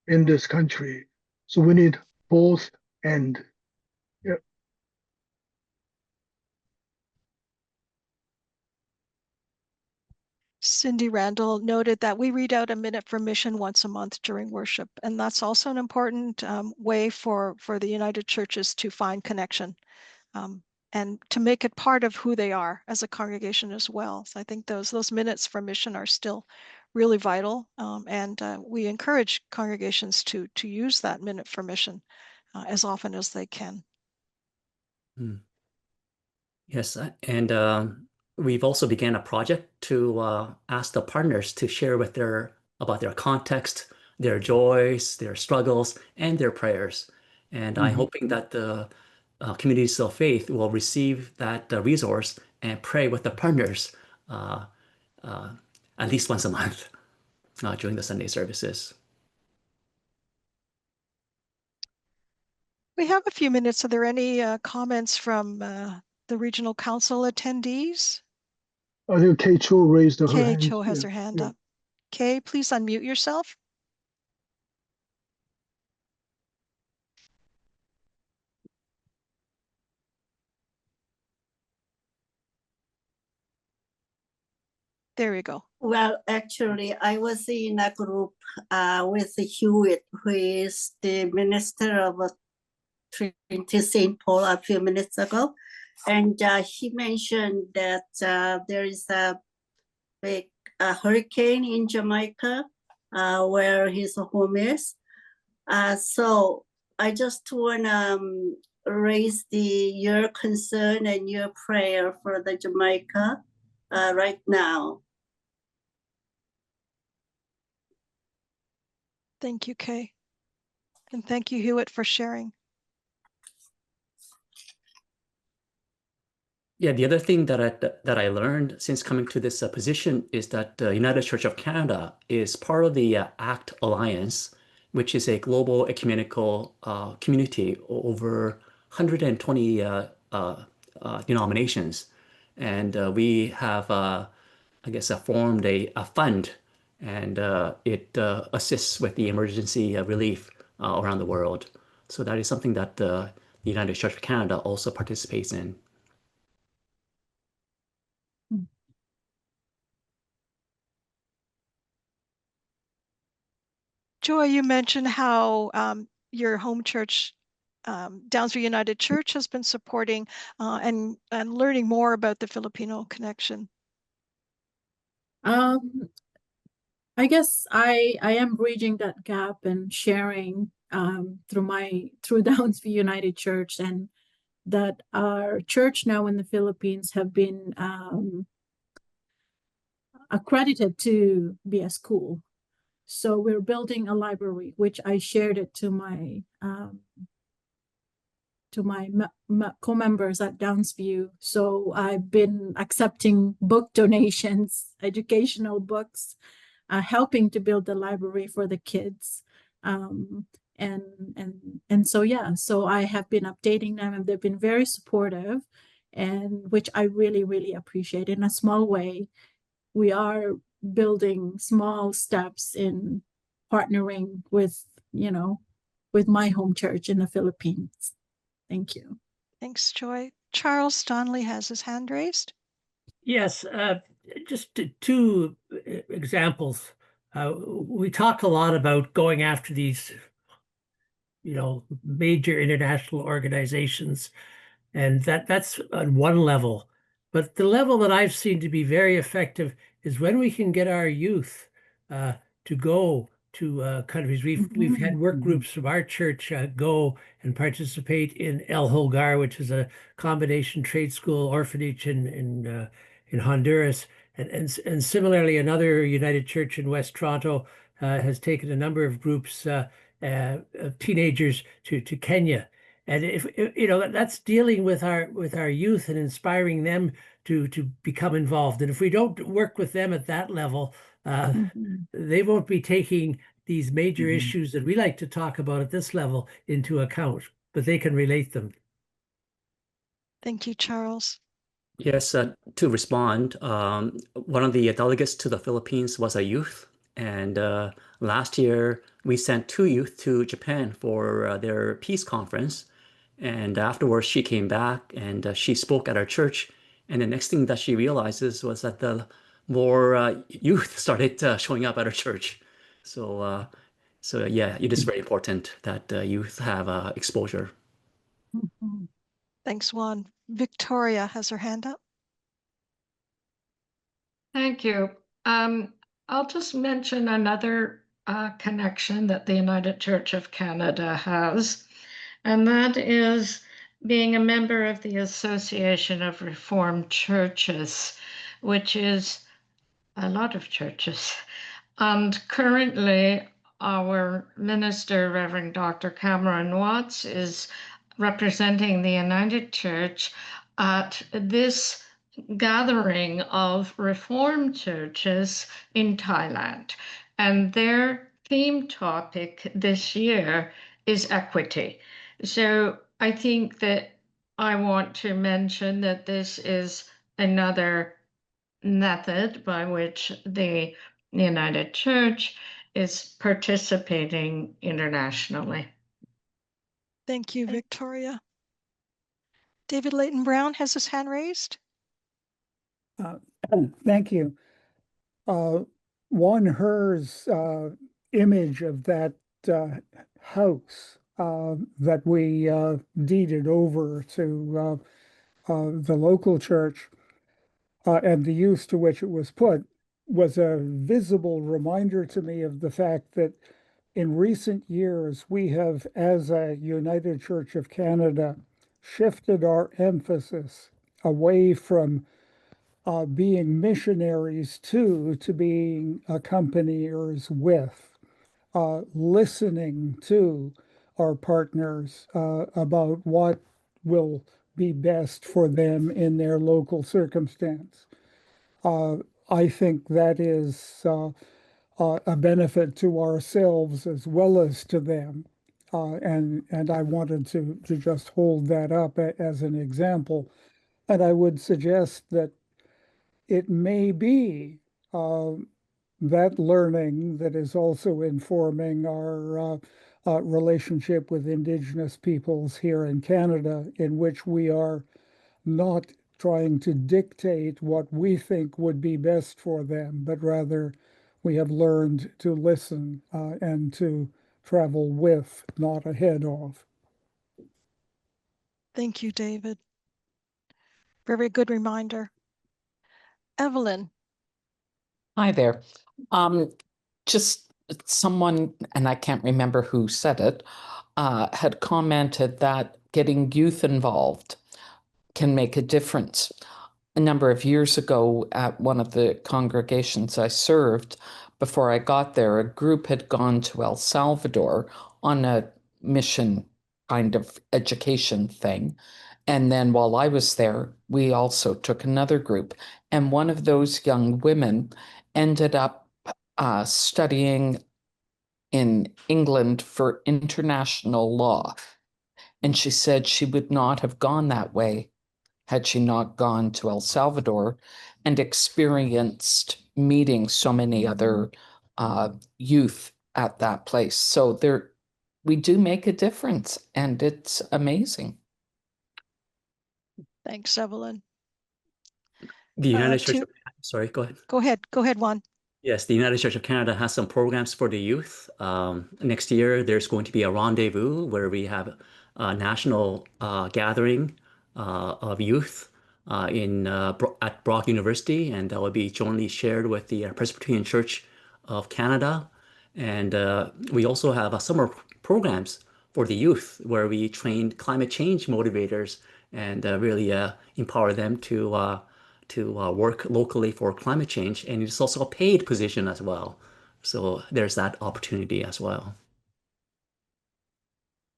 in this country. So we need both and. Yeah. Cindy Randall noted that we read out a minute for mission once a month during worship, and that's also an important way for the United Churches to find connection and to make it part of who they are as a congregation as well. So I think those minutes for mission are still really vital, and we encourage congregations to use that minute for mission as often as they can. Yes, and we've also began a project to ask the partners to share about their context, their joys, their struggles, and their prayers. And I'm hoping that the communities of faith will receive that resource and pray with the partners at least once a month during the Sunday services. We have a few minutes. Are there any comments from the Regional Council attendees? I think Kay Cho raised her hand. Kay Cho has her hand up. Kay, please unmute yourself. There you go. Well, actually, I was in a group with Hewitt, who is the Minister of Trinity St. Paul a few minutes ago. And he mentioned that there is a big hurricane in Jamaica where his home is. So I just want to raise your concern and your prayer for the Jamaica right now. Thank you, Kay. And thank you, Hewitt, for sharing. Yeah, the other thing that I learned since coming to this position is that the United Church of Canada is part of the ACT Alliance, which is a global ecumenical community over 120 denominations. And we have, I guess, formed a fund, and it assists with the emergency relief around the world. So that is something that the United Church of Canada also participates in. Joy, you mentioned how your home church, Downsview United Church, has been supporting and learning more about the Filipino connection. I guess I am bridging that gap and sharing through Downsview United Church, and that our church now in the Philippines have been accredited to be a school. So we're building a library, which I shared it to my co-members at Downsview. So I've been accepting book donations, educational books, helping to build the library for the kids. And so yeah, so I have been updating them, and they've been very supportive, and which I really, really appreciate. In a small way, we are building small steps in partnering with, with my home church in the Philippines. Thank you. Thanks, Joy. Charles Donnelly has his hand raised. Yes, just two examples. We talk a lot about going after these, major international organizations, and that's on one level. But the level that I've seen to be very effective is when we can get our youth to go to countries. We've had work groups from our church go and participate in El Hogar, which is a combination trade school orphanage in Honduras, and similarly another United Church in West Toronto has taken a number of groups of teenagers to Kenya. And if that's dealing with our youth and inspiring them to become involved. And if we don't work with them at that level, they won't be taking these major issues that we like to talk about at this level into account, but they can relate them. Thank you, Charles. Yes, to respond, one of the delegates to the Philippines was a youth, and last year we sent 2 youth to Japan for their peace conference. And afterwards, she came back and she spoke at our church. And the next thing that she realizes was that the more youth started showing up at our church. So yeah, it is very important that youth have exposure. Thanks, Juan. Victoria has her hand up. Thank you. I'll just mention another connection that the United Church of Canada has, and that is being a member of the Association of Reformed Churches, which is a lot of churches. And currently, our minister, Reverend Dr. Cameron Watts, is representing the United Church at this gathering of Reformed churches in Thailand. And their theme topic this year is equity. So I think that I want to mention that this is another method by which the United Church is participating internationally. Thank you, Victoria. David Leighton Brown has his hand raised. Thank you. Juan Her's image of that house that we deeded over to the local church and the use to which it was put was a visible reminder to me of the fact that in recent years we have, as a United Church of Canada, shifted our emphasis away from being missionaries to being accompaniers with, listening to our partners about what will be best for them in their local circumstance. I think that is a benefit to ourselves as well as to them. And I wanted to just hold that up as an example. And I would suggest that it may be that learning that is also informing our relationship with Indigenous peoples here in Canada, in which we are not trying to dictate what we think would be best for them, but rather we have learned to listen and to travel with, not ahead of. Thank you, David. Very good reminder. Evelyn. Hi there. Just someone, and I can't remember who said it, had commented that getting youth involved can make a difference. A number of years ago at one of the congregations I served, before I got there, a group had gone to El Salvador on a mission kind of education thing. And then while I was there, we also took another group. And one of those young women ended up studying in England for international law. And she said she would not have gone that way had she not gone to El Salvador and experienced meeting so many other youth at that place. So we do make a difference, and it's amazing. Thanks, Evelyn. The United Church of, sorry, go ahead. Go ahead, Juan. Yes, the United Church of Canada has some programs for the youth. Next year, there's going to be a rendezvous where we have a national gathering of youth at Brock University, and that will be jointly shared with the Presbyterian Church of Canada. And we also have summer programs for the youth where we train climate change motivators and really empower them to work locally for climate change. And it's also a paid position as well. So there's that opportunity as well.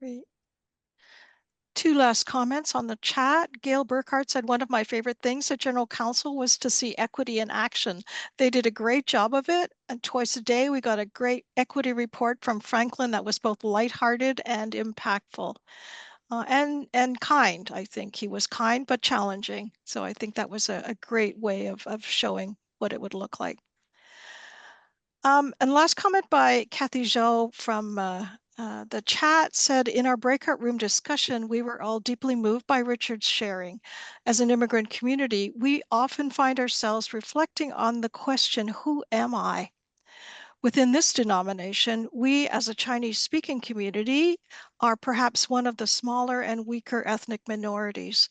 Great. Two last comments on the chat. Gail Burkhart said, one of my favorite things at General Council was to see equity in action. They did a great job of it. And twice a day, we got a great equity report from Franklin that was both lighthearted and impactful. And kind. I think he was kind but challenging. So I think that was a great way of showing what it would look like. And last comment by Kathy Zhou from the chat said, in our breakout room discussion, we were all deeply moved by Richard's sharing. As an immigrant community, we often find ourselves reflecting on the question, who am I? Within this denomination, we as a Chinese-speaking community are perhaps one of the smaller and weaker ethnic minorities.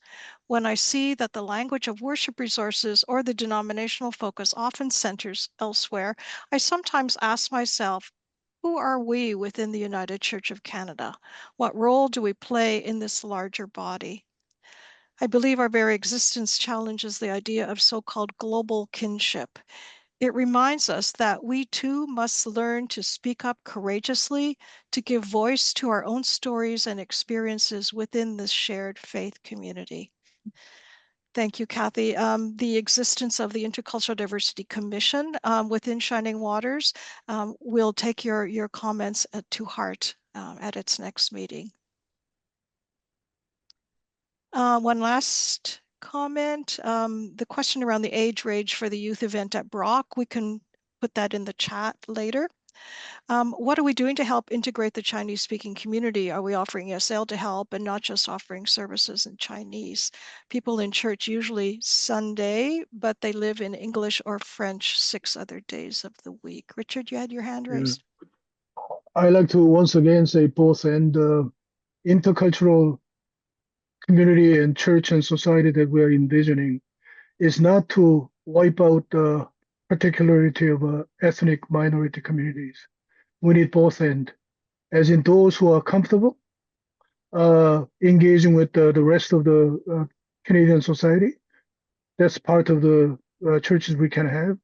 When I see that the language of worship resources or the denominational focus often centers elsewhere, I sometimes ask myself, who are we within the United Church of Canada? What role do we play in this larger body? I believe our very existence challenges the idea of so-called global kinship. It reminds us that we too must learn to speak up courageously, to give voice to our own stories and experiences within this shared faith community. Thank you, Kathy. The existence of the Intercultural Diversity Commission within Shining Waters, will take your comments to heart at its next meeting. One last comment, the question around the age range for the youth event at Brock, we can put that in the chat later. What are we doing to help integrate the Chinese-speaking community? Are we offering ESL to help and not just offering services in Chinese? People in church usually Sunday, but they live in English or French 6 other days of the week. Richard, you had your hand raised. I like to once again say both, and intercultural community and church and society that we're envisioning is not to wipe out the particularity of ethnic minority communities. We need both ends, as in those who are comfortable engaging with the rest of the Canadian society. That's part of the churches we can have.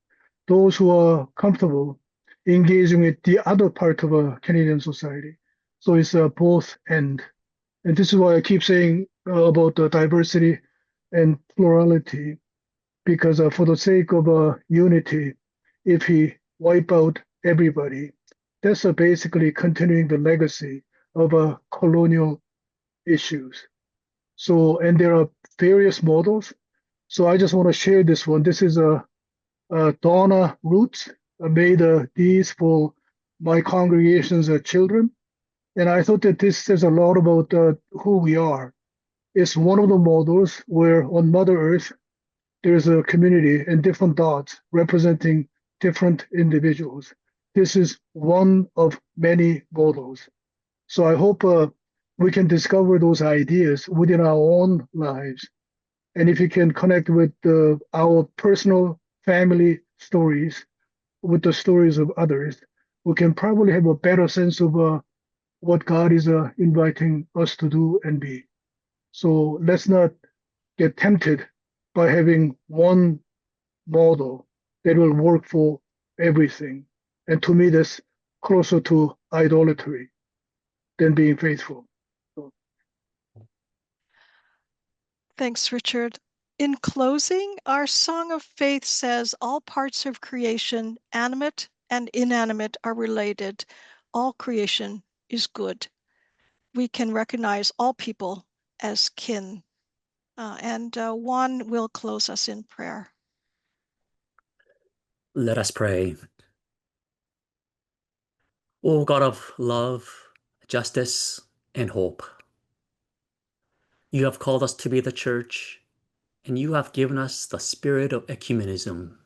Those who are comfortable engaging with the other part of a Canadian society. So it's both ends. And this is why I keep saying about the diversity and plurality, because for the sake of unity, if we wipe out everybody, that's basically continuing the legacy of colonial issues. So, and there are various models. So I just want to share this one. This is a Donna Roots made these for my congregation's children. And I thought that this says a lot about who we are. It's one of the models where on Mother Earth, there's a community and different dots representing different individuals. This is one of many models. So I hope we can discover those ideas within our own lives. And if you can connect with our personal family stories with the stories of others, we can probably have a better sense of what God is inviting us to do and be. So let's not get tempted by having one model that will work for everything. And to me, that's closer to idolatry than being faithful. So. Thanks, Richard. In closing, our Song of Faith says all parts of creation, animate and inanimate, are related. All creation is good. We can recognize all people as kin. And Juan will close us in prayer. Let us pray. O God of love, justice, and hope, you have called us to be the church, and you have given us the spirit of ecumenism.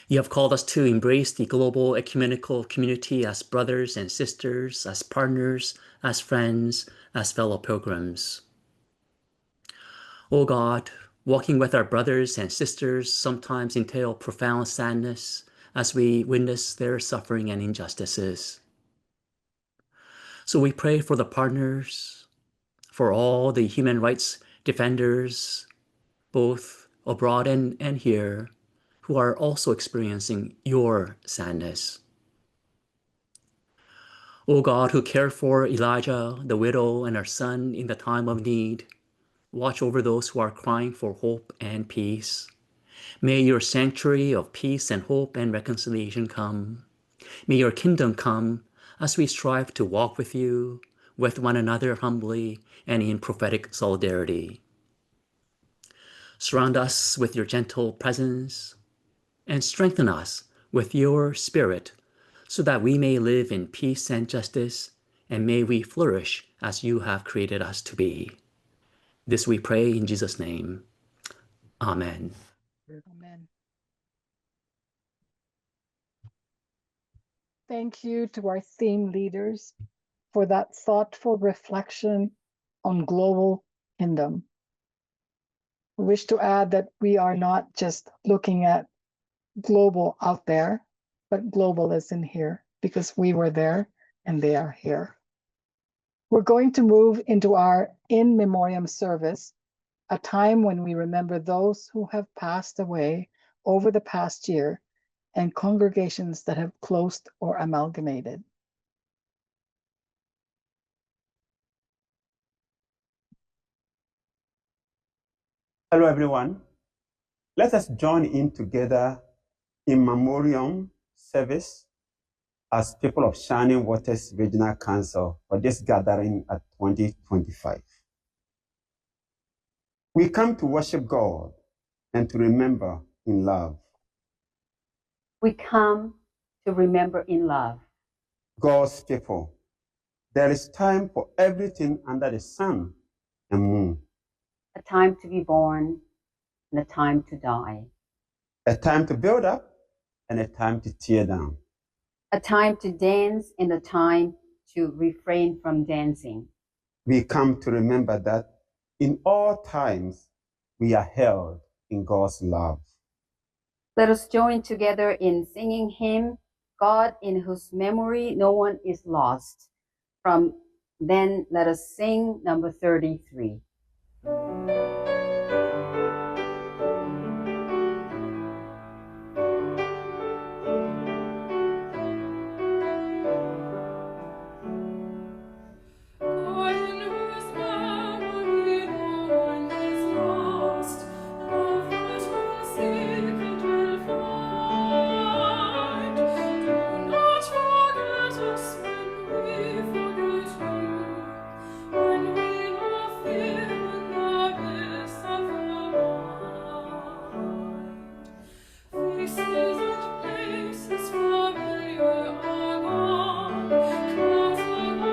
You have called us to embrace the global ecumenical community as brothers and sisters, as partners, as friends, as fellow pilgrims. O God, walking with our brothers and sisters sometimes entail profound sadness as we witness their suffering and injustices. So we pray for the partners, for all the human rights defenders, both abroad and here, who are also experiencing your sadness. O God, who cared for Elijah, the widow, and her son in the time of need, watch over those who are crying for hope and peace. May your sanctuary of peace and hope and reconciliation come. May your kingdom come as we strive to walk with you, with one another humbly, and in prophetic solidarity. Surround us with your gentle presence and strengthen us with your spirit so that we may live in peace and justice, and may we flourish as you have created us to be. This we pray in Jesus' name. Amen. Amen. Thank you to our theme leaders for that thoughtful reflection on global kingdom. We wish to add that we are not just looking at global out there, but global is in here because we were there and they are here. We're going to move into our in memoriam service, a time when we remember those who have passed away over the past year and congregations that have closed or amalgamated. Hello, everyone. Let us join in together in memoriam service as people of Shining Waters Regional Council for this gathering at 2025. We come to worship God and to remember in love. We come to remember in love. God's people, there is time for everything under the sun and moon. A time to be born and a time to die. A time to build up and a time to tear down. A time to dance and a time to refrain from dancing. We come to remember that in all times we are held in God's love. Let us join together in singing hymn, God in whose memory no one is lost. From Then Let Us Sing, number 33. Faces and places familiar are gone, clouds of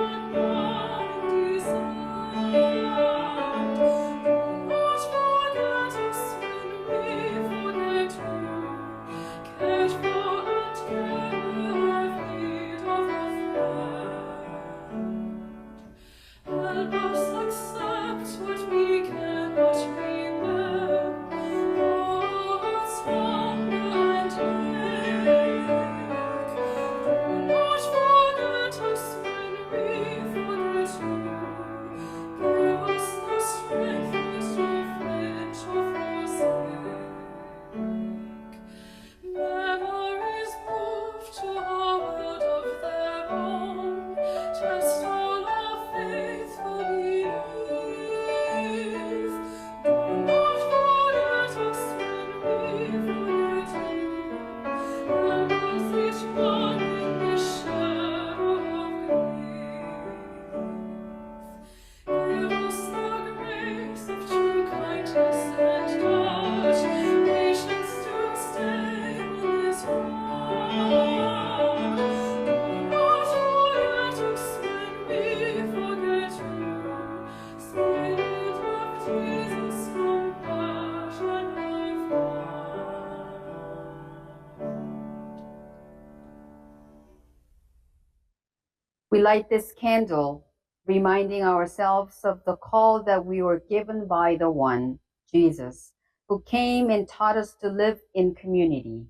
We light this candle, reminding ourselves of the call that we were given by the one, Jesus, who came and taught us to live in community.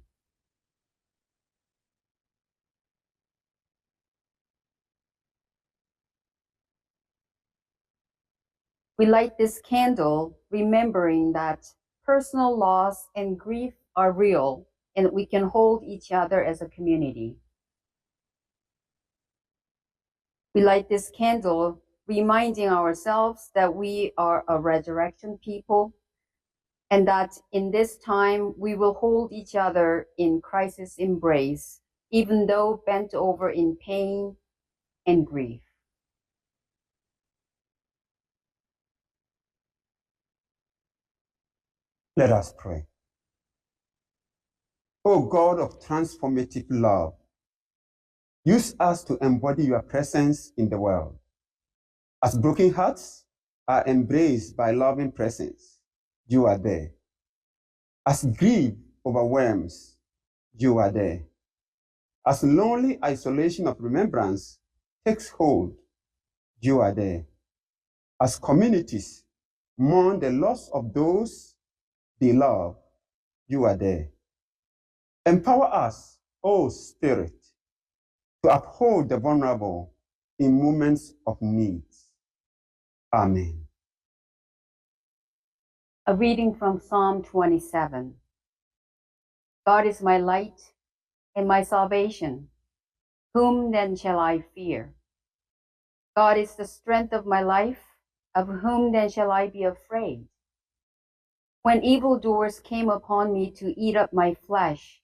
We light this candle, remembering that personal loss and grief are real, and we can hold each other as a community. We light this candle, reminding ourselves that we are a resurrection people, and that in this time we will hold each other in Christ's embrace, even though bent over in pain and grief. Let us pray. O God of transformative love, use us to embody your presence in the world. As broken hearts are embraced by loving presence, you are there. As grief overwhelms, you are there. As lonely isolation of remembrance takes hold, you are there. As communities mourn the loss of those they love, you are there. Empower us, O Spirit, to uphold the vulnerable in moments of need. Amen. A reading from Psalm 27. God is my light and my salvation. Whom then shall I fear? God is the strength of my life. Of whom then shall I be afraid? When evildoers came upon me to eat up my flesh,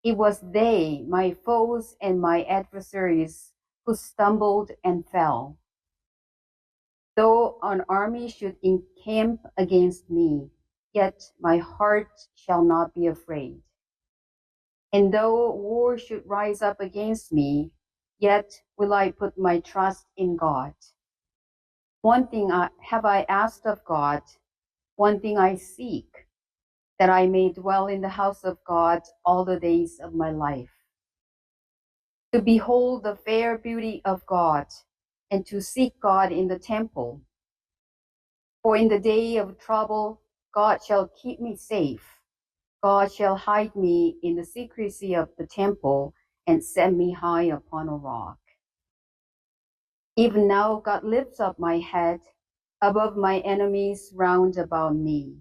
it was they, my foes and my adversaries, who stumbled and fell. Though an army should encamp against me, yet my heart shall not be afraid. And though war should rise up against me, yet will I put my trust in God. One thing have I asked of God, one thing I seek, that I may dwell in the house of God all the days of my life, to behold the fair beauty of God, and to seek God in the temple. For in the day of trouble, God shall keep me safe. God shall hide me in the secrecy of the temple and set me high upon a rock. Even now God lifts up my head above my enemies round about me.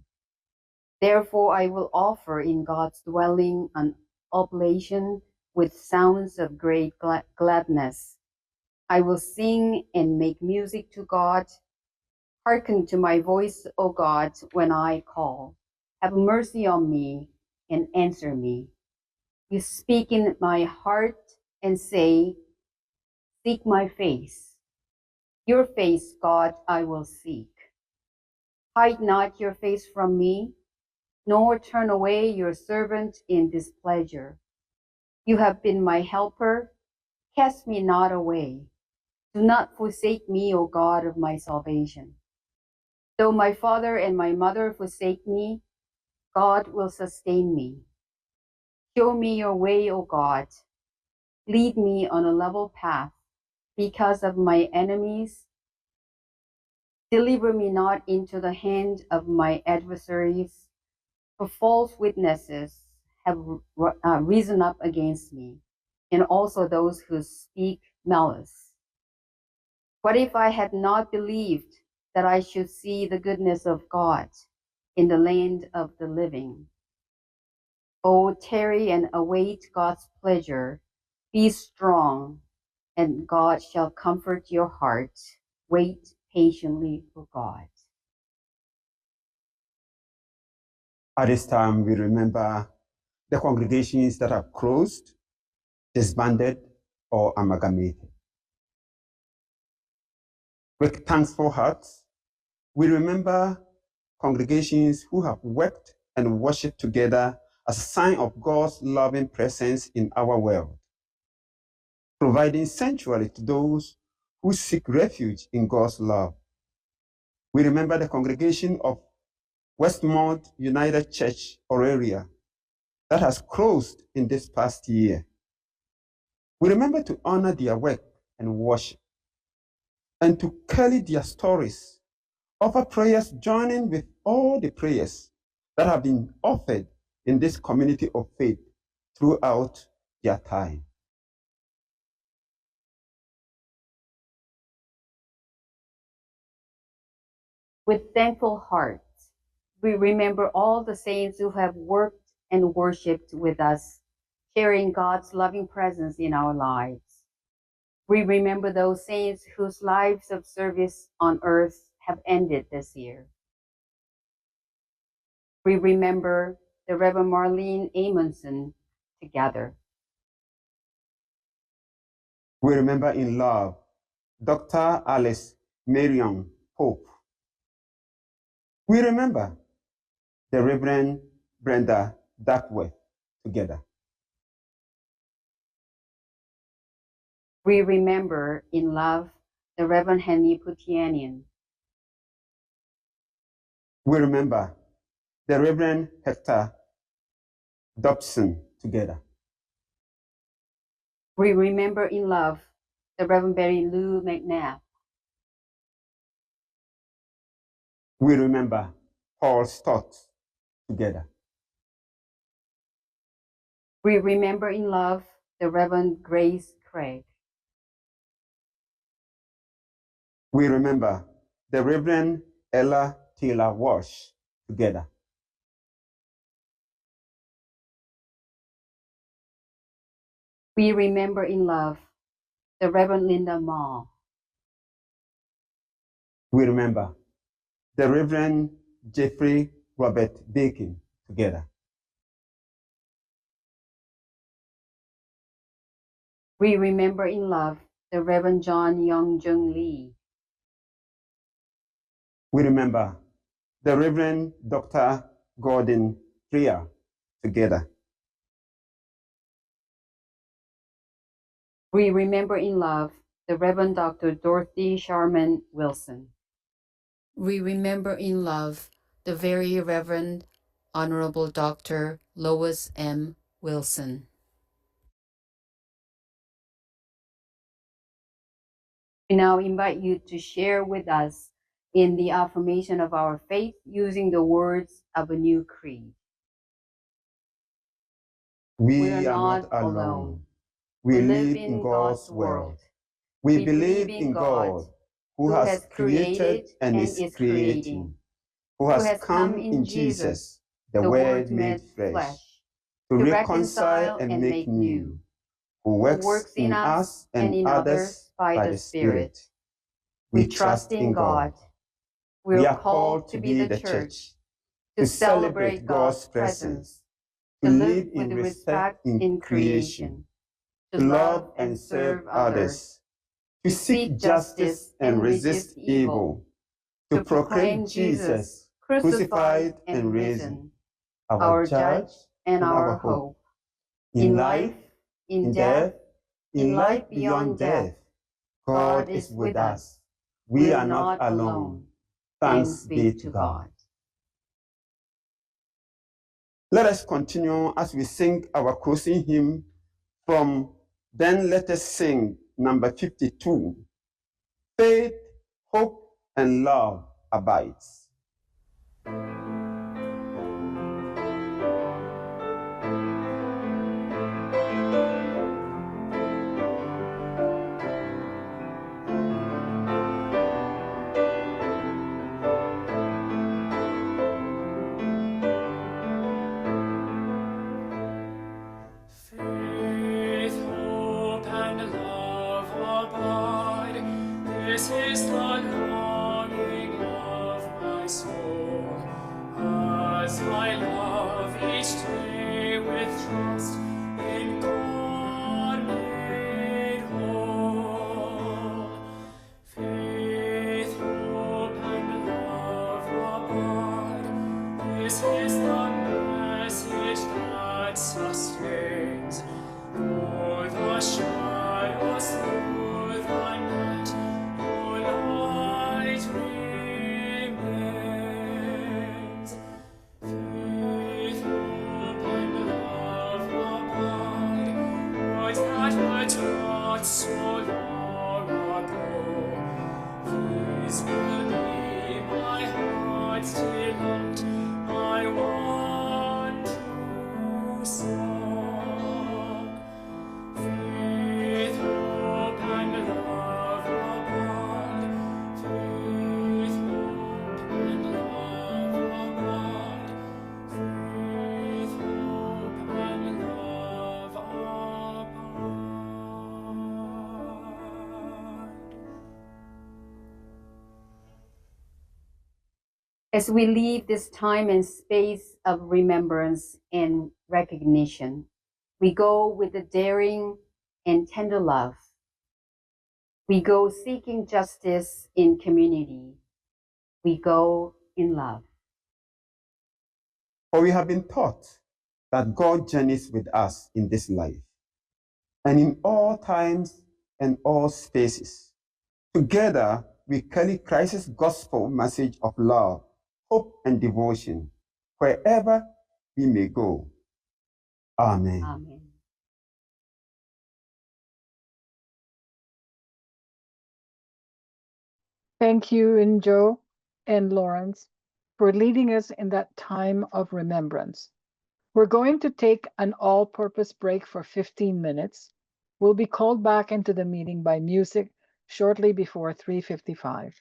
Therefore I will offer in God's dwelling an oblation with sounds of great gladness. I will sing and make music to God. Hearken to my voice, O God, when I call. Have mercy on me and answer me. You speak in my heart and say, seek my face. Your face, God, I will seek. Hide not your face from me, nor turn away your servant in displeasure. You have been my helper. Cast me not away. Do not forsake me, O God of my salvation. Though my father and my mother forsake me, God will sustain me. Show me your way, O God. Lead me on a level path because of my enemies. Deliver me not into the hand of my adversaries, for false witnesses have risen up against me, and also those who speak malice. What if I had not believed that I should see the goodness of God in the land of the living? O tarry and await God's pleasure. Be strong, and God shall comfort your heart. Wait patiently for God. At this time, we remember the congregations that have closed, disbanded, or amalgamated. With thankful hearts, we remember congregations who have worked and worshiped together as a sign of God's loving presence in our world, providing sanctuary to those who seek refuge in God's love. We remember the congregation of Westmont United Church Auraria that has closed in this past year. We remember to honor their work and worship, and to carry their stories, offer prayers joining with all the prayers that have been offered in this community of faith throughout their time. With thankful hearts, we remember all the saints who have worked and worshiped with us, sharing God's loving presence in our lives. We remember those saints whose lives of service on earth have ended this year. We remember the Reverend Marlene Amundsen together. We remember in love Dr. Alice Marion Pope. We remember the Reverend Brenda Duckworth together. We remember in love the Reverend Henry Putianian. We remember the Reverend Hector Dobson together. We remember in love the Reverend Barry Lou McNabb. We remember Paul Stott together. We remember in love the Reverend Grace Craig. We remember the Reverend Ella Taylor Walsh together. We remember in love the Reverend Linda Ma. We remember the Reverend Jeffrey Robert Bacon together. We remember in love the Reverend John Young Jung Lee. We remember the Reverend Dr. Gordon Freer together. We remember in love the Reverend Dr. Dorothy Sharman Wilson. We remember in love the Very Reverend Honorable Dr. Lois M. Wilson. We now invite you to share with us in the affirmation of our faith using the words of a new creed. We are not alone. We live in God's world. We believe in God, who has created and is creating, who has come in Jesus, the Word made flesh, to reconcile and make new, who works in us and in others by the Spirit. We trust in God. We are called to be the church, to celebrate God's presence, to live with respect in creation, to love and serve others, to seek justice and resist evil, to proclaim Jesus crucified and risen, our judge and our hope, in life, in death, in life beyond death. God is with us. We are not alone. Thanks be to God. Let us continue as we sing our closing hymn from Then Let Us Sing, number 52. Faith, hope, and love abides. Faith, hope, and love abide. This is the longing of my soul, as I love each day with trust in God made whole. Faith, hope, and love abide. This is the message that sustains. Though the shadows through the night, your light remains. Faith, hope, and love abide. Would that the drought so long This will be my heart's delight. I want to song. Faith, hope, and love abound. Faith, hope, and love abound. Faith, hope, and love abound. As we leave this time and space of remembrance and recognition, we go with a daring and tender love. We go seeking justice in community. We go in love. For we have been taught that God journeys with us in this life and in all times and all spaces. Together, we carry Christ's gospel message of love, hope, and devotion wherever we may go. Amen. Amen. Thank you, Injo and Lawrence, for leading us in that time of remembrance. We're going to take an all-purpose break for 15 minutes. We'll be called back into the meeting by music shortly before 3:55.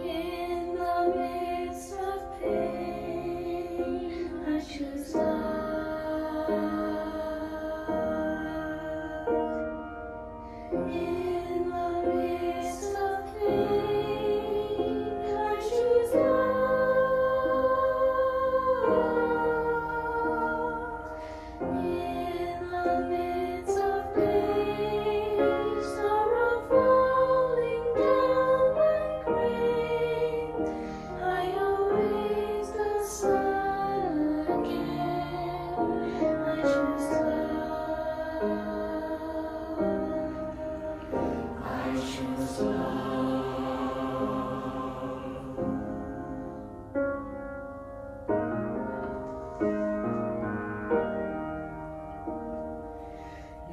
In the midst of pain, I choose love. In the midst of pain, I choose love. In the midst of pain, sorrow falling down like rain, I await the sun again. I choose love. I choose love.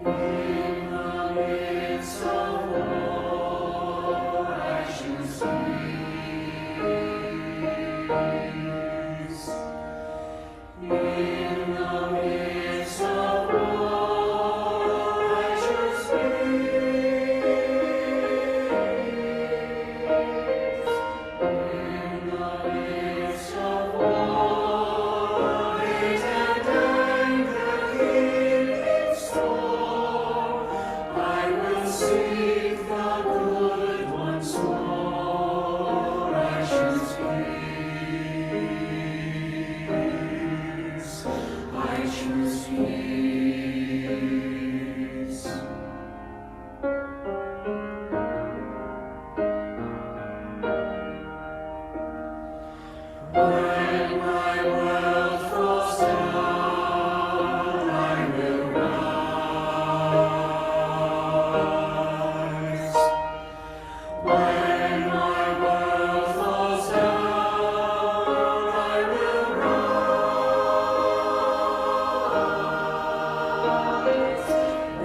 In the midst of war, I choose peace. In the midst of war, I choose peace. In the midst of war, hate and anger keep store. I will seek the good once more. I choose peace. I choose peace. When my world falls down, I will rise. When my world falls down, I will rise.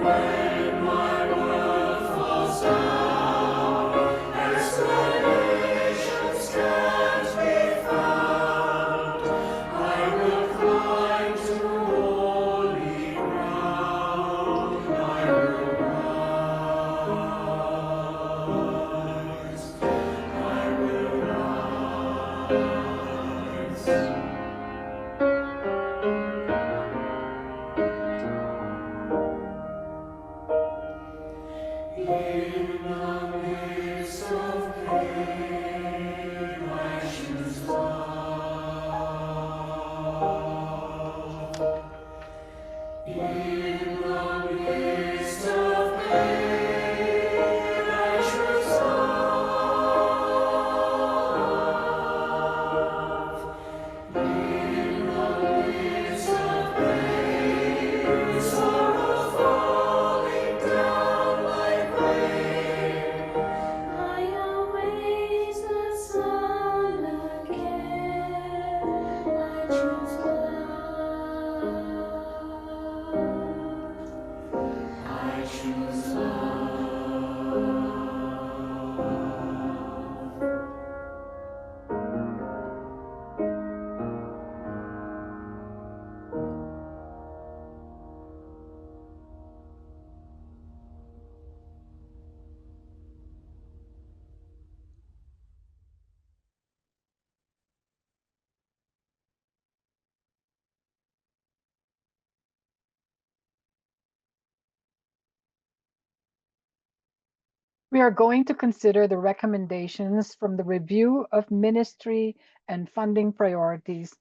When my world falls down, as the nations can't be found, We are going to consider the recommendations from the review of ministry and funding priorities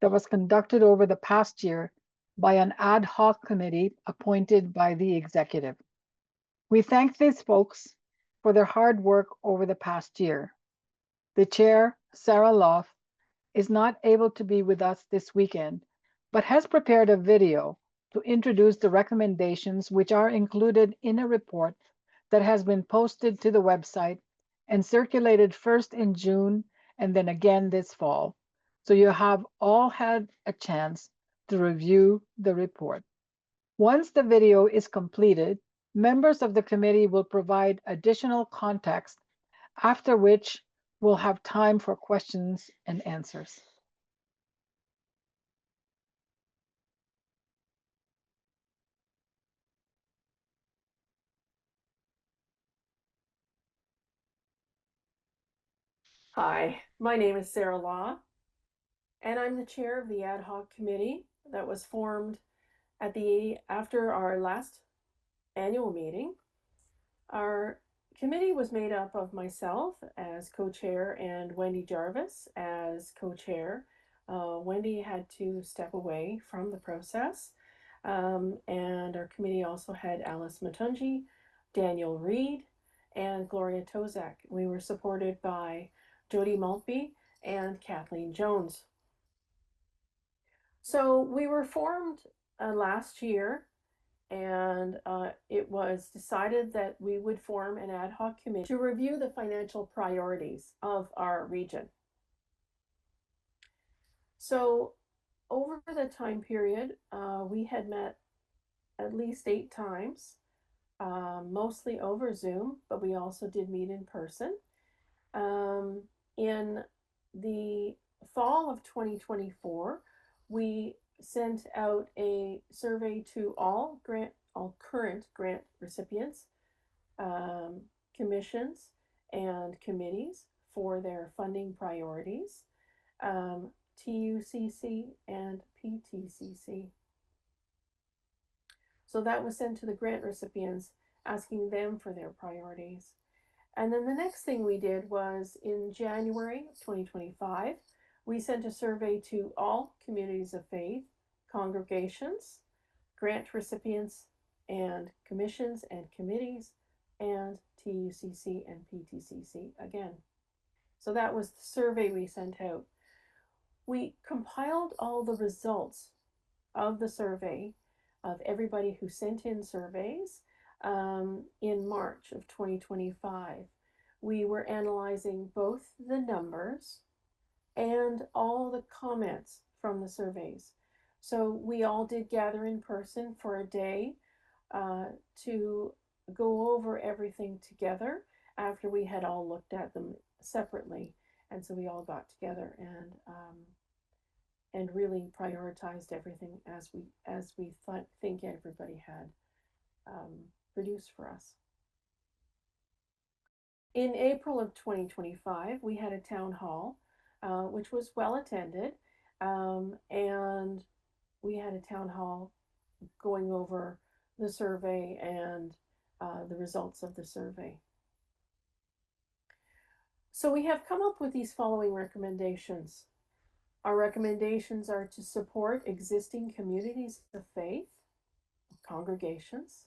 that was conducted over the past year by an ad hoc committee appointed by the executive. We thank these folks for their hard work over the past year. The chair, Sarah Loff, is not able to be with us this weekend, but has prepared a video to introduce the recommendations which are included in a report that has been posted to the website and circulated first in June and then again this fall. So you have all had a chance to review the report. Once the video is completed, members of the committee will provide additional context, after which we'll have time for questions and answers. Hi, my name is Sarah Law, and I'm the chair of the ad hoc committee that was formed after our last annual meeting. Our committee was made up of myself as co-chair and Wendy Jarvis as co-chair. Wendy had to step away from the process, and our committee also had Alice Matunji, Daniel Reed, and Gloria Tozak. We were supported by Jody Maltby and Kathleen Jones. So we were formed last year, and it was decided that we would form an ad hoc committee to review the financial priorities of our region. So over the time period, we had met at least 8 times, mostly over Zoom, but we also did meet in person. In the fall of 2024, we sent out a survey to all current grant recipients, commissions, and committees for their funding priorities, TUCC and PTCC. So that was sent to the grant recipients, asking them for their priorities. And then the next thing we did was in January 2025, we sent a survey to all communities of faith, congregations, grant recipients, and commissions and committees, and TUCC and PTCC again. So that was the survey we sent out. We compiled all the results of the survey of everybody who sent in surveys in March of 2025. We were analyzing both the numbers and all the comments from the surveys. So we all did gather in person for a day to go over everything together after we had all looked at them separately. And so we all got together and really prioritized everything as we think everybody had produced for us. In April of 2025, we had a town hall, which was well attended, and we had a town hall going over the survey and the results of the survey. So we have come up with these following recommendations. Our recommendations are to support existing communities of faith, congregations.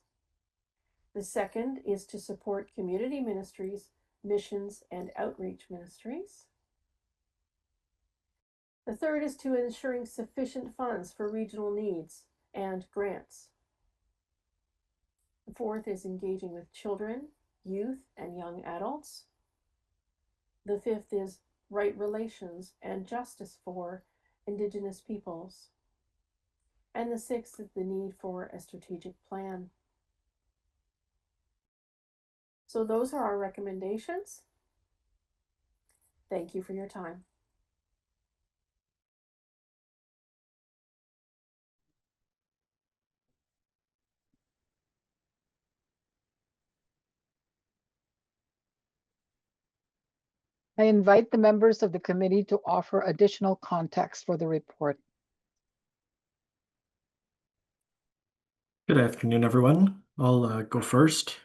The second is to support community ministries, missions, and outreach ministries. The third is to ensuring sufficient funds for regional needs and grants. The fourth is engaging with children, youth, and young adults. The fifth is right relations and justice for Indigenous peoples. And the sixth is the need for a strategic plan. So those are our recommendations. Thank you for your time. I invite the members of the committee to offer additional context for the report. Good afternoon, everyone. I'll go first.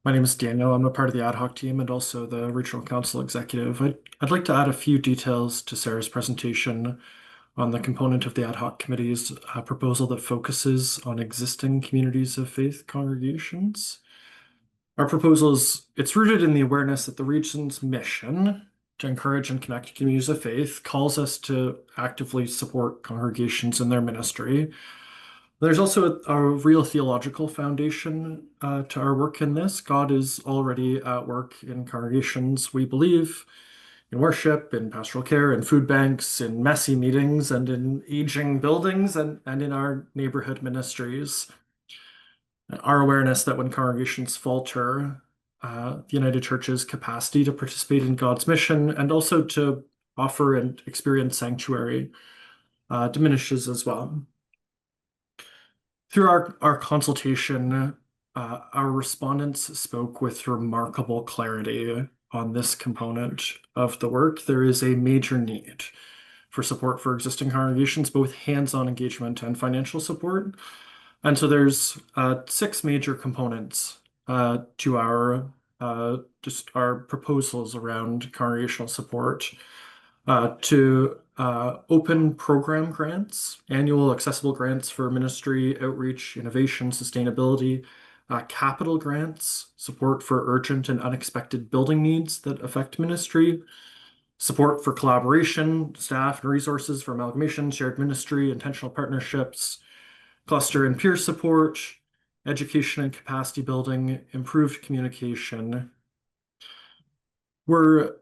My name is Daniel. I'm a part of the ad hoc team and also the Regional Council Executive. I'd like to add a few details to Sarah's presentation on the component of the ad hoc committee's proposal that focuses on existing communities of faith congregations. Our proposal it's rooted in the awareness that the region's mission to encourage and connect communities of faith calls us to actively support congregations in their ministry. There's also a real theological foundation to our work in this. God is already at work in congregations, we believe, in worship, in pastoral care, in food banks, in messy meetings, and in aging buildings, and in our neighborhood ministries. Our awareness that when congregations falter, the United Church's capacity to participate in God's mission and also to offer and experience sanctuary diminishes as well. Through our consultation, our respondents spoke with remarkable clarity on this component of the work. There is a major need for support for existing congregations, both hands-on engagement and financial support. And so there's 6 major components to our proposals around congregational support. To open program grants, annual accessible grants for ministry, outreach, innovation, sustainability, capital grants, support for urgent and unexpected building needs that affect ministry, support for collaboration, staff and resources for amalgamation, shared ministry, intentional partnerships, cluster and peer support, education and capacity building, improved communication. We're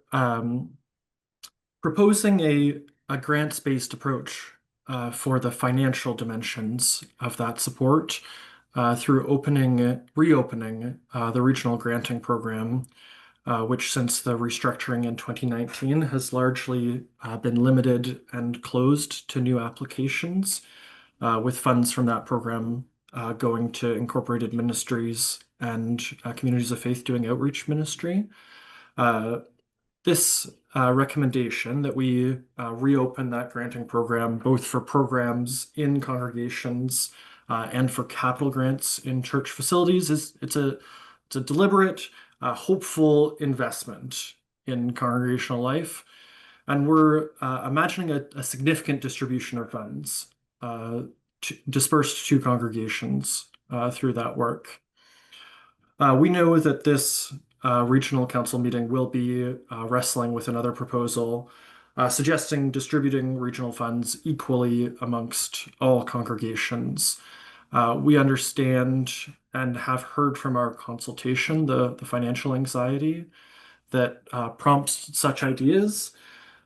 proposing a grants-based approach for the financial dimensions of that support through reopening the regional granting program, which since the restructuring in 2019 has largely been limited and closed to new applications, with funds from that program going to incorporated ministries and communities of faith doing outreach ministry. This recommendation that we reopen that granting program, both for programs in congregations and for capital grants in church facilities, it's a deliberate, hopeful investment in congregational life. And we're imagining a significant distribution of funds dispersed to congregations through that work. We know that this regional council meeting will be wrestling with another proposal suggesting distributing regional funds equally amongst all congregations. We understand and have heard from our consultation the financial anxiety that prompts such ideas.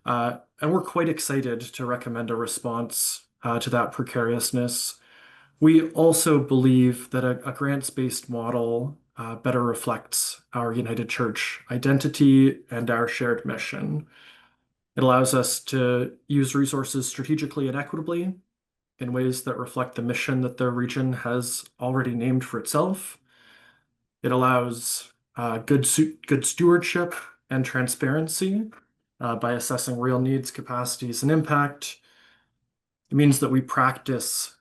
And we're quite excited to recommend a response to that precariousness. We also believe that a grants-based model better reflects our United Church identity and our shared mission. It allows us to use resources strategically and equitably in ways that reflect the mission that the region has already named for itself. It allows good stewardship and transparency by assessing real needs, capacities, and impact. It means that we practice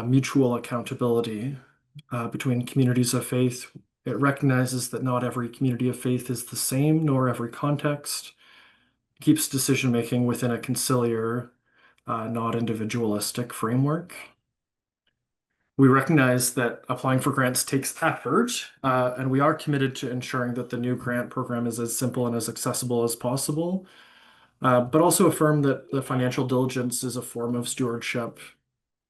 mutual accountability between communities of faith. It recognizes that not every community of faith is the same, nor every context. It keeps decision-making within a conciliar, not individualistic framework. We recognize that applying for grants takes effort, and we are committed to ensuring that the new grant program is as simple and as accessible as possible, but also affirm that the financial diligence is a form of stewardship.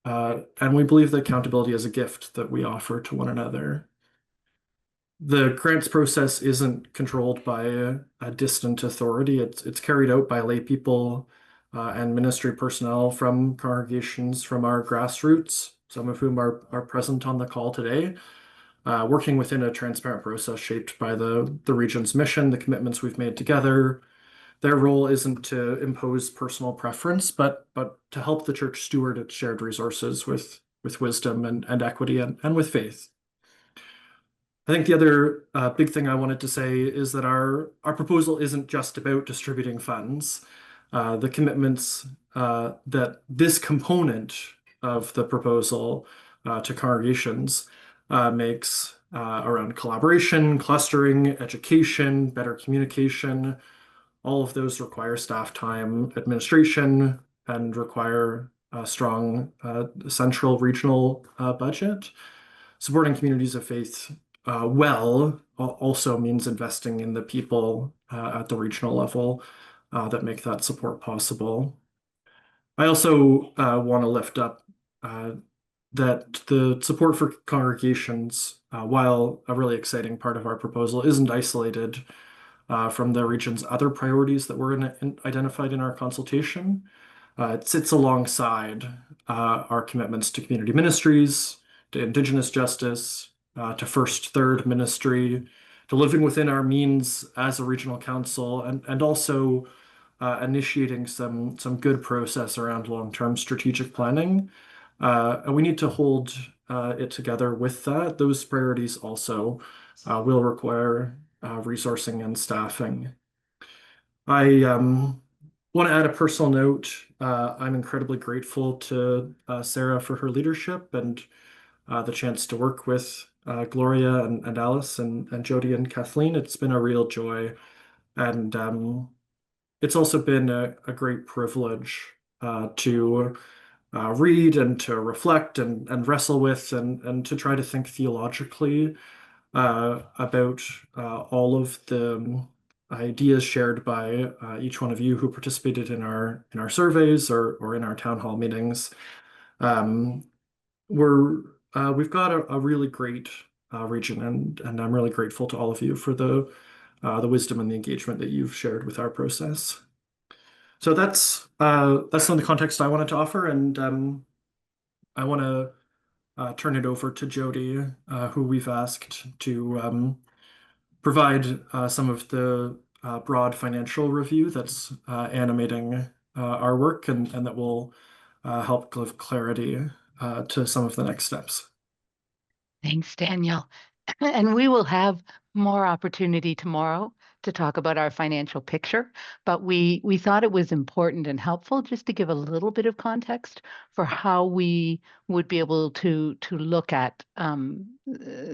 And we believe that accountability is a gift that we offer to one another. The grants process isn't controlled by a distant authority. It's carried out by lay people and ministry personnel from congregations from our grassroots, some of whom are present on the call today, working within a transparent process shaped by the region's mission, the commitments we've made together. Their role isn't to impose personal preference, but to help the church steward its shared resources with wisdom and equity and with faith. I think the other big thing I wanted to say is that our proposal isn't just about distributing funds. The commitments that this component of the proposal to congregations makes around collaboration, clustering, education, better communication, all of those require staff time, administration, and require a strong central regional budget. Supporting communities of faith well also means investing in the people at the regional level that make that support possible. I also want to lift up that the support for congregations, while a really exciting part of our proposal, isn't isolated from the region's other priorities that were identified in our consultation. It sits alongside our commitments to community ministries, to Indigenous justice, to First Third ministry, to living within our means as a regional council, and also initiating some good process around long-term strategic planning. And we need to hold it together with that. Those priorities also will require resourcing and staffing. I want to add a personal note. I'm incredibly grateful to Sarah for her leadership and the chance to work with Gloria and Alice and Jody and Kathleen. It's been a real joy. And it's also been a great privilege to read and to reflect and wrestle with and to try to think theologically about all of the ideas shared by each one of you who participated in our surveys or in our town hall meetings. We've got a really great region, and I'm really grateful to all of you for the wisdom and the engagement that you've shared with our process. So that's some of the context I wanted to offer, and I want to turn it over to Jody, who we've asked to provide some of the broad financial review that's animating our work and that will help give clarity to some of the next steps. Thanks, Daniel. And we will have more opportunity tomorrow to talk about our financial picture, but we thought it was important and helpful just to give a little bit of context for how we would be able to look at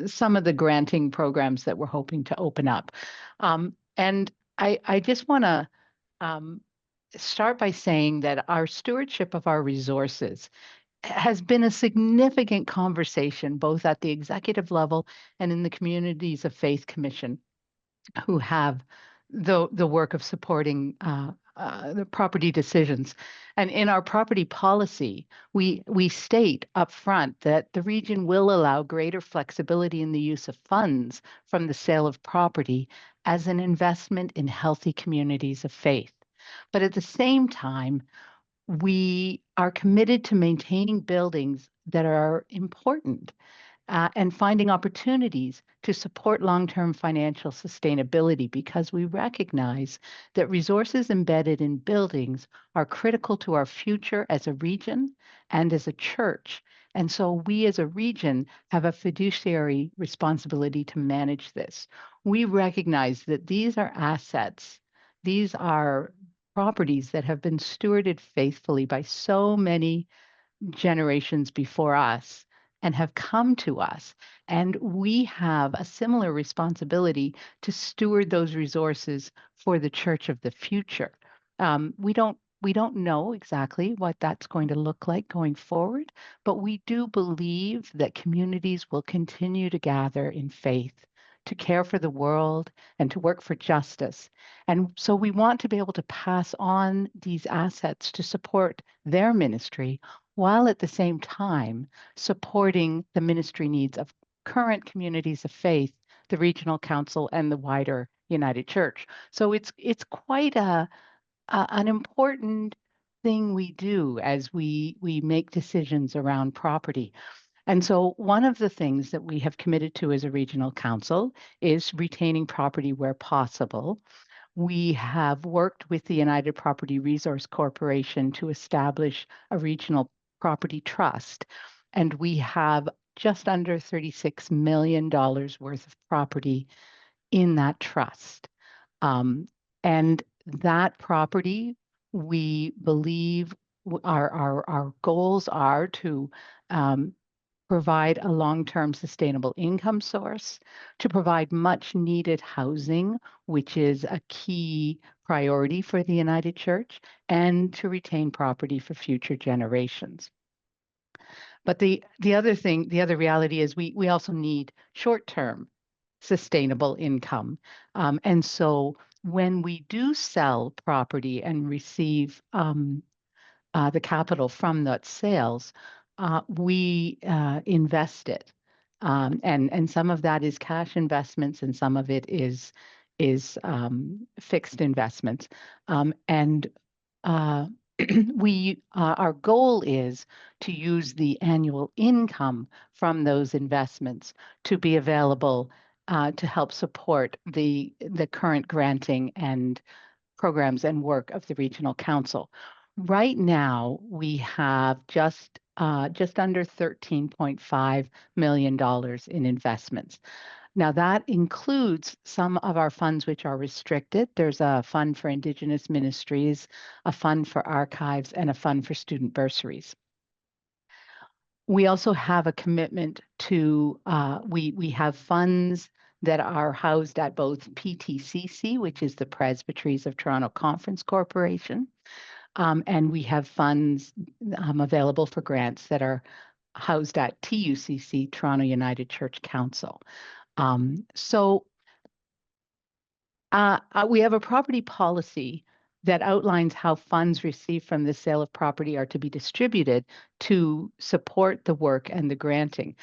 some of the granting programs that we're hoping to open up. And I just want to start by saying that our stewardship of our resources has been a significant conversation, both at the executive level and in the communities of faith commission, who have the work of supporting the property decisions. And in our property policy, we state upfront that the region will allow greater flexibility in the use of funds from the sale of property as an investment in healthy communities of faith. But at the same time, we are committed to maintaining buildings that are important and finding opportunities to support long-term financial sustainability, because we recognize that resources embedded in buildings are critical to our future as a region and as a church. And so we as a region have a fiduciary responsibility to manage this. We recognize that these are assets. These are properties that have been stewarded faithfully by so many generations before us and have come to us. And we have a similar responsibility to steward those resources for the church of the future. We don't know exactly what that's going to look like going forward, but we do believe that communities will continue to gather in faith, to care for the world, and to work for justice. And so we want to be able to pass on these assets to support their ministry, while at the same time supporting the ministry needs of current communities of faith, the regional council, and the wider United Church. So it's quite an important thing we do as we make decisions around property. And so one of the things that we have committed to as a regional council is retaining property where possible. We have worked with the United Property Resource Corporation to establish a regional property trust, and we have just under $36 million worth of property in that trust. And that property, we believe our goals are to provide a long-term sustainable income source, to provide much needed housing, which is a key priority for the United Church, and to retain property for future generations. But the other reality is we also need short-term sustainable income. And so when we do sell property and receive the capital from that sales, we invest it. And some of that is cash investments and some of it is fixed investments. And our goal is to use the annual income from those investments to be available to help support the current granting and programs and work of the Regional Council. Right now, we have just under $13.5 million in investments. Now, that includes some of our funds which are restricted. There's a fund for Indigenous ministries, a fund for archives, and a fund for student bursaries. We also have a commitment to, we have funds that are housed at both PTCC, which is the Presbyteries of Toronto Conference Corporation, and we have funds available for grants that are housed at TUCC, Toronto United Church Council. So we have a property policy that outlines how funds received from the sale of property are to be distributed to support the work and the granting.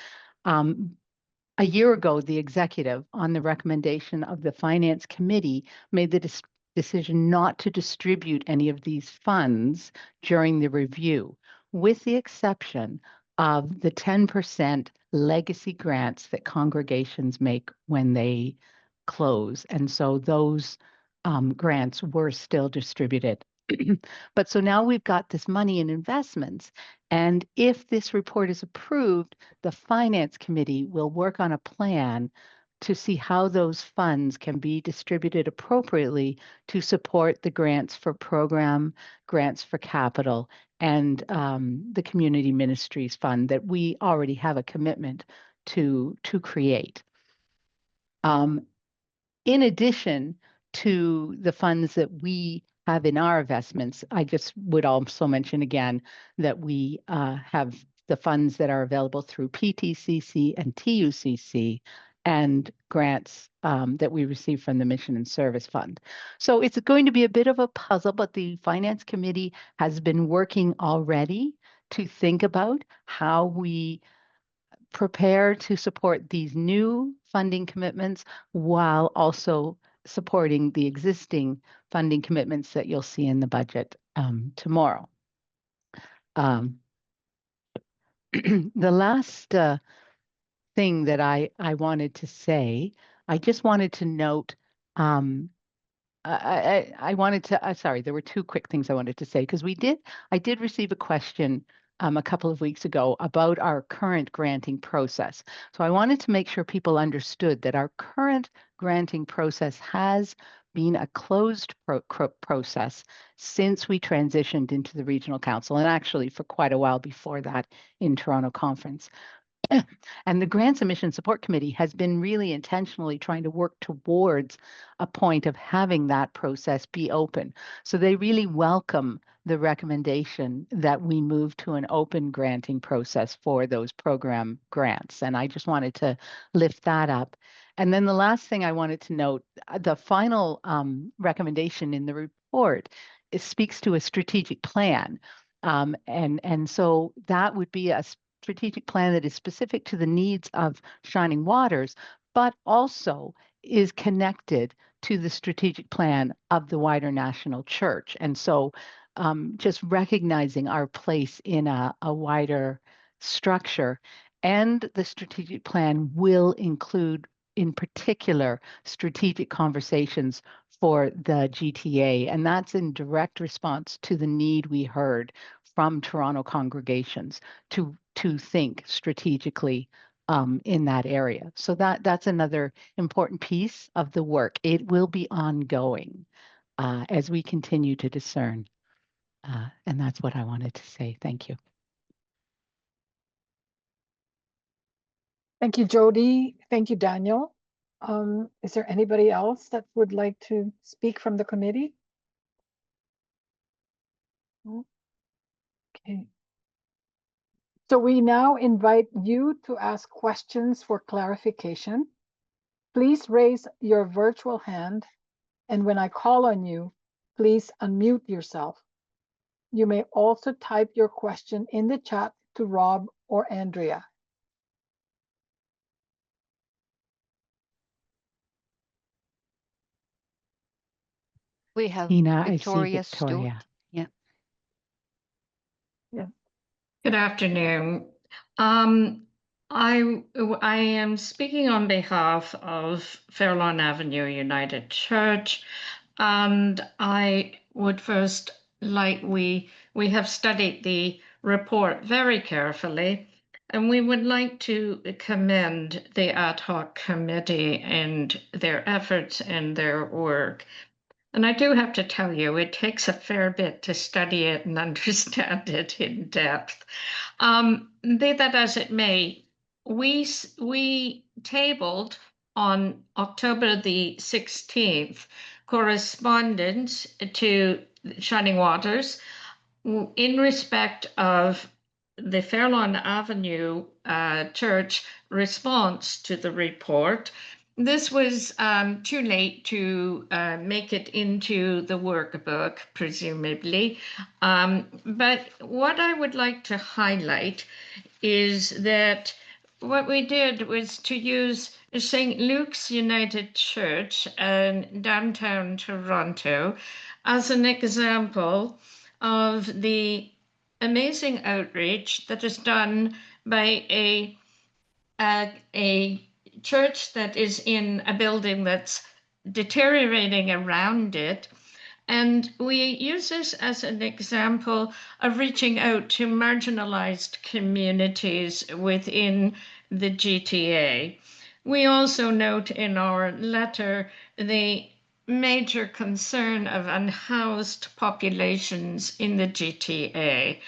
A year ago, the executive, on the recommendation of the Finance Committee, made the decision not to distribute any of these funds during the review, with the exception of the 10% legacy grants that congregations make when they close. And so those grants were still distributed. But so now we've got this money in investments. And if this report is approved, the Finance Committee will work on a plan to see how those funds can be distributed appropriately to support the grants for program, grants for capital, and the Community Ministries Fund that we already have a commitment to create. In addition to the funds that we have in our investments, I just would also mention again that we have the funds that are available through PTCC and TUCC and grants that we receive from the Mission and Service Fund. So it's going to be a bit of a puzzle, but the Finance Committee has been working already to think about how we prepare to support these new funding commitments while also supporting the existing funding commitments that you'll see in the budget tomorrow. The last thing that I wanted to say, I just wanted to note, I wanted to, sorry, there were two quick things I wanted to say, because I did receive a question a couple of weeks ago about our current granting process. So I wanted to make sure people understood that our current granting process has been a closed process since we transitioned into the Regional Council, and actually for quite a while before that in Toronto Conference. And the Grants and Mission Support Committee has been really intentionally trying to work towards a point of having that process be open. So they really welcome the recommendation that we move to an open granting process for those program grants. And I just wanted to lift that up. And then the last thing I wanted to note, the final recommendation in the report, it speaks to a strategic plan. And so that would be a strategic plan that is specific to the needs of Shining Waters, but also is connected to the strategic plan of the wider national church. And so just recognizing our place in a wider structure. And the strategic plan will include, in particular, strategic conversations for the GTA. And that's in direct response to the need we heard from Toronto congregations to think strategically in that area. So that's another important piece of the work. It will be ongoing as we continue to discern. And that's what I wanted to say. Thank you. Thank you, Jody. Thank you, Daniel. Is there anybody else that would like to speak from the committee? Okay. So we now invite you to ask questions for clarification. Please raise your virtual hand, and when I call on you, please unmute yourself. You may also type your question in the chat to Rob or Andrea. We have Tina, I see Victoria Victoria. Stewart. Yeah. Yeah. Good afternoon. I am speaking on behalf of Fairlawn Avenue United Church, and I would first we have studied the report very carefully, and we would like to commend the ad hoc committee and their efforts and their work. And I do have to tell you, it takes a fair bit to study it and understand it in depth. Be that as it may, we tabled on October the 16th correspondence to Shining Waters in respect of the Fairlawn Avenue Church response to the report. This was too late to make it into the workbook, presumably. But what I would like to highlight is that what we did was to use St. Luke's United Church in downtown Toronto as an example of the amazing outreach that is done by a church that is in a building that's deteriorating around it. And we use this as an example of reaching out to marginalized communities within the GTA. We also note in our letter the major concern of unhoused populations in the GTA.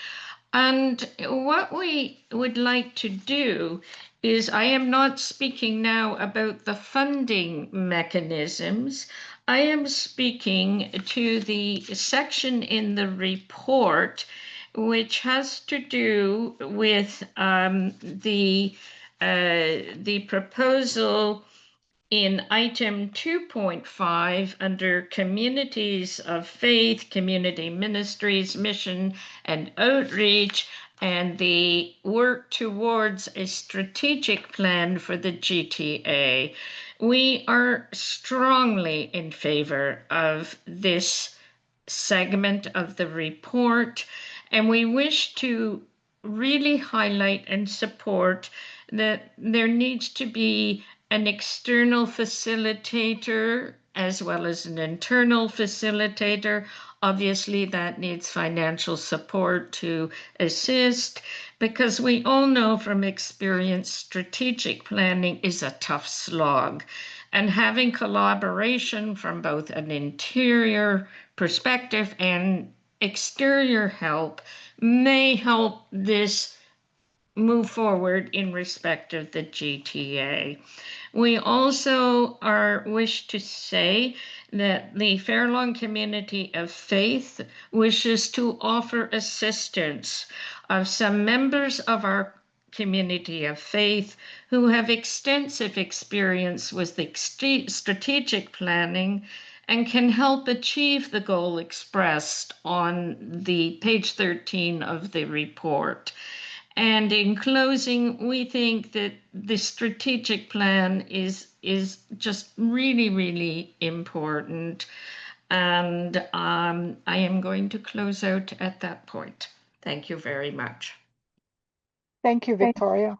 And what we would like to do is, I am not speaking now about the funding mechanisms. I am speaking to the section in the report which has to do with the proposal in item 2.5 under communities of faith, community ministries, mission and outreach, and the work towards a strategic plan for the GTA. We are strongly in favor of this segment of the report, and we wish to really highlight and support that there needs to be an external facilitator as well as an internal facilitator. Obviously, that needs financial support to assist, because we all know from experience strategic planning is a tough slog. And having collaboration from both an interior perspective and exterior help may help this move forward in respect of the GTA. We also wish to say that the Fairlawn Community of Faith wishes to offer assistance of some members of our community of faith who have extensive experience with strategic planning and can help achieve the goal expressed on the page 13 of the report. And in closing, we think that the strategic plan is just really, really important. And I am going to close out at that point. Thank you very much. Thank you, Victoria.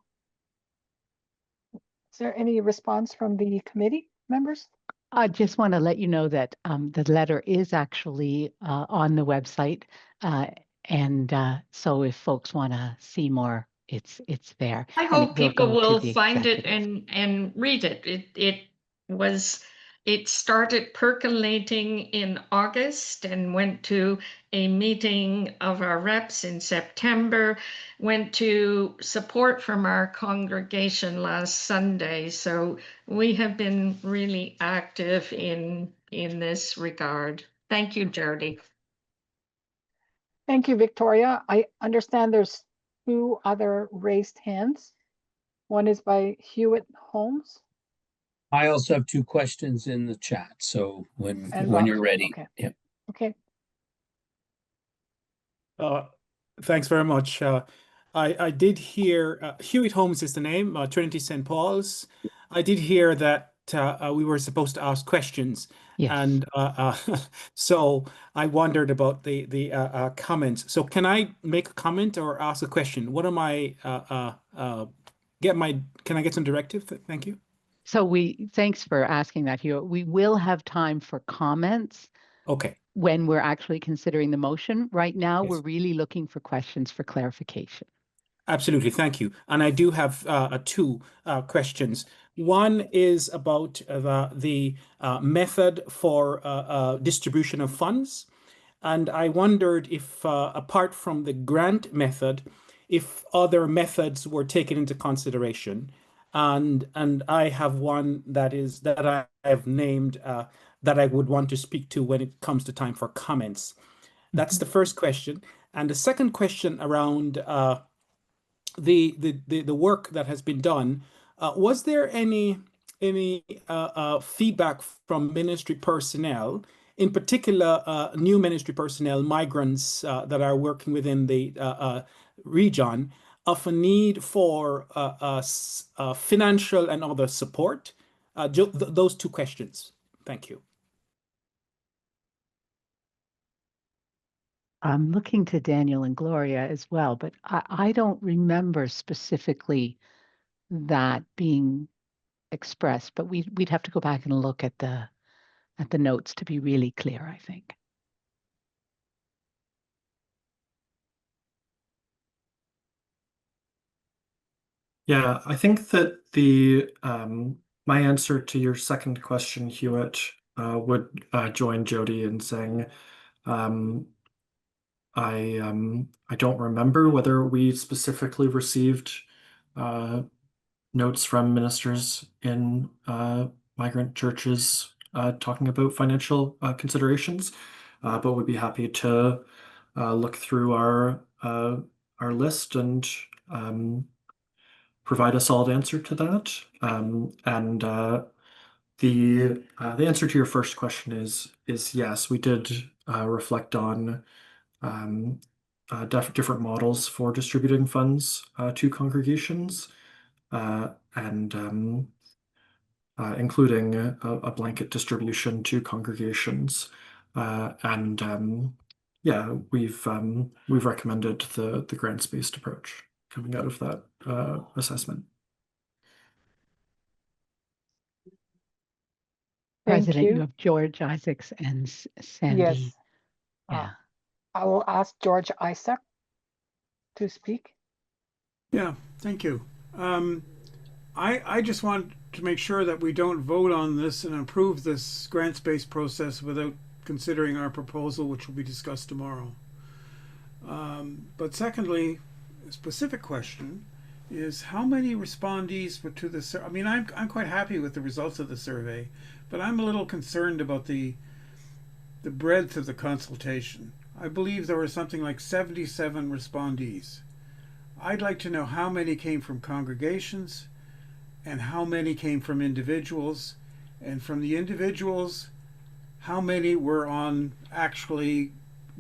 Is there any response from the committee members? I just want to let you know that the letter is actually on the website. So if folks want to see more, it's there. I And hope it will people go to will the find it executive. and read it. It started percolating in August and went to a meeting of our reps in September, went to support from our congregation last Sunday. So we have been really active in this regard. Thank you, Jody. Thank you, Victoria. I understand there's 2 other raised hands. One is by Hewitt Holmes. I also have 2 questions in the chat. So when Rob. you're ready. Okay. Yeah. Okay. Thanks very much. I did hear Hewitt Holmes is the name, Trinity St. Paul's. I did hear that we were supposed to ask questions, yes. And so I wondered about the comments. So can I make a comment or ask a question? What am I Can I get some directive? Thank you. So thanks for asking that, Hugh. We will have time for comments. Okay. When we're actually considering the motion. Right now, Yes. we're really looking for questions for clarification. Absolutely, thank you. And I do have 2 questions. One is about the method for distribution of funds. And I wondered if, apart from the grant method, if other methods were taken into consideration. And I have one that I have named that I would want to speak to when it comes to time for comments. That's the first question. And the second question around the work that has been done, was there any feedback from ministry personnel, in particular new ministry personnel, migrants that are working within the region, of a need for financial and other support? Those 2 questions. Thank you. I'm looking to Daniel and Gloria as well, but I don't remember specifically that being expressed, but we'd have to go back and look at the notes to be really clear, I think. Yeah, I think that the my answer to your second question, Hewitt, would join Jody in saying I don't remember whether we specifically received notes from ministers in migrant churches talking about financial considerations, but would be happy to look through our list and provide a solid answer to that. And the answer to your first question is yes, we did reflect on different models for distributing funds to congregations, and including a blanket distribution to congregations. Yeah, we've recommended the grants-based approach coming out of that assessment. President, you have George Isaacs and Sandy. Yes. Yeah. I will ask George Isaac to speak. Yeah, thank you. I just want to make sure that we don't vote on this and approve this grants-based process without considering our proposal, which will be discussed tomorrow. But secondly, a specific question is how many respondees were to the survey? I mean, I'm quite happy with the results of the survey, but I'm a little concerned about the breadth of the consultation. I believe there were something like 77 respondees. I'd like to know how many came from congregations and how many came from individuals, and from the individuals, how many were actually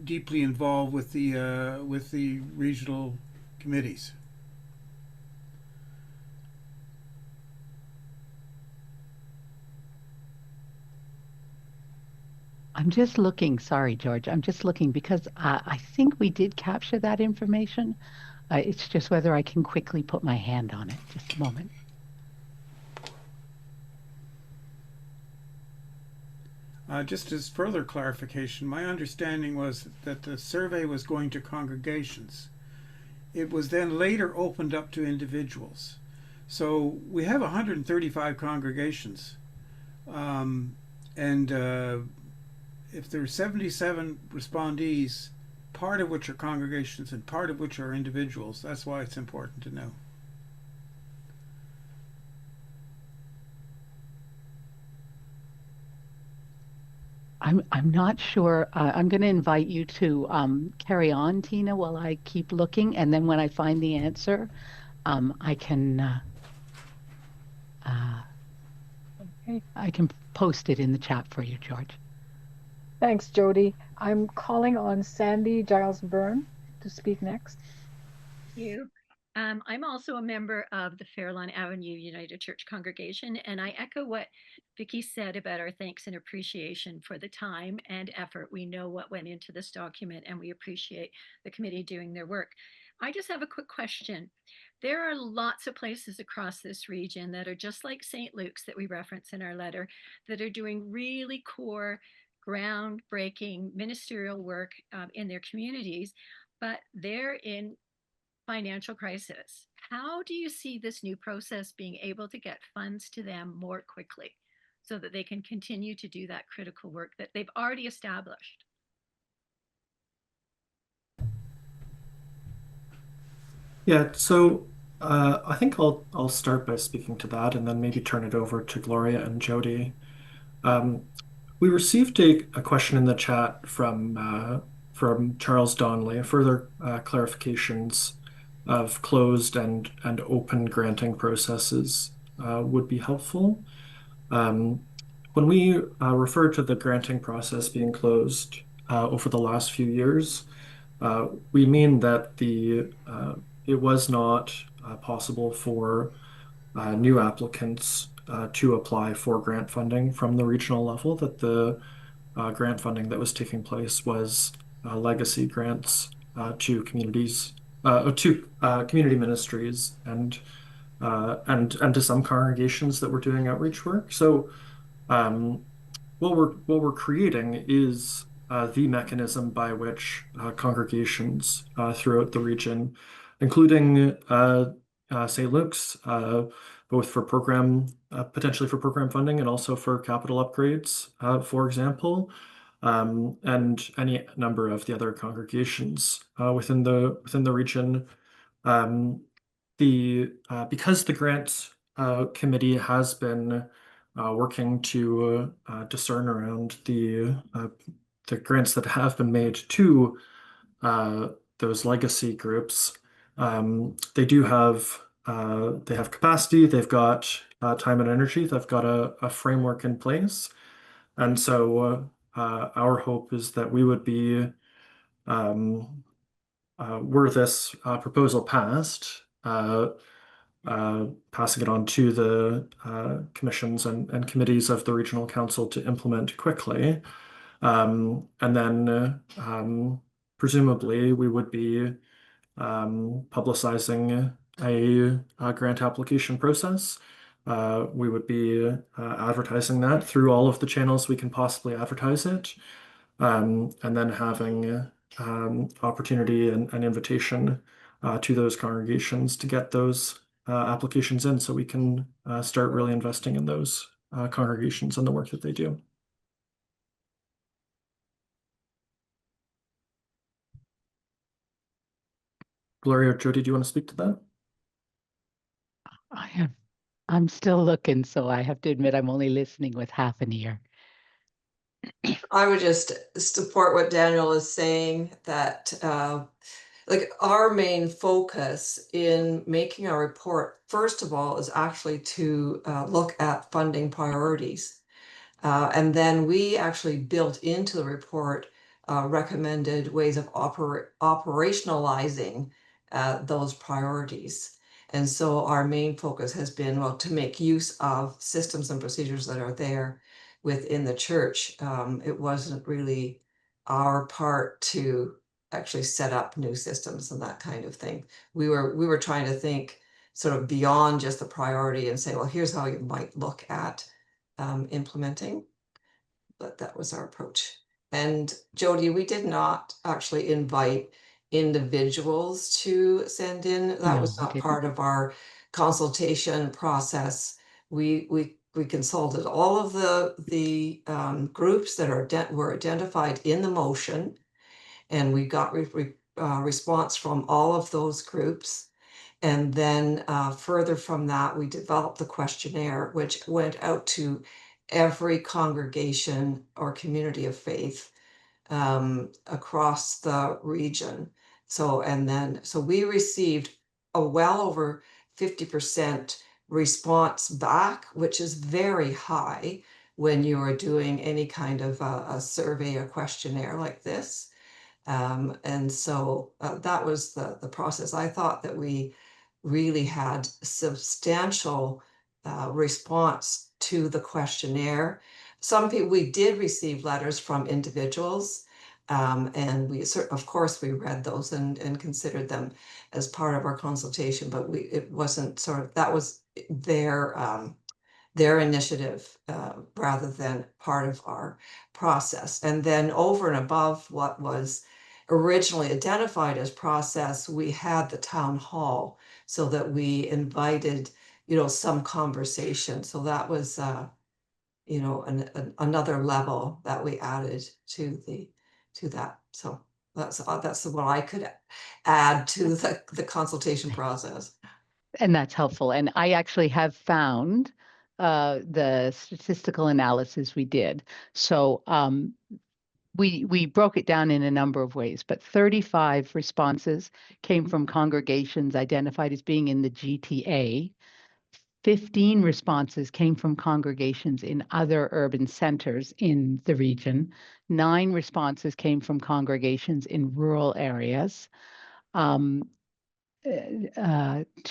deeply involved with the regional committees. I'm just looking, sorry, George, I'm just looking because I think we did capture that information. It's just whether I can quickly put my hand on it. Just a moment. Just as further clarification, my understanding was that the survey was going to congregations. It was then later opened up to individuals. So we have 135 congregations. And if there's 77 respondees, part of which are congregations and part of which are individuals, that's why it's important to know. I'm not sure. I'm going to invite you to carry on, Tina, while I keep looking, and then when I find the answer, I can post it in the chat for you, George. Thanks, Jody. I'm calling on Sandy Giles Byrne to speak next. Thank you. I'm also a member of the Fairlawn Avenue United Church congregation, and I echo what Vicki said about our thanks and appreciation for the time and effort. We know what went into this document, and we appreciate the committee doing their work. I just have a quick question. There are lots of places across this region that are just like St. Luke's that we reference in our letter that are doing really core, groundbreaking ministerial work in their communities, but they're in financial crisis. How do you see this new process being able to get funds to them more quickly so that they can continue to do that critical work that they've already established? Yeah, so I think I'll start by speaking to that and then maybe turn it over to Gloria and Jody. We received a question in the chat from Charles Donnelly, further clarifications of closed and open granting processes would be helpful. When we refer to the granting process being closed over the last few years, we mean that it was not possible for new applicants to apply for grant funding from the regional level, that the grant funding that was taking place was legacy grants to communities, to community ministries and to some congregations that were doing outreach work. So what we're creating is the mechanism by which congregations throughout the region, including St. Luke's, both for potentially for program funding and also for capital upgrades, for example, and any number of the other congregations within the region. Because the grants committee has been working to discern around the grants that have been made to those legacy groups. They have capacity, they've got time and energy, they've got a framework in place. And so our hope is that we would be, were this proposal passed, passing it on to the commissions and committees of the regional council to implement quickly. And then presumably we would be publicizing a grant application process. We would be advertising that through all of the channels we can possibly advertise it, and then having opportunity and invitation to those congregations to get those applications in so we can start really investing in those congregations and the work that they do. Gloria or Jody, do you want to speak to that? I'm still looking, so I have to admit I'm only listening with half an ear. I would just support what Daniel is saying, that like our main focus in making our report, first of all, is actually to look at funding priorities. And then we actually built into the report recommended ways of operationalizing those priorities. And so our main focus has been, well, to make use of systems and procedures that are there. within the church. It wasn't really our part to actually set up new systems and that kind of thing. We were trying to think sort of beyond just the priority and say, well, here's how you might look at implementing. But that was our approach. And Jody, we did not actually invite individuals to send in. That No, was we not didn't. part of our consultation process. We consulted all of the groups that were identified in the motion, and we got response from all of those groups. And then further from that, we developed the questionnaire, which went out to every congregation or community of faith across the region. So we received a well over 50% response back, which is very high when you are doing any kind of a survey or questionnaire like this. And so that was the process. I thought that we really had substantial response to the questionnaire. Some people, we did receive letters from individuals, and of course, we read those and considered them as part of our consultation, but it wasn't that was their initiative rather than part of our process. And then over and above what was originally identified as process, we had the town hall so that we invited, some conversation. So that was, another level that we added to that. So that's what I could add to the consultation process. And that's helpful. And I actually have found the statistical analysis we did. So we broke it down in a number of ways, but 35 responses came from congregations identified as being in the GTA. 15 responses came from congregations in other urban centers in the region. 9 responses came from congregations in rural areas. 2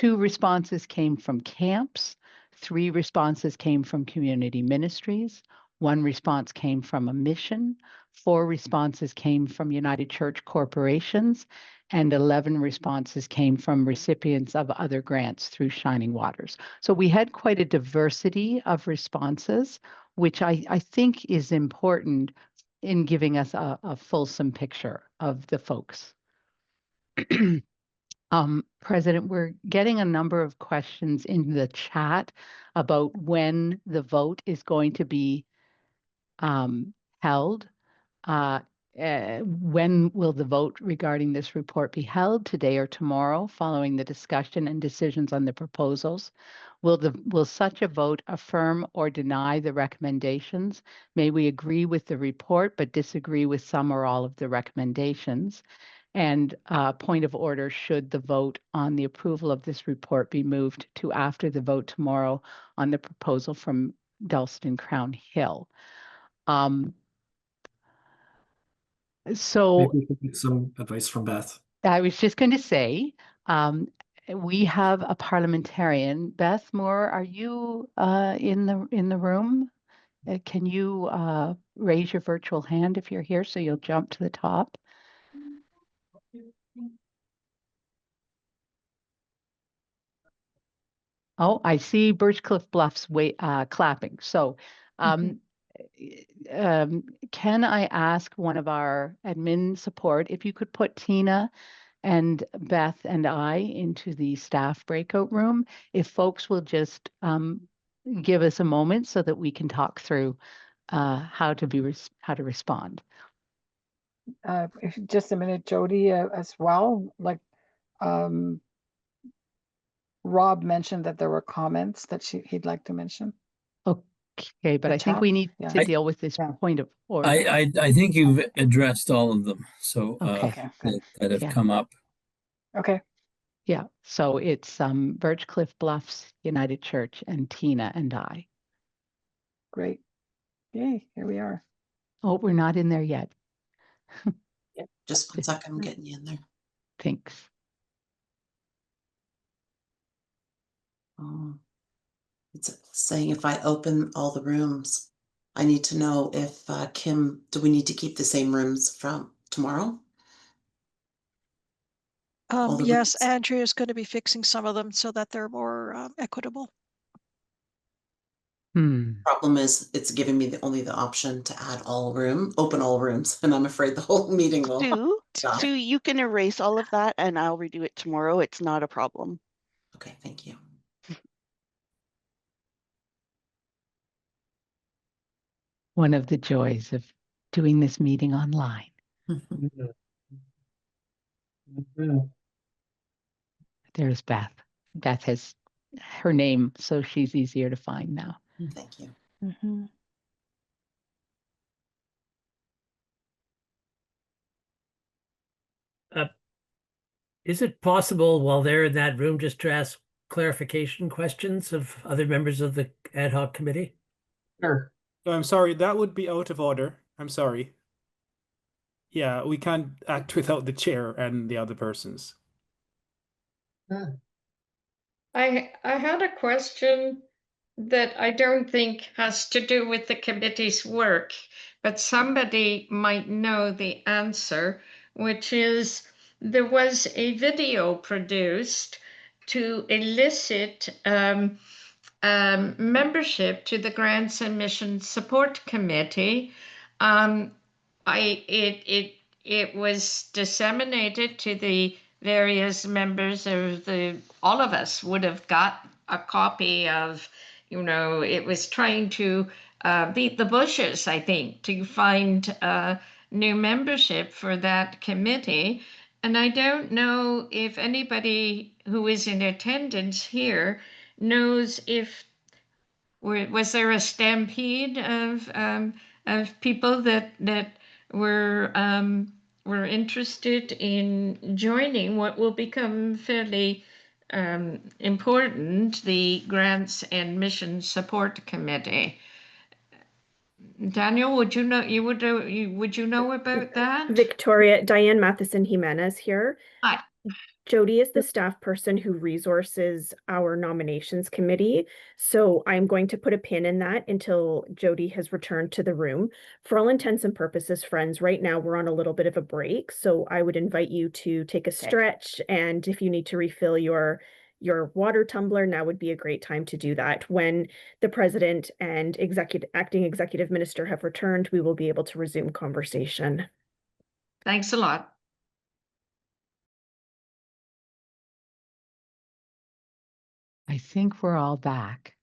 responses came from camps. 3 responses came from community ministries. 1 response came from a mission. 4 responses came from United Church corporations, and 11 responses came from recipients of other grants through Shining Waters. So we had quite a diversity of responses, which I think is important in giving us a fulsome picture of the folks. President, we're getting a number of questions in the chat about when the vote is going to be held. When will the vote regarding this report be held, today or tomorrow, following the discussion and decisions on the proposals? Will such a vote affirm or deny the recommendations? May we agree with the report but disagree with some or all of the recommendations? And point of order, should the vote on the approval of this report be moved to after the vote tomorrow on the proposal from Dalston Crown Hill? So maybe we could get some advice from Beth. I was just going to say, we have a parliamentarian. Beth Moore, are you in the room? Can you raise your virtual hand if you're here so you'll jump to the top? Oh, I see Birchcliff Bluffs clapping. So can I ask one of our admin support, if you could put Tina and Beth and I into the staff breakout room, if folks will just give us a moment so that we can talk through how to respond. Just a minute, Jody, as well. Like Rob mentioned that there were comments that he'd like to mention. Okay, but I think we need to deal with this point of order. I think you've addressed all of them, so okay, that have come up. Okay. Yeah, so it's Birchcliff Bluffs United Church and Tina and I. Great. Yay, here we are. Oh, we're not in there yet. Yep, just 1 second, I'm getting you in there. Thanks. It's saying if I open all the rooms. I need to know if Kim, do we need to keep the same rooms from tomorrow? All the Yes, rooms? Andrea is going to be fixing some of them so that they're more equitable. Problem is, it's giving me only the option to add open all rooms, and I'm afraid the whole meeting will stop. Sue, you can erase all of that and I'll redo it tomorrow. It's not a problem. Okay, thank you. One of the joys of doing this meeting online. There's Beth. Beth has her name, so she's easier to find now. Thank you. Is it possible while they're in that room just to ask clarification questions of other members of the ad hoc committee? Sure. I'm sorry, that would be out of order. I'm sorry. Yeah, we can't act without the chair and the other persons. I had a question that I don't think has to do with the committee's work, but somebody might know the answer, which is there was a video produced to elicit membership to the Grants and Missions Support Committee. It was disseminated to the various members of all of us would have got a copy of, it was trying to beat the bushes, I think, to find new membership for that committee. And I don't know if anybody who is in attendance here knows if was there a stampede of people that were interested in joining what will become fairly important, the Grants and Mission Support Committee. Daniel, would you know? Would you know about that? Victoria, Diane Matheson Jimenez here. Hi. Jody is the staff person who resources our nominations committee. So I'm going to put a pin in that until Jody has returned to the room. For all intents and purposes, friends, right now we're on a little bit of a break. So I would invite you to take a stretch. And if you need to refill your water tumbler, now would be a great time to do that. When the president and acting executive minister have returned, we will be able to resume conversation. Thanks a lot. I think we're all back.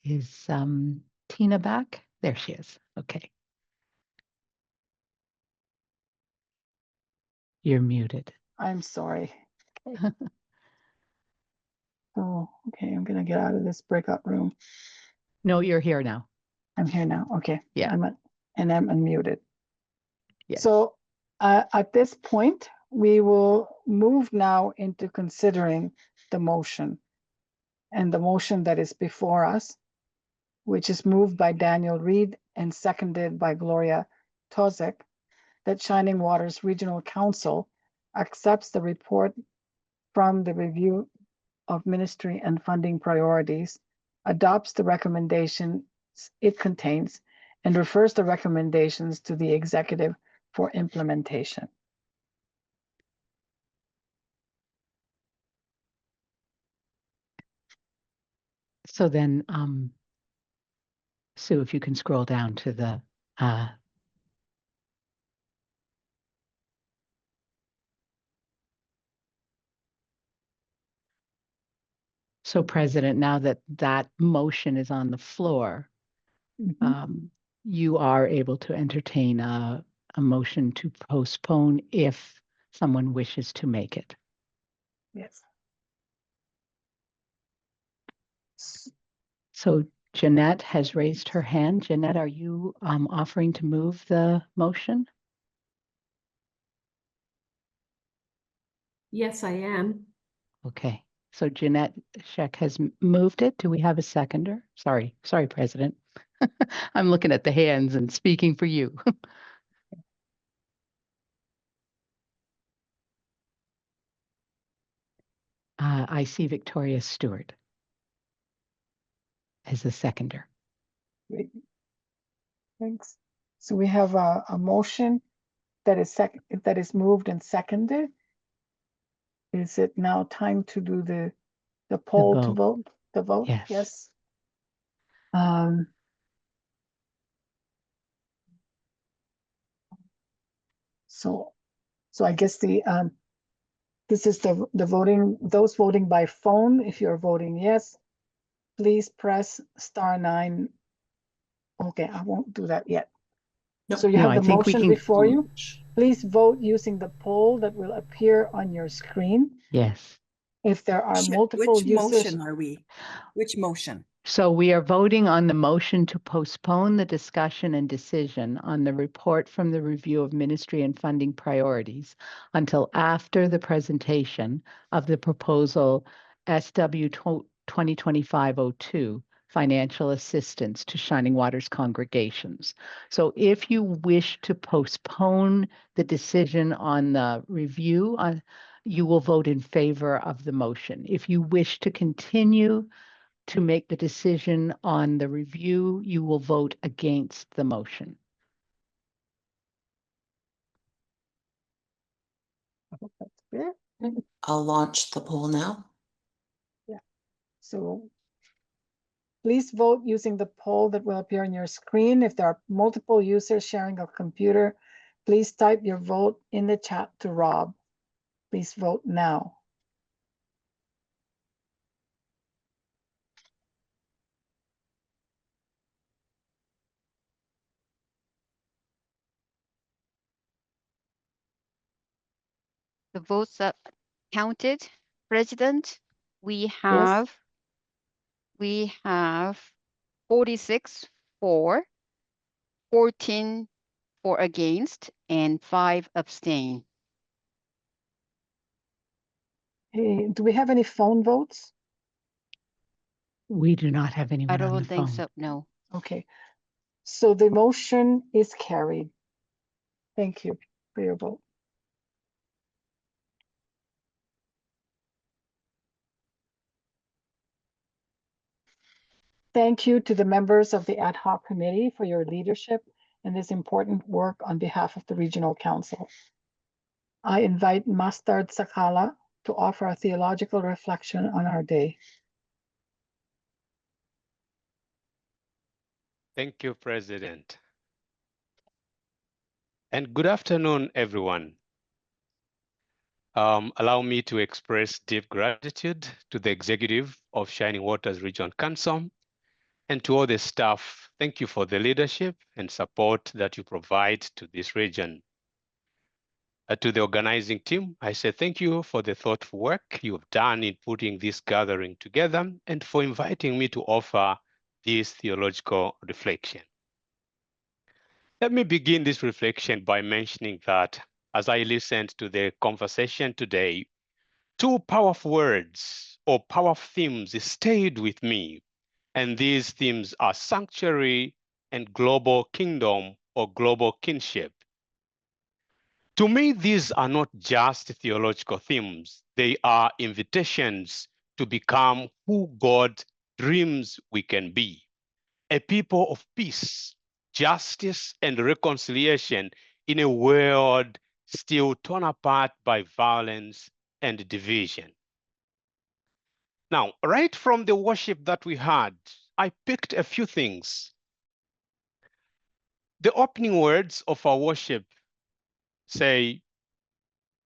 Is Tina back? There she is. Okay. You're muted. I'm sorry. Oh, okay. I'm gonna get out of this breakout room. No, you're here now. I'm here now. Okay. Yeah. I'm unmuted. Yes. So at this point, we will move now into considering the motion. And the motion that is before us, which is moved by Daniel Reed and seconded by Gloria Tozek, that Shining Waters Regional Council accepts the report from the review of ministry and funding priorities, adopts the recommendations it contains, and refers the recommendations to the executive for implementation. So then, Sue, if you can scroll down to the so, President, now that that motion is on the floor, you are able to entertain a motion to postpone if someone wishes to make it. Yes. So Jeanette has raised her hand. Jeanette, are you offering to move the motion? Yes, I am. Okay. So Jeanette Scheck has moved it. Do we have a seconder? Sorry, President. I'm looking at the hands and speaking for you. I see Victoria Stewart. as a seconder. Great. Thanks. So we have a motion that is moved and seconded. Is it now time to do the poll to vote? The vote? Yes. Yes. So I guess this is the voting, those voting by phone. If you're voting yes, please press *9. Okay, I won't do that yet. So you have the motion before you. Please vote using the poll that will appear on your screen. Yes. If there are multiple Which users. motion are we? Which motion? So we are voting on the motion to postpone the discussion and decision on the report from the review of ministry and funding priorities until after the presentation of the proposal SW 2025-02, financial assistance to Shining Waters congregations. So if you wish to postpone the decision on the review, you will vote in favor of the motion. If you wish to continue to make the decision on the review, you will vote against the motion. I hope that's clear. I'll launch the poll now. Yeah. So please vote using the poll that will appear on your screen. If there are multiple users sharing a computer, please type your vote in the chat to Rob. Please vote now. The votes are counted. President, we have 46 for, 14 for against, and 5 abstain. Hey, do we have any phone votes? We do not have anyone I on the don't think phone. so, no. Okay. So the motion is carried. Thank you for your vote. Thank you to the members of the ad hoc committee for your leadership in this important work on behalf of the Regional Council. I invite Mastard Sakala to offer a theological reflection on our day. Thank you, President. And good afternoon, everyone. Allow me to express deep gratitude to the executive of Shining Waters Regional Council and to all the staff. Thank you for the leadership and support that you provide to this region. To the organizing team, I say thank you for the thoughtful work you have done in putting this gathering together and for inviting me to offer this theological reflection. Let me begin this reflection by mentioning that as I listened to the conversation today, two powerful words or powerful themes stayed with me. And these themes are sanctuary and global kingdom or global kinship. To me, these are not just theological themes. They are invitations to become who God dreams we can be. A people of peace, justice, and reconciliation in a world still torn apart by violence and division. Now, right from the worship that we had, I picked a few things. The opening words of our worship say,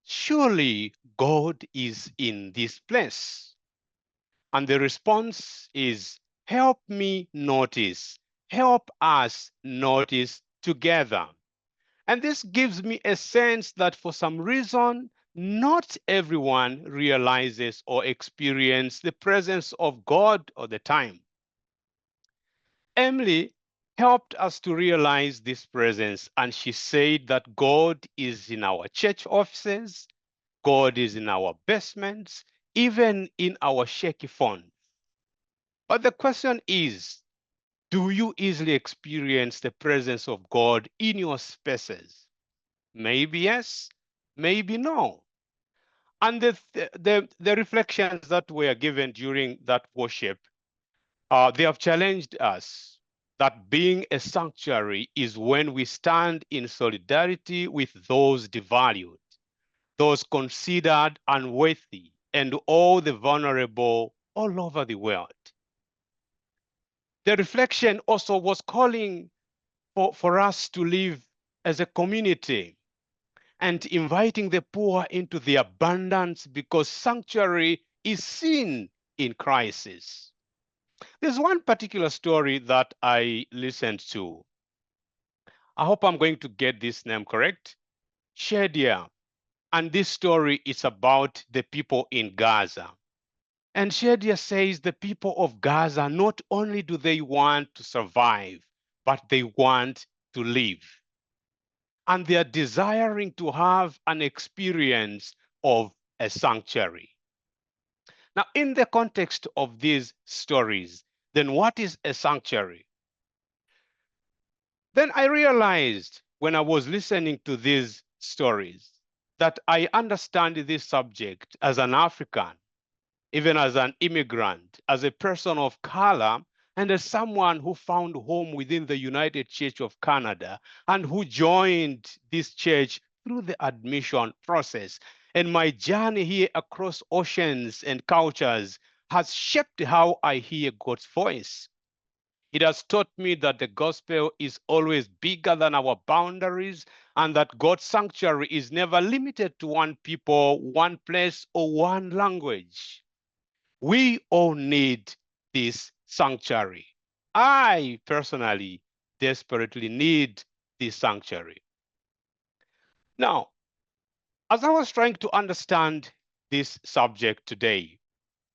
"Surely God is in this place." And the response is, "Help me notice, help us notice together." And this gives me a sense that for some reason, not everyone realizes or experiences the presence of God all the time. Emily helped us to realize this presence, and she said that God is in our church offices, God is in our basements, even in our shaky phone. But the question is, do you easily experience the presence of God in your spaces? Maybe yes, maybe no. And the reflections that were given during that worship They have challenged us that being a sanctuary is when we stand in solidarity with those devalued, those considered unworthy, and all the vulnerable all over the world. The reflection also was calling for us to live as a community and inviting the poor into the abundance, because sanctuary is seen in crisis. There's one particular story that I listened to. I hope I'm going to get this name correct. Shadia. And this story is about the people in Gaza. And Shadia says the people of Gaza, not only do they want to survive, but they want to live. And they are desiring to have an experience of a sanctuary. Now, in the context of these stories, then what is a sanctuary? Then I realized when I was listening to these stories that I understand this subject as an African, even as an immigrant, as a person of color, and as someone who found home within the United Church of Canada and who joined this church through the admission process. And my journey here across oceans and cultures has shaped how I hear God's voice. It has taught me that the gospel is always bigger than our boundaries, and that God's sanctuary is never limited to one people, one place, or one language. We all need this sanctuary. I personally desperately need this sanctuary. Now, as I was trying to understand this subject today,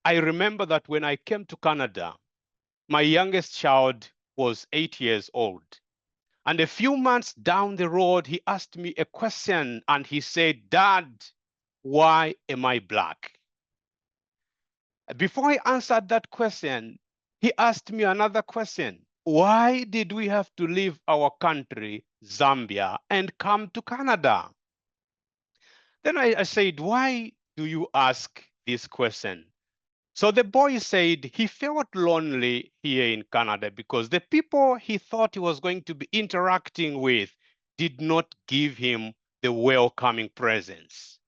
I remember that when I came to Canada, my youngest child was 8 years old. And a few months down the road, he asked me a question and he said, "Dad, why am I black?" Before I answered that question, he asked me another question. Why did we have to leave our country, Zambia, and come to Canada? Then I said, "Why do you ask this question?" So the boy said he felt lonely here in Canada because the people he thought he was going to be interacting with did not give him the welcoming presence.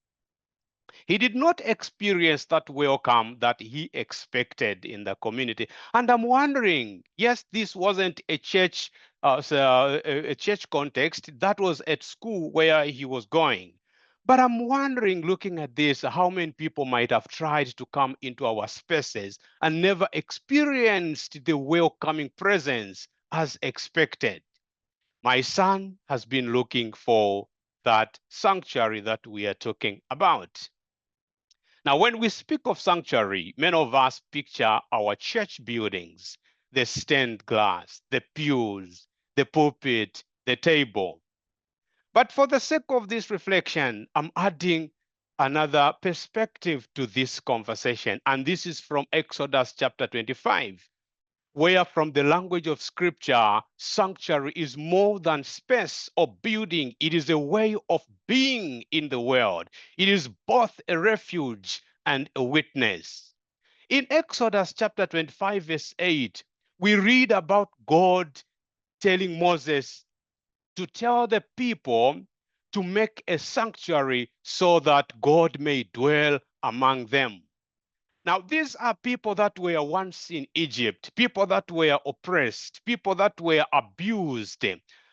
He did not experience that welcome that he expected in the community. And I'm wondering, yes, this wasn't a church, a church context. That was at school where he was going. But I'm wondering, looking at this, how many people might have tried to come into our spaces and never experienced the welcoming presence as expected. My son has been looking for that sanctuary that we are talking about. Now, when we speak of sanctuary, many of us picture our church buildings, the stained glass, the pews, the pulpit, the table. But for the sake of this reflection, I'm adding another perspective to this conversation. And this is from Exodus chapter 25, where from the language of scripture, sanctuary is more than space or building. It is a way of being in the world. It is both a refuge and a witness. In Exodus chapter 25, verse 8, we read about God telling Moses to tell the people to make a sanctuary so that God may dwell among them. Now, these are people that were once in Egypt, people that were oppressed, people that were abused.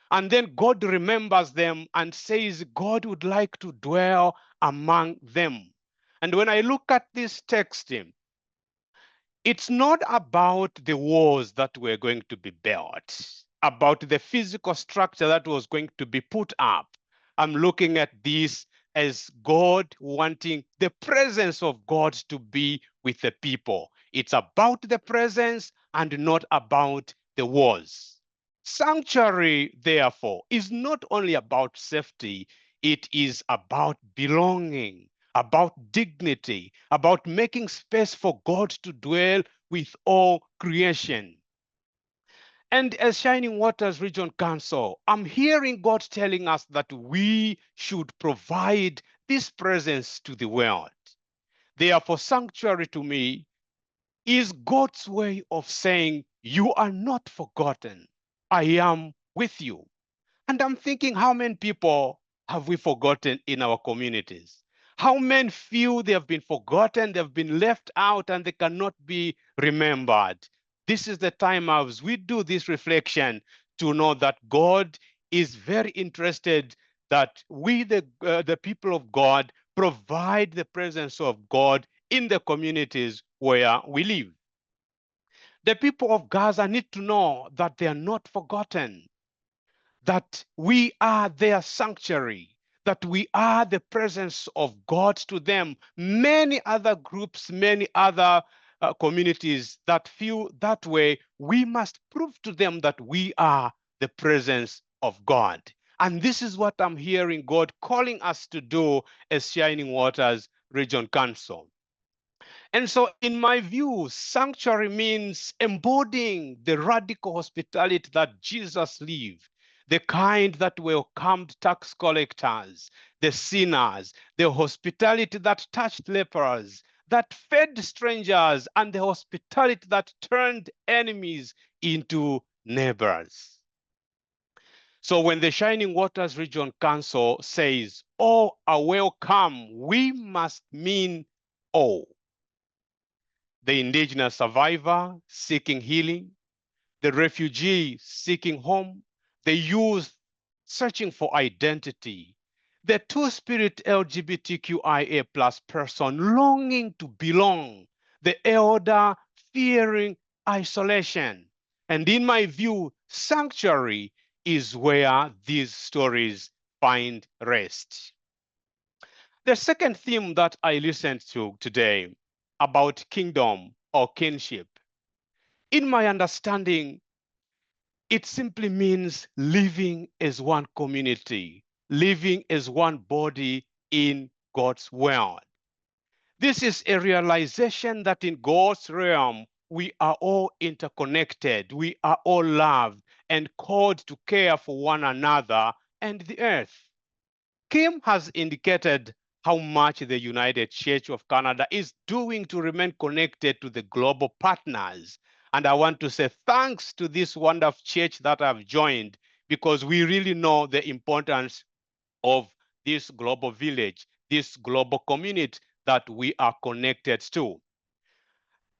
And then God remembers them and says God would like to dwell among them. And when I look at this text, it's not about the walls that were going to be built, about the physical structure that was going to be put up. I'm looking at this as God wanting the presence of God to be with the people. It's about the presence and not about the walls. Sanctuary, therefore, is not only about safety, it is about belonging, about dignity, about making space for God to dwell with all creation. And as Shining Waters Region Council, I'm hearing God telling us that we should provide this presence to the world. Therefore, sanctuary to me is God's way of saying, you are not forgotten. I am with you. And I'm thinking, how many people have we forgotten in our communities? How many feel they have been forgotten, they've been left out, and they cannot be remembered? This is the time as we do this reflection to know that God is very interested that we, the people of God, provide the presence of God in the communities where we live. The people of Gaza need to know that they are not forgotten, that we are their sanctuary, that we are the presence of God to them. Many other groups, many other communities that feel that way, we must prove to them that we are the presence of God. And this is what I'm hearing God calling us to do as Shining Waters Region Council. And so, in my view, sanctuary means embodying the radical hospitality that Jesus lived, the kind that welcomed tax collectors, the sinners, the hospitality that touched lepers, that fed strangers, and the hospitality that turned enemies into neighbors. So when the Shining Waters Region Council says, all are welcome, we must mean all. The indigenous survivor seeking healing, the refugee seeking home, the youth searching for identity, the two-spirit LGBTQIA+ person longing to belong, the elder fearing isolation. And in my view, sanctuary is where these stories find rest. The second theme that I listened to today about kingdom or kinship, in my understanding, it simply means living as one community, living as one body in God's world. This is a realization that in God's realm, we are all interconnected, we are all loved and called to care for one another and the earth. Kim has indicated how much the United Church of Canada is doing to remain connected to the global partners. And I want to say thanks to this wonderful church that I've joined, because we really know the importance of this global village, this global community that we are connected to.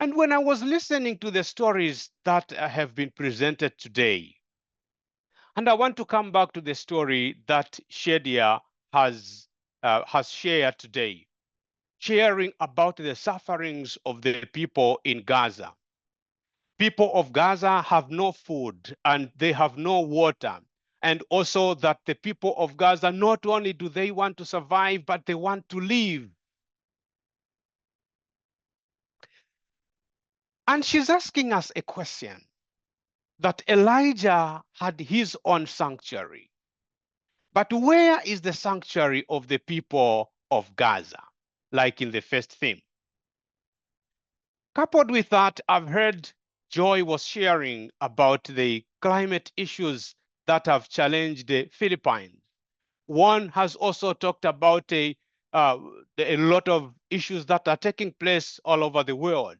And when I was listening to the stories that have been presented today, and I want to come back to the story that Shedia has shared today, sharing about the sufferings of the people in Gaza. People of Gaza have no food and they have no water. And also that the people of Gaza, not only do they want to survive, but they want to live. And she's asking us a question, that Elijah had his own sanctuary. But where is the sanctuary of the people of Gaza, like in the first theme? Coupled with that, I've heard Joy was sharing about the climate issues that have challenged the Philippines. One has also talked about a lot of issues that are taking place all over the world.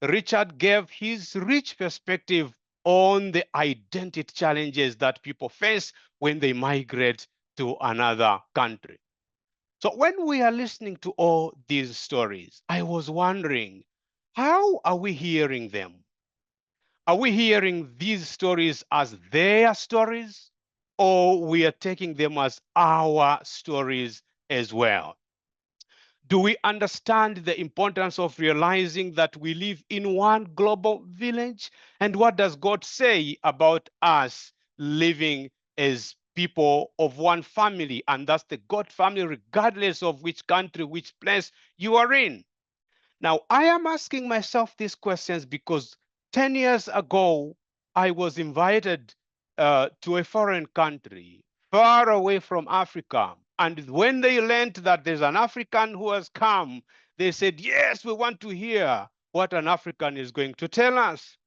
Richard gave his rich perspective on the identity challenges that people face when they migrate to another country. So when we are listening to all these stories, I was wondering, how are we hearing them? Are we hearing these stories as their stories, or we are taking them as our stories as well? Do we understand the importance of realizing that we live in one global village? And what does God say about us living as people of one family? And that's the God family, regardless of which country, which place you are in. Now, I am asking myself these questions because 10 years ago, I was invited to a foreign country, far away from Africa. And when they learned that there's an African who has come, they said, yes, we want to hear what an African is going to tell us.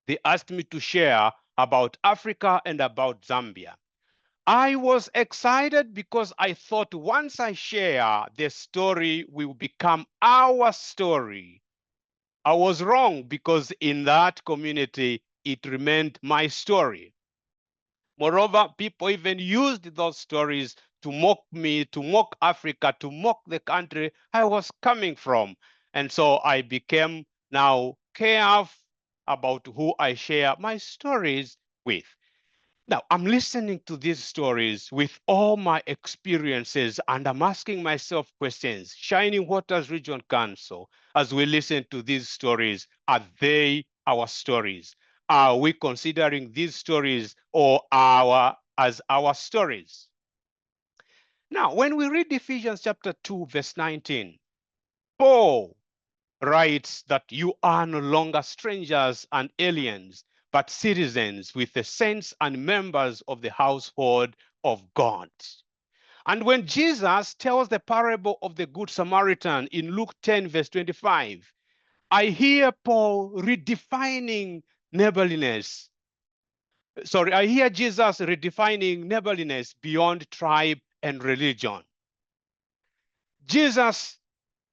They asked me to share about Africa and about Zambia. I was excited because I thought once I share, the story will become our story. I was wrong because in that community, it remained my story. Moreover, people even used those stories to mock me, to mock Africa, to mock the country I was coming from. And so I became now careful about who I share my stories with. Now, I'm listening to these stories with all my experiences, and I'm asking myself questions. Shining Waters Region Council, as we listen to these stories, are they our stories? Are we considering these stories or as our stories? Now, when we read Ephesians chapter 2, verse 19, Paul writes that you are no longer strangers and aliens, but citizens with the saints and members of the household of God. And when Jesus tells the parable of the Good Samaritan in Luke 10, verse 25, I hear Paul redefining neighborliness. Sorry, I hear Jesus redefining neighborliness beyond tribe and religion. Jesus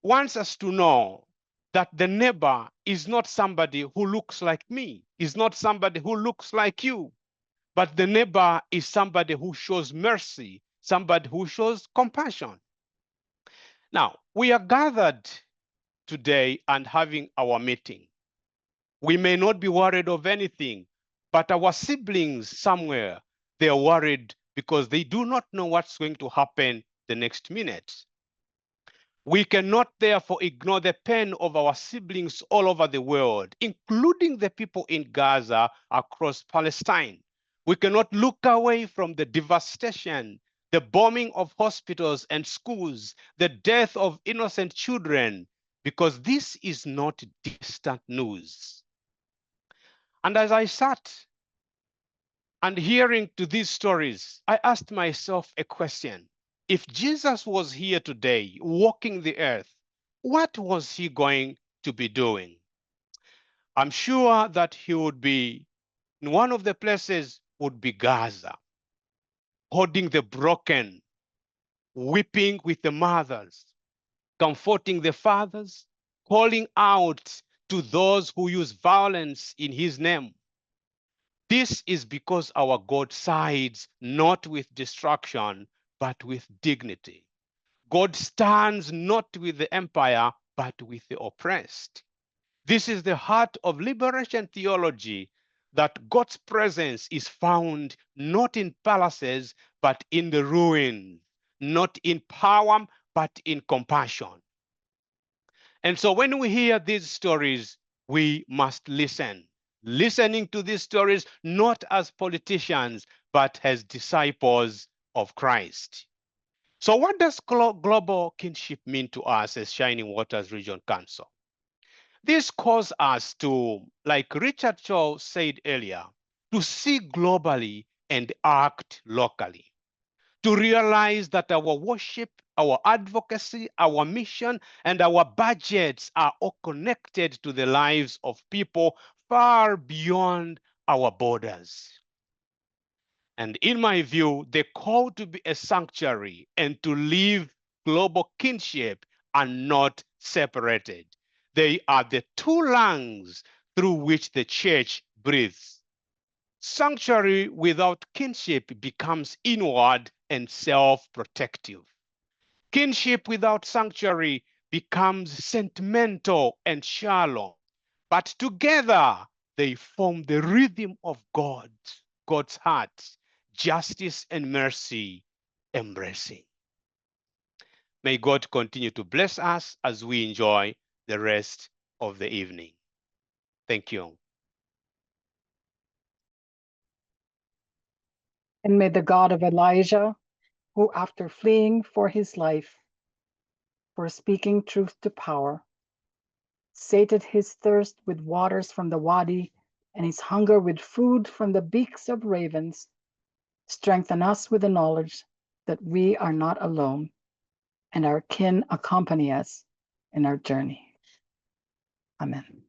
wants us to know that the neighbor is not somebody who looks like me, is not somebody who looks like you, but the neighbor is somebody who shows mercy, somebody who shows compassion. Now, we are gathered today and having our meeting. We may not be worried of anything, but our siblings somewhere, they are worried because they do not know what's going to happen the next minute. We cannot therefore ignore the pain of our siblings all over the world, including the people in Gaza across Palestine. We cannot look away from the devastation, the bombing of hospitals and schools, the death of innocent children, because this is not distant news. And as I sat and hearing to these stories, I asked myself a question. If Jesus was here today, walking the earth, what was he going to be doing? I'm sure that he would be, in one of the places would be Gaza, holding the broken, weeping with the mothers, comforting the fathers, calling out to those who use violence in his name. This is because our God sides not with destruction, but with dignity. God stands not with the empire, but with the oppressed. This is the heart of liberation theology, that God's presence is found not in palaces, but in the ruins, not in power, but in compassion. And so when we hear these stories, we must listen. Listening to these stories, not as politicians, but as disciples of Christ. So what does global kinship mean to us as Shining Waters Region Council? This calls us to, like Richard Shaw said earlier, to see globally and act locally. To realize that our worship, our advocacy, our mission, and our budgets are all connected to the lives of people far beyond our borders. And in my view, the call to be a sanctuary and to live global kinship are not separated. They are the two lungs through which the church breathes. Sanctuary without kinship becomes inward and self-protective. Kinship without sanctuary becomes sentimental and shallow. But together, they form the rhythm of God's heart, justice and mercy embracing. May God continue to bless us as we enjoy the rest of the evening. Thank you. And may the God of Elijah, who after fleeing for his life, for speaking truth to power, sated his thirst with waters from the wadi and his hunger with food from the beaks of ravens, strengthen us with the knowledge that we are not alone and our kin accompany us in our journey. Amen.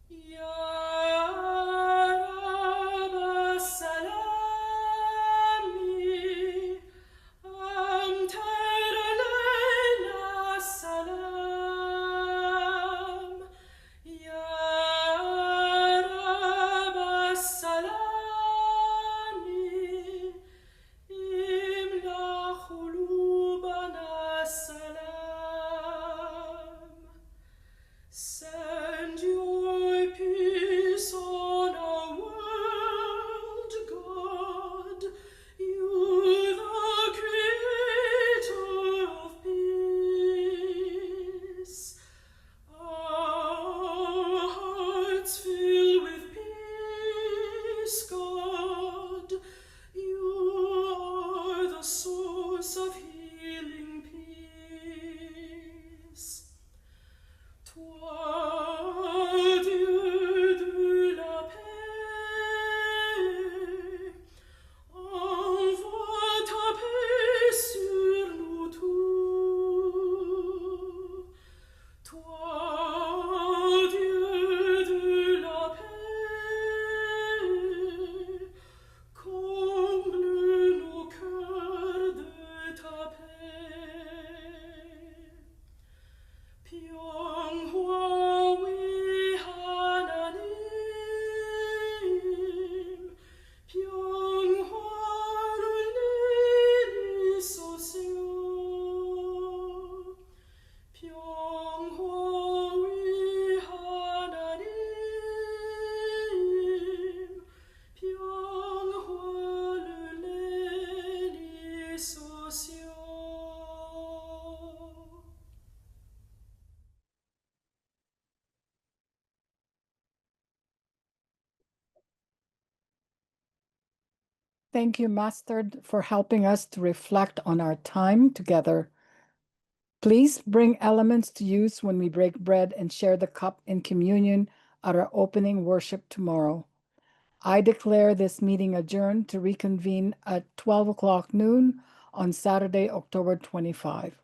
Ya Rabba Salam. Thank you, Master, for helping us to reflect on our time together. Please bring elements to use when we break bread and share the cup in communion at our opening worship tomorrow. I declare this meeting adjourned to reconvene at 12 o'clock noon on Saturday, October 25.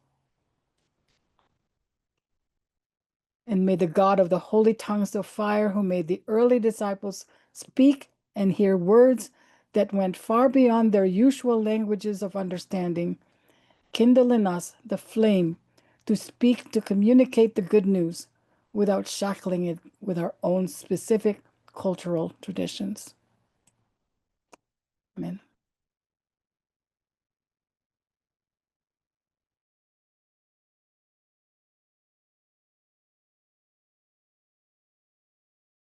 And may the God of the holy tongues of fire, who made the early disciples speak and hear words that went far beyond their usual languages of understanding, kindle in us the flame to speak, to communicate the good news without shackling it with our own specific cultural traditions. Amen.